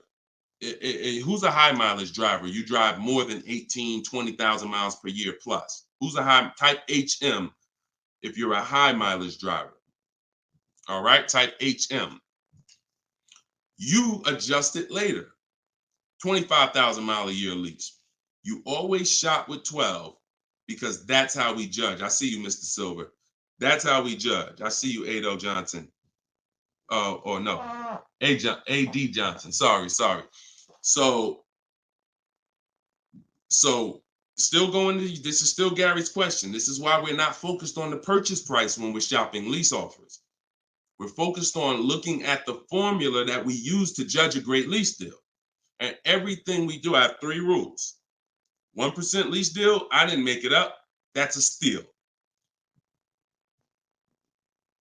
who's a high mileage driver? You drive more than 18, 20,000 miles per year plus. Who's a high type HM if you're a high mileage driver? All right, type HM. You adjust it later. 25,000 mile a year lease. You always shop with 12 because that's how we judge. I see you, Mr. Silver. That's how we judge. I see you, Ado Johnson. Or no, AD Johnson. Sorry. So So still going to, this is still Gary's question. This is why we're not focused on the purchase price when we're shopping lease offers. We're focused on looking at the formula that we use to judge a great lease deal. And everything we do, I have 3 rules. 1% lease deal, I didn't make it up. That's a steal.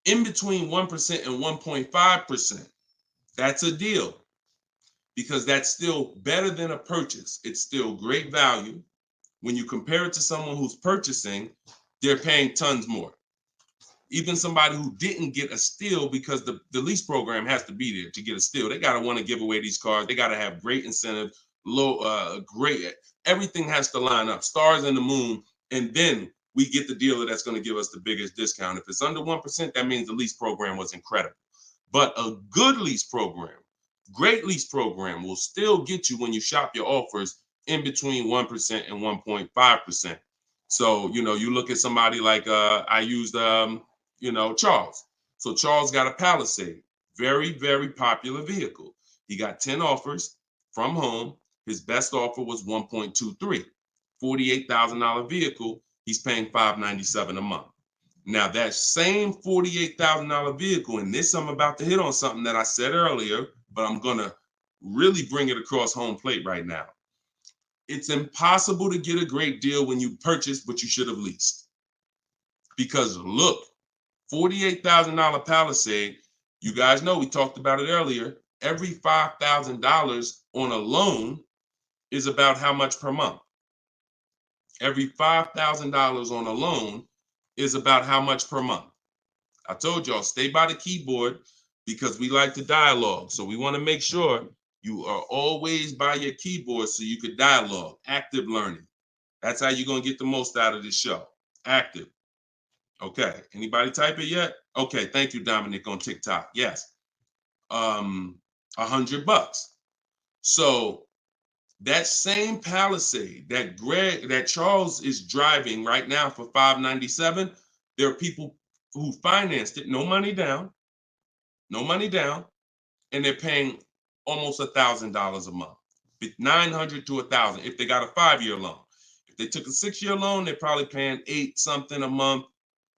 In between 1% and 1.5%, that's a deal, because that's still better than a purchase. It's still great value. When you compare it to someone who's purchasing, they're paying tons more. Even somebody who didn't get a steal, because the lease program has to be there to get a steal. They got to want to give away these cars. They got to have great incentive, great, everything has to line up, stars and the moon. And then we get the dealer that's going to give us the biggest discount. If it's under 1%, that means the lease program was incredible. But a good lease program, great lease program, will still get you, when you shop your offers, in between 1% and 1.5%. So, you look at somebody like, I used, Charles. So Charles got a Palisade, very, very popular vehicle. He got 10 offers from home. His best offer was 1.23, $48,000 vehicle. He's paying $597 a month. Now that same $48,000 vehicle, and this I'm about to hit on something that I said earlier, but I'm gonna really bring it across home plate right now. It's impossible to get a great deal when you purchase what you should have leased. Because look, $48,000 Palisade, you guys know we talked about it earlier. Every $5,000 on a loan is about how much per month? Every $5,000 on a loan is about how much per month? I told y'all, stay by the keyboard, because we like to dialogue. So we want to make sure you are always by your keyboard so you could dialogue. Active learning. That's how you're going to get the most out of this show. Active. Okay. Anybody type it yet? Okay. Thank you, Dominic, on TikTok. Yes. $100. So that same Palisade that Charles is driving right now for $597, there are people who financed it, no money down, and they're paying almost $1,000 a month, $900 to $1,000 if they got a 5-year loan. If they took a 6-year loan, they're probably paying $8 something a month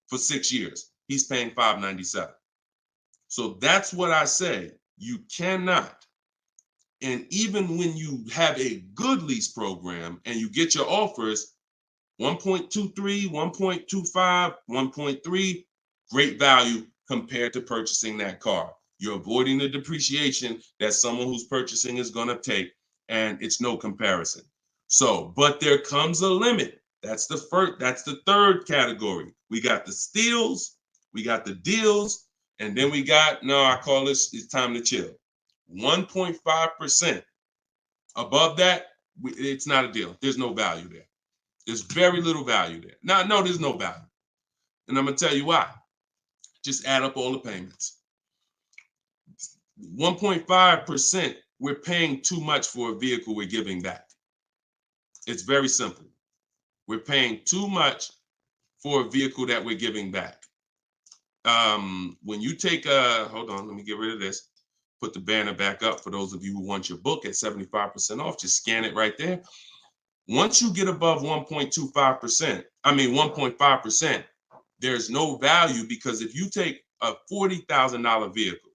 for 6 years. He's paying $597. So that's what I say. You cannot. And even when you have a good lease program and you get your offers, 1.23, 1.25, 1.3, great value compared to purchasing that car. You're avoiding the depreciation that someone who's purchasing is going to take, and it's no comparison. So, but there comes a limit. That's the third category. We got the steals, we got the deals, and then we got, I call this, it's time to chill. 1.5%. Above that, it's not a deal. There's no value there. There's very little value there. No, there's no value. And I'm going to tell you why. Just add up all the payments. 1.5%, we're paying too much for a vehicle we're giving back. It's very simple. We're paying too much for a vehicle that we're giving back. When you take hold on, let me get rid of this. Put the banner back up for those of you who want your book at 75% off. Just scan it right there. Once you get above 1.5%, there's no value, because if you take a $40,000 vehicle,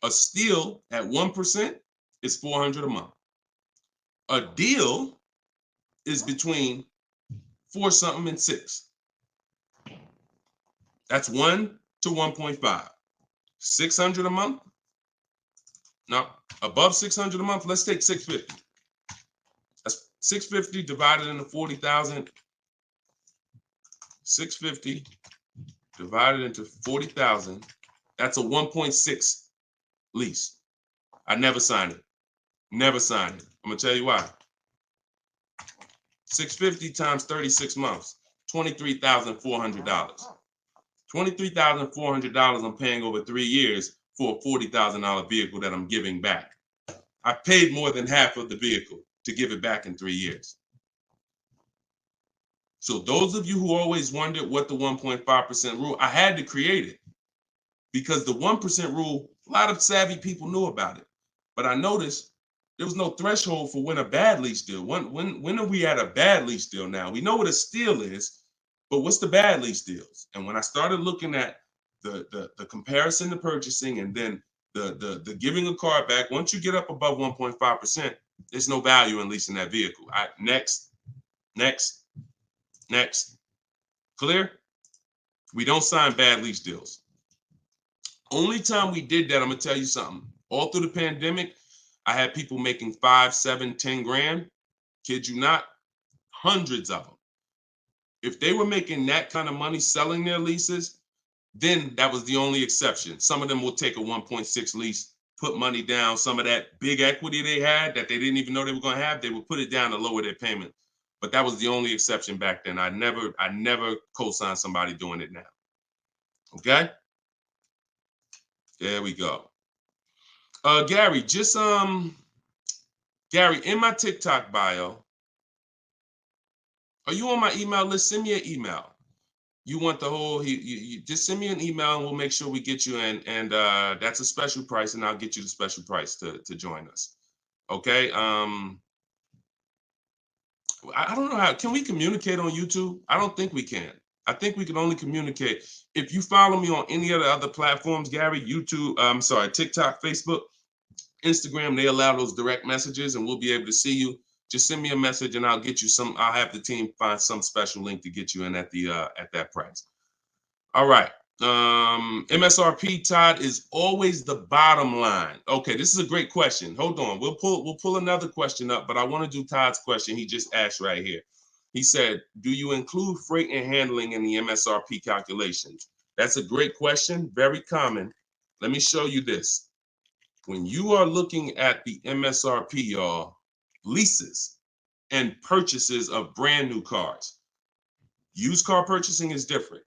a steal at 1% is $400 a month. A deal is between 4 something and 6. That's 1 to 1.5. 600 a month. Now, above 600 a month, let's take 650. That's 650 divided into 40,000. 650 divided into 40,000. That's a 1.6 lease. I never signed it. Never signed it. I'm gonna tell you why. 650 times 36 months, $23,400. $23,400 I'm paying over 3 years for a $40,000 vehicle that I'm giving back. I paid more than half of the vehicle to give it back in 3 years. So those of you who always wondered what the 1.5% rule, I had to create it, because the 1% rule, a lot of savvy people knew about it. But I noticed There was no threshold for when a bad lease deal. When are we at a bad lease deal now? We know what a steal is, but what's the bad lease deals? And when I started looking at the comparison to purchasing and then the giving a car back, once you get up above 1.5%, there's no value in leasing that vehicle. Next. Clear? We don't sign bad lease deals. Only time we did that, I'm gonna tell you something. All through the pandemic, I had people making 5, 7, 10 grand. Kid you not, hundreds of them. If they were making that kind of money selling their leases, then that was the only exception. Some of them will take a 1.6 lease, put money down. Some of that big equity they had that they didn't even know they were going to have, they would put it down to lower their payment. But that was the only exception back then. I never co-signed somebody doing it now. Okay? There we go. Gary, Gary, in my TikTok bio, are you on my email list? Send me an email. You want the whole, you just send me an email and we'll make sure we get you in. And that's a special price, and I'll get you the special price to join us. Okay. I don't know how, can we communicate on YouTube? I don't think we can. I think we can only communicate. If you follow me on any of the other platforms, Gary, YouTube, TikTok, Facebook, Instagram, they allow those direct messages and we'll be able to see you. Just send me a message and I'll get you some. I'll have the team find some special link to get you in at the at that price. All right. MSRP, Todd, is always the bottom line. Okay, this is a great question. Hold on. We'll pull another question up, but I want to do Todd's question he just asked right here. He said, do you include freight and handling in the MSRP calculations? That's a great question. Very common. Let me show you this. When you are looking at the MSRP, y'all, leases and purchases of brand new cars. Used car purchasing is different.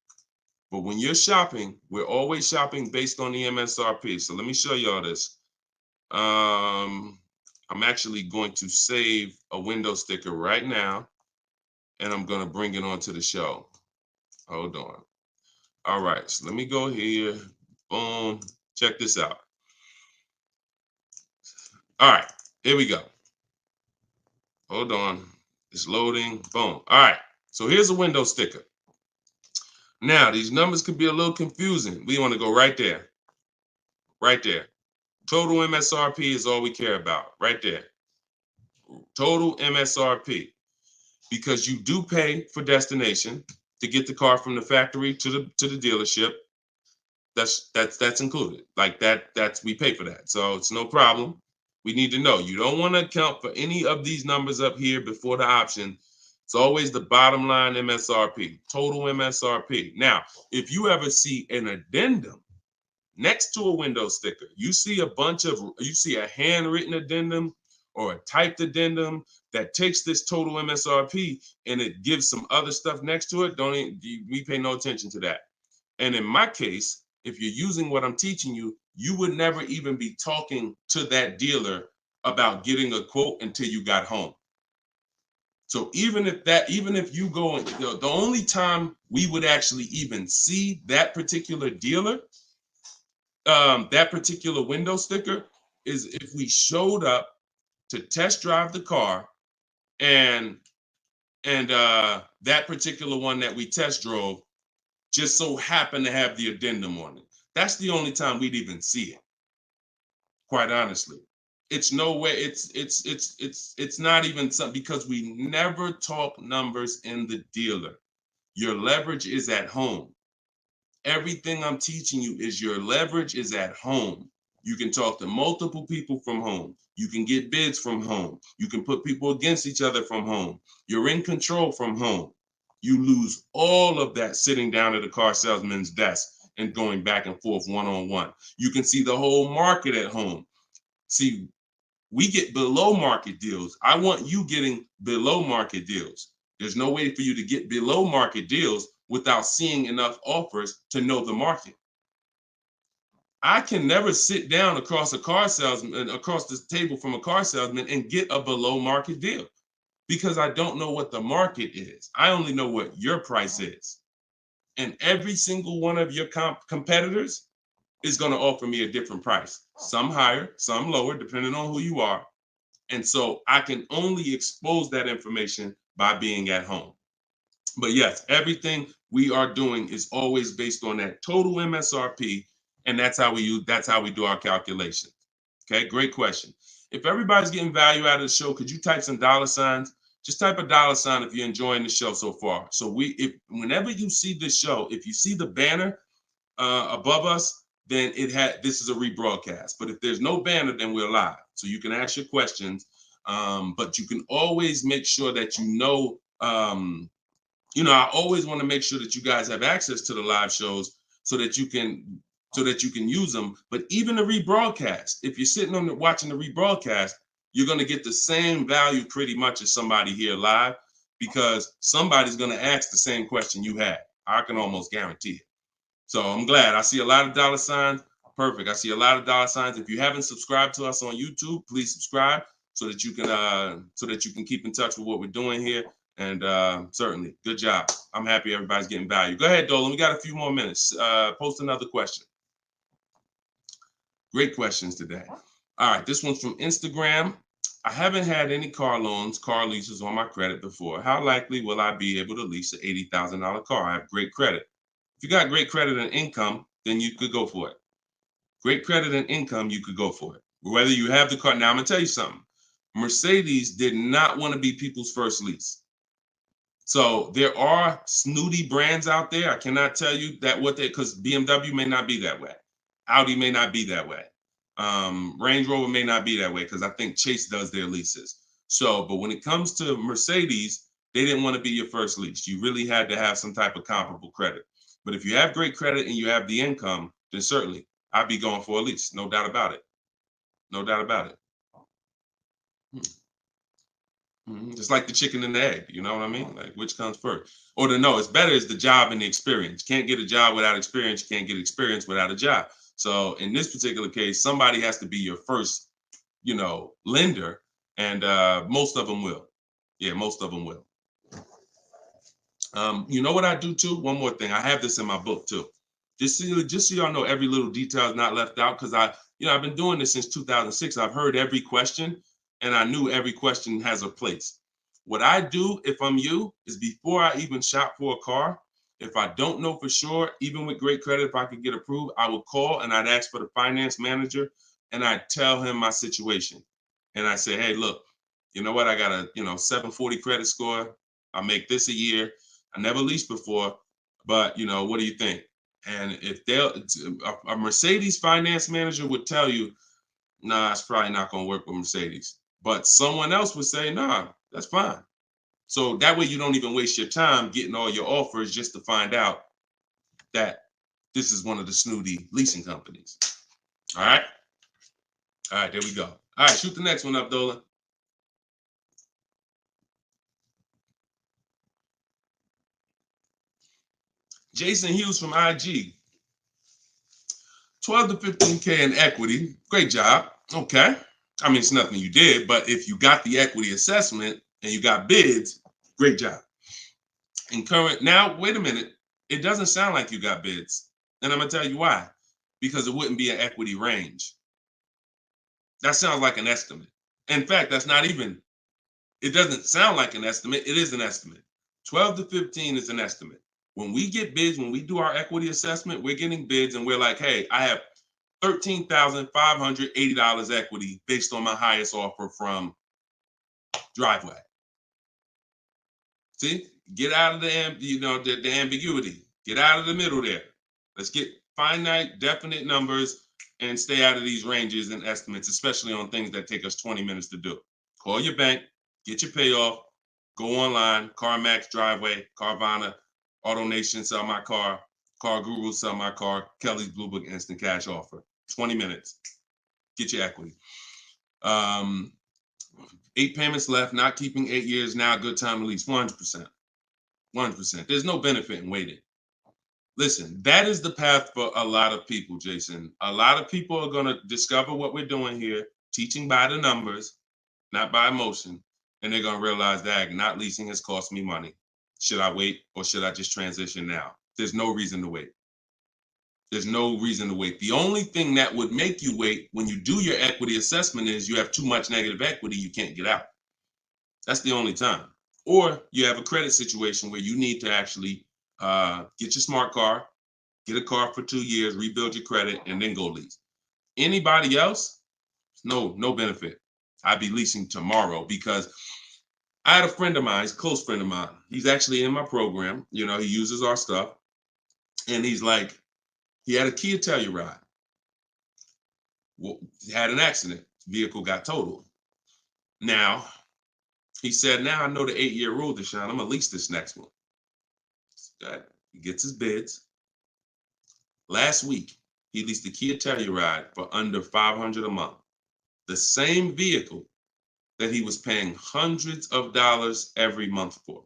But when you're shopping, we're always shopping based on the MSRP. So let me show y'all this. I'm actually going to save a window sticker right now, and I'm going to bring it onto the show. Hold on. All right, so let me go here. Boom. Check this out. All right, here we go. Hold on, it's loading, boom. All right, so here's a window sticker. Now, these numbers could be a little confusing. We want to go right there. Right there. Total MSRP is all we care about, right there. Total MSRP. Because you do pay for destination to get the car from the factory to the dealership. That's included. Like that's we pay for that. So it's no problem. We need to know. You don't want to account for any of these numbers up here before the option. It's always the bottom line MSRP, total MSRP. Now, if you ever see an addendum next to a window sticker, you see a handwritten addendum or a typed addendum that takes this total MSRP and it gives some other stuff next to it, we pay no attention to that. And in my case, if you're using what I'm teaching you, you would never even be talking to that dealer about getting a quote until you got home. So even if you go and the only time we would actually even see that particular dealer, that particular window sticker, is if we showed up to test drive the car and that particular one that we test drove just so happened to have the addendum on it. That's the only time we'd even see it. Quite honestly, it's no way. It's not even something, because we never talk numbers in the dealer. Your leverage is at home. Everything I'm teaching you is your leverage is at home. You can talk to multiple people from home. You can get bids from home. You can put people against each other from home. You're in control from home. You lose all of that sitting down at a car salesman's desk and going back and forth one-on-one. You can see the whole market at home. See, we get below market deals. I want you getting below market deals. There's no way for you to get below market deals without seeing enough offers to know the market. I can never sit down across the table from a car salesman and get a below market deal, because I don't know what the market is. I only know what your price is. And every single one of your competitors is going to offer me a different price. Some higher, some lower, depending on who you are. And so I can only expose that information by being at home. But yes, everything we are doing is always based on that total MSRP, and that's how we do our calculations. Okay, great question. If everybody's getting value out of the show, could you type some dollar signs? Just type a dollar sign if you're enjoying the show so far. So if whenever you see this show, if you see the banner above us, then this is a rebroadcast. But if there's no banner, then we're live. So you can ask your questions, but you can always make sure that I always want to make sure that you guys have access to the live shows so that you can use them. But even the rebroadcast, if you're sitting on watching the rebroadcast, you're going to get the same value pretty much as somebody here live, because somebody's going to ask the same question you had. I can almost guarantee it. So I'm glad. I see a lot of dollar signs. Perfect. I see a lot of dollar signs. If you haven't subscribed to us on YouTube, please subscribe so that you can keep in touch with what we're doing here. And certainly, good job. I'm happy everybody's getting value. Go ahead, Dolan. We got a few more minutes. Post another question. Great questions today. All right, this one's from Instagram. I haven't had any car leases on my credit before. How likely will I be able to lease an $80,000 car? I have great credit. If you got great credit and income, then you could go for it. Great credit and income, you could go for it. Whether you have the car. Now, I'm going to tell you something. Mercedes did not want to be people's first lease. So there are snooty brands out there. I cannot tell you because BMW may not be that way. Audi may not be that way. Range Rover may not be that way, because I think Chase does their leases. So, but when it comes to Mercedes, they didn't want to be your first lease. You really had to have some type of comparable credit. But if you have great credit and you have the income, then certainly I'd be going for a lease. No doubt about it. No doubt about it. Just like the chicken and the egg, you know what I mean? Like, which comes first? Or it's better is the job and the experience. You can't get a job without experience. You can't get experience without a job. So in this particular case, somebody has to be your first, lender, and most of them will. Yeah, most of them will. You know what I do too? One more thing. I have this in my book too. Just so y'all know, every little detail is not left out, because I've been doing this since 2006. I've heard every question, and I knew every question has a place. What I do, if I'm you, is before I even shop for a car, if I don't know for sure, even with great credit, if I could get approved, I would call and I'd ask for the finance manager, and I'd tell him my situation. And I say, hey, look, you know what? I got a 740 credit score. I make this a year. I never leased before, but what do you think? And if a Mercedes finance manager would tell you, nah, it's probably not going to work with Mercedes. But someone else would say, nah, that's fine. So that way you don't even waste your time getting all your offers just to find out that this is one of the snooty leasing companies. All right. All right, there we go. All right, shoot the next one up, Dolan. Jason Hughes from IG. 12 to 15K in equity. Great job. Okay. I mean, it's nothing you did, but if you got the equity assessment and you got bids, great job. Now, wait a minute. It doesn't sound like you got bids. And I'm going to tell you why. Because it wouldn't be an equity range. That sounds like an estimate. In fact, it doesn't sound like an estimate. It is an estimate. 12 to 15 is an estimate. When we get bids, when we do our equity assessment, we're getting bids and we're like, hey, I have $13,580 equity based on my highest offer from Driveway. See, get out of the ambiguity. Get out of the middle there. Let's get finite, definite numbers and stay out of these ranges and estimates, especially on things that take us 20 minutes to do. Call your bank, get your payoff, go online, CarMax, Driveway, Carvana, AutoNation, sell my car, Car Guru, sell my car, Kelly's Blue Book, instant cash offer. 20 minutes. Get your equity. 8 payments left, not keeping 8 years now, good time to lease. 100%. 100%. There's no benefit in waiting. Listen, that is the path for a lot of people, Jason. A lot of people are going to discover what we're doing here, teaching by the numbers, not by emotion. And they're going to realize that not leasing has cost me money. Should I wait or should I just transition now? There's no reason to wait. There's no reason to wait. The only thing that would make you wait when you do your equity assessment is you have too much negative equity, you can't get out. That's the only time. Or you have a credit situation where you need to actually get your smart car, get a car for 2 years, rebuild your credit, and then go lease. Anybody else, no benefit. I'd be leasing tomorrow because I had a friend of mine, he's a close friend of mine. He's actually in my program. You know, he uses our stuff. And he's like, he had a Kia Telluride. Well, he had an accident. Vehicle got totaled. Now, he said, now I know the 8-year rule, Deshone. I'm going to lease this next one. He gets his bids. Last week, he leased the Kia Telluride for under $500 a month. The same vehicle that he was paying hundreds of dollars every month for.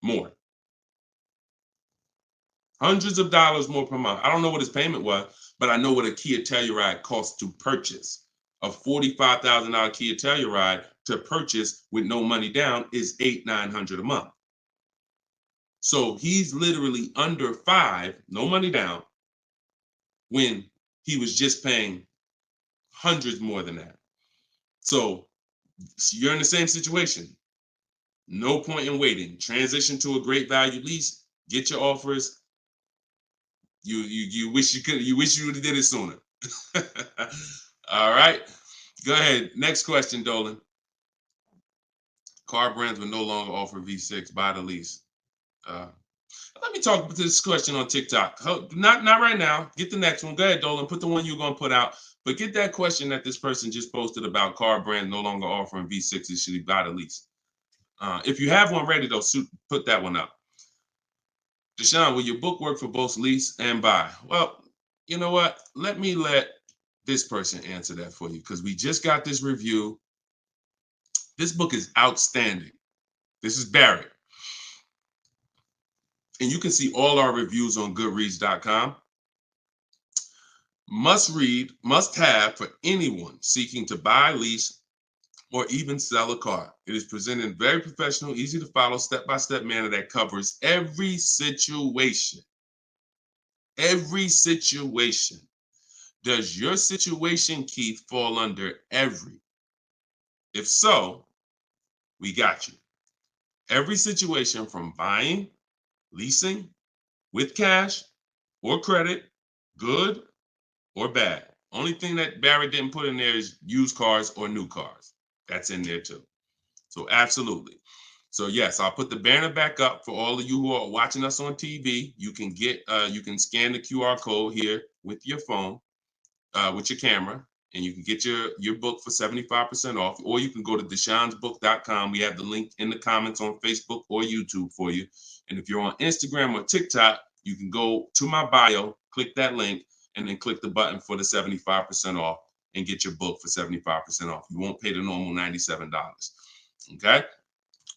More. Hundreds of dollars more per month. I don't know what his payment was, but I know what a Kia Telluride costs to purchase. A $45,000 Kia Telluride to purchase with no money down is $800-900 a month. So he's literally under $5, no money down, when he was just paying hundreds more than that. So you're in the same situation. No point in waiting. Transition to a great value lease. Get your offers. You wish you could. You wish you would have did it sooner. All right. Go ahead. Next question, Dolan. Car brands will no longer offer V6. Buy the lease. Let me talk about this question on TikTok. Not right now. Get the next one. Go ahead, Dolan. Put the one you're gonna put out. But get that question that this person just posted about car brands no longer offering V6s. Should he buy the lease? If you have one ready, though, put that one up. Deshone, will your book work for both lease and buy? Well, you know what? Let this person answer that for you because we just got this review. This book is outstanding. This is Barrett. And you can see all our reviews on goodreads.com. Must read, must have for anyone seeking to buy, lease, or even sell a car. It is presented in very professional, easy to follow, step-by-step manner that covers every situation. Every situation. Does your situation, Keith, fall under every? If so, we got you. Every situation from buying, leasing, with cash or credit, good or bad. Only thing that Barrett didn't put in there is used cars or new cars. That's in there too. So absolutely. So yes, I'll put the banner back up for all of you who are watching us on TV. You can scan the QR code here with your phone, with your camera, and you can get your book for 75% off, or you can go to deshonsbook.com. We have the link in the comments on Facebook or YouTube for you. And if you're on Instagram or TikTok, you can go to my bio, click that link, and then click the button for the 75% off and get your book for 75% off. You won't pay the normal $97. Okay?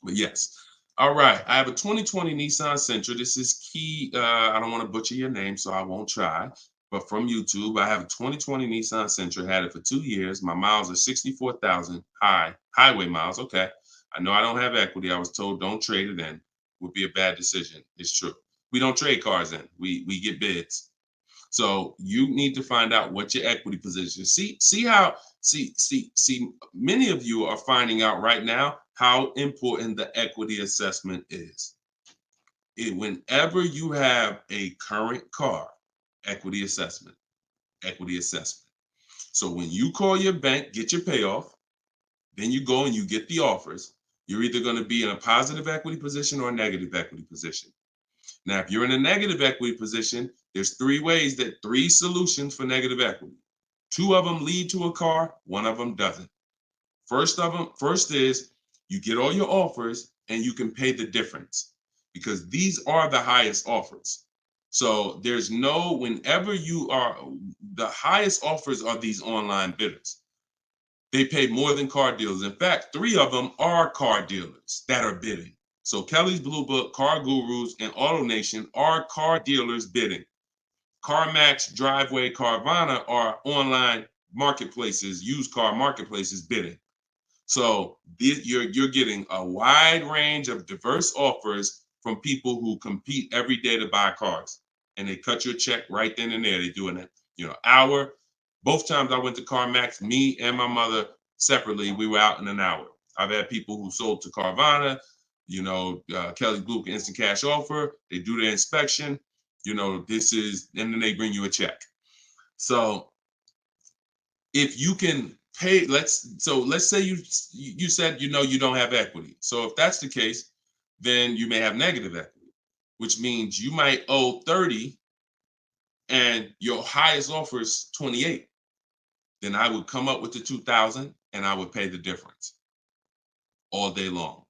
But yes. All right. I have a 2020 Nissan Sentra. This is Key. I don't want to butcher your name, so I won't try. But from YouTube, I have a 2020 Nissan Sentra. Had it for 2 years. My miles are 64,000 highway miles. Okay. I know I don't have equity. I was told don't trade it in. Would be a bad decision. It's true. We don't trade cars in. We get bids. So you need to find out what your equity position is. See, many of you are finding out right now how important the equity assessment is. Whenever you have a current car, equity assessment. So when you call your bank, get your payoff, then you go and you get the offers, you're either going to be in a positive equity position or a negative equity position. Now, if you're in a negative equity position, there's three solutions for negative equity. 2 of them lead to a car, 1 of them doesn't. First is you get all your offers and you can pay the difference because these are the highest offers. So whenever the highest offers are these online bidders. They pay more than car dealers. In fact, 3 of them are car dealers that are bidding. So Kelly's Blue Book, Car Gurus, and AutoNation are car dealers bidding. CarMax, Driveway, Carvana are online marketplaces, used car marketplaces bidding. So you're getting a wide range of diverse offers from people who compete every day to buy cars. and they cut you a check right then and there. They do an hour. Both times I went to CarMax, me and my mother separately, we were out in an hour. I've had people who sold to Carvana, Kelly Blue Instant Cash Offer. They do their inspection. And then they bring you a check. So if you can pay, let's say you said you don't have equity. So if that's the case, then you may have negative equity, which means you might owe 30 and your highest offer is 28. Then I would come up with the 2,000 and I would pay the difference all day long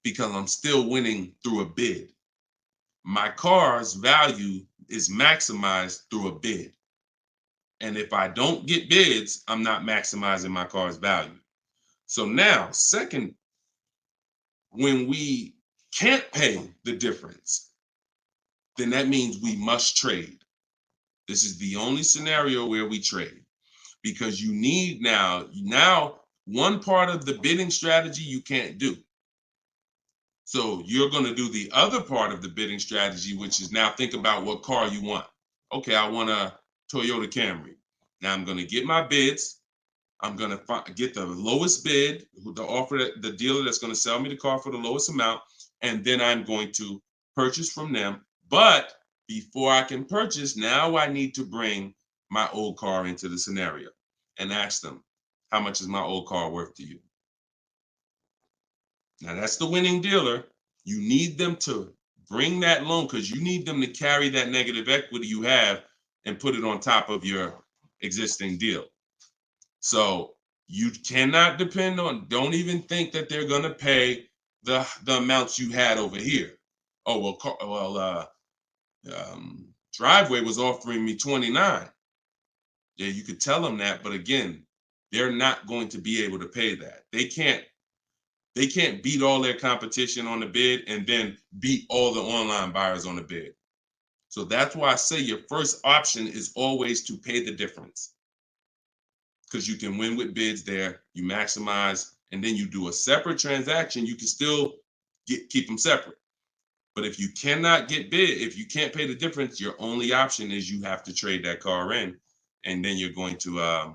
because I'm still winning through a bid. My car's value is maximized through a bid. And if I don't get bids, I'm not maximizing my car's value. So now, second, when we can't pay the difference, then that means we must trade. This is the only scenario where we trade because you need now one part of the bidding strategy you can't do. So you're going to do the other part of the bidding strategy, which is now think about what car you want. Okay, I want a Toyota Camry. Now I'm going to get my bids. I'm going to get the lowest bid, the dealer that's going to sell me the car for the lowest amount, and then I'm going to purchase from them. But before I can purchase, now I need to bring my old car into the scenario and ask them, how much is my old car worth to you? Now that's the winning dealer. You need them to bring that loan because you need them to carry that negative equity you have and put it on top of your existing deal. So you cannot depend on, don't even think that they're going to pay the amounts you had over here. Oh, Driveway was offering me 29. Yeah, you could tell them that, but again, they're not going to be able to pay that. They can't beat all their competition on the bid and then beat all the online buyers on the bid. So that's why I say your first option is always to pay the difference. Because you can win with bids there, you maximize, and then you do a separate transaction, you can still keep them separate. But if you cannot get bid, if you can't pay the difference, your only option is you have to trade that car in, and then you're going to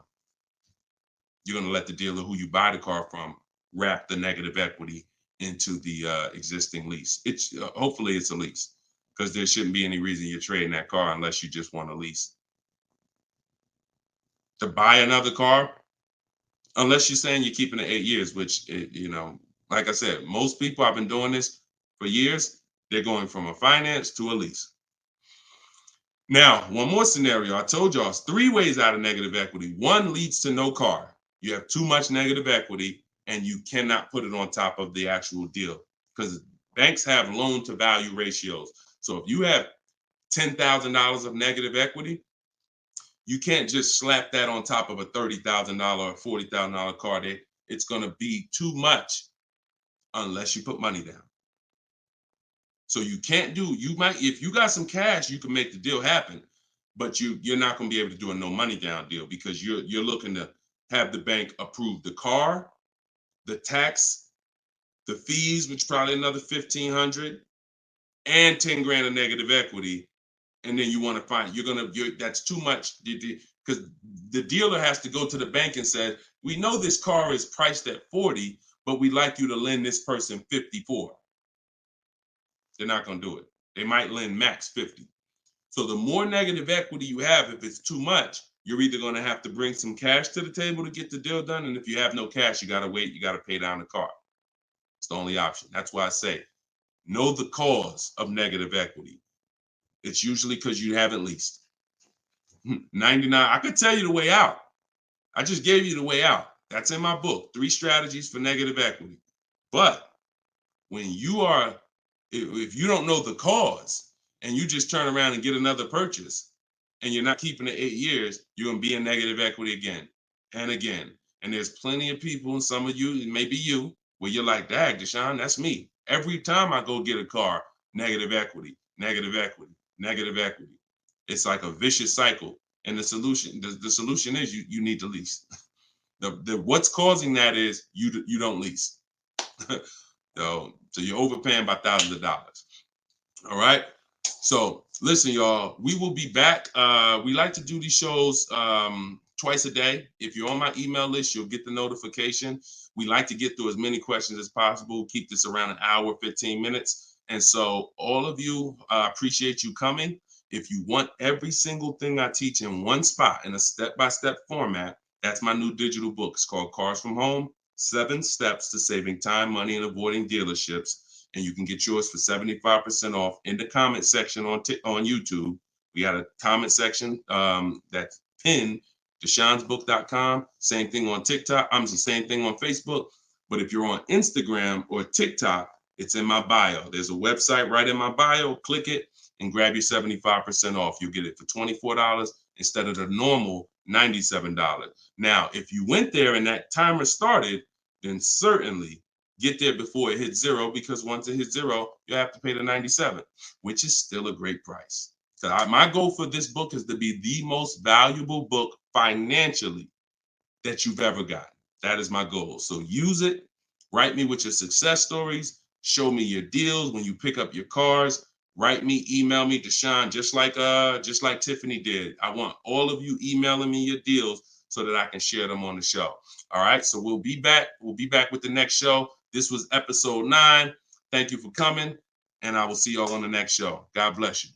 let the dealer who you buy the car from wrap the negative equity into the existing lease. It's hopefully it's a lease because there shouldn't be any reason you're trading that car unless you just want a lease. To buy another car, unless you're saying you're keeping it 8 years, which, like I said, most people, I've been doing this for years, they're going from a finance to a lease. Now, one more scenario. I told y'all, it's 3 ways out of negative equity. One leads to no car. You have too much negative equity and you cannot put it on top of the actual deal because banks have loan to value ratios. So if you have $10,000 of negative equity, you can't just slap that on top of a $30,000 or $40,000 car. It's going to be too much unless you put money down. So you can't if you got some cash, you can make the deal happen, but you're not going to be able to do a no money down deal because you're looking to have the bank approve the car, the tax, the fees, which probably another $1,500, and 10 grand of negative equity. And then you want to find that's too much because the dealer has to go to the bank and say, we know this car is priced at 40, but we'd like you to lend this person 54. They're not going to do it. They might lend max 50. So the more negative equity you have, if it's too much, you're either going to have to bring some cash to the table to get the deal done. And if you have no cash, you got to wait. You got to pay down the car. It's the only option. That's why I say, know the cause of negative equity. It's usually because you haven't leased. 99, I could tell you the way out. I just gave you the way out. That's in my book, 3 strategies for negative equity. But when if you don't know the cause and you just turn around and get another purchase and you're not keeping it 8 years, you're going to be in negative equity again and again. And there's plenty of people, and some of you, maybe you, where you're like, dag, Deshone, that's me. Every time I go get a car, negative equity, negative equity, negative equity. It's like a vicious cycle. And the solution is you need to lease. What's causing that is you don't lease. So you're overpaying by thousands of dollars. All right. So Listen, y'all, we will be back. We like to do these shows twice a day. If you're on my email list, you'll get the notification. We like to get through as many questions as possible, keep this around an hour, 15 minutes. And so all of you, appreciate you coming. If you want every single thing I teach in one spot in a step-by-step format, that's my new digital book. It's called Cars from Home, 7 Steps to Saving Time, Money, and Avoiding Dealerships. And you can get yours for 75% off in the comment section on YouTube. We got a comment section that's pinned, deshonsbook.com. Same thing on TikTok. I'm the same thing on Facebook. But if you're on Instagram or TikTok, it's in my bio. There's a website right in my bio. Click it and grab your 75% off. You'll get it for $24 instead of the normal $97. Now, if you went there and that timer started, then certainly get there before it hits zero, because once it hits zero, you have to pay the 97, which is still a great price. So my goal for this book is to be the most valuable book financially that you've ever gotten. That is my goal. So use it. Write me with your success stories. Show me your deals when you pick up your cars. Write me, email me, Deshone, just like Tiffany did. I want all of you emailing me your deals so that I can share them on the show. All right. So we'll be back. We'll be back with the next show. This was episode 9. Thank you for coming, and I will see y'all on the next show. God bless you.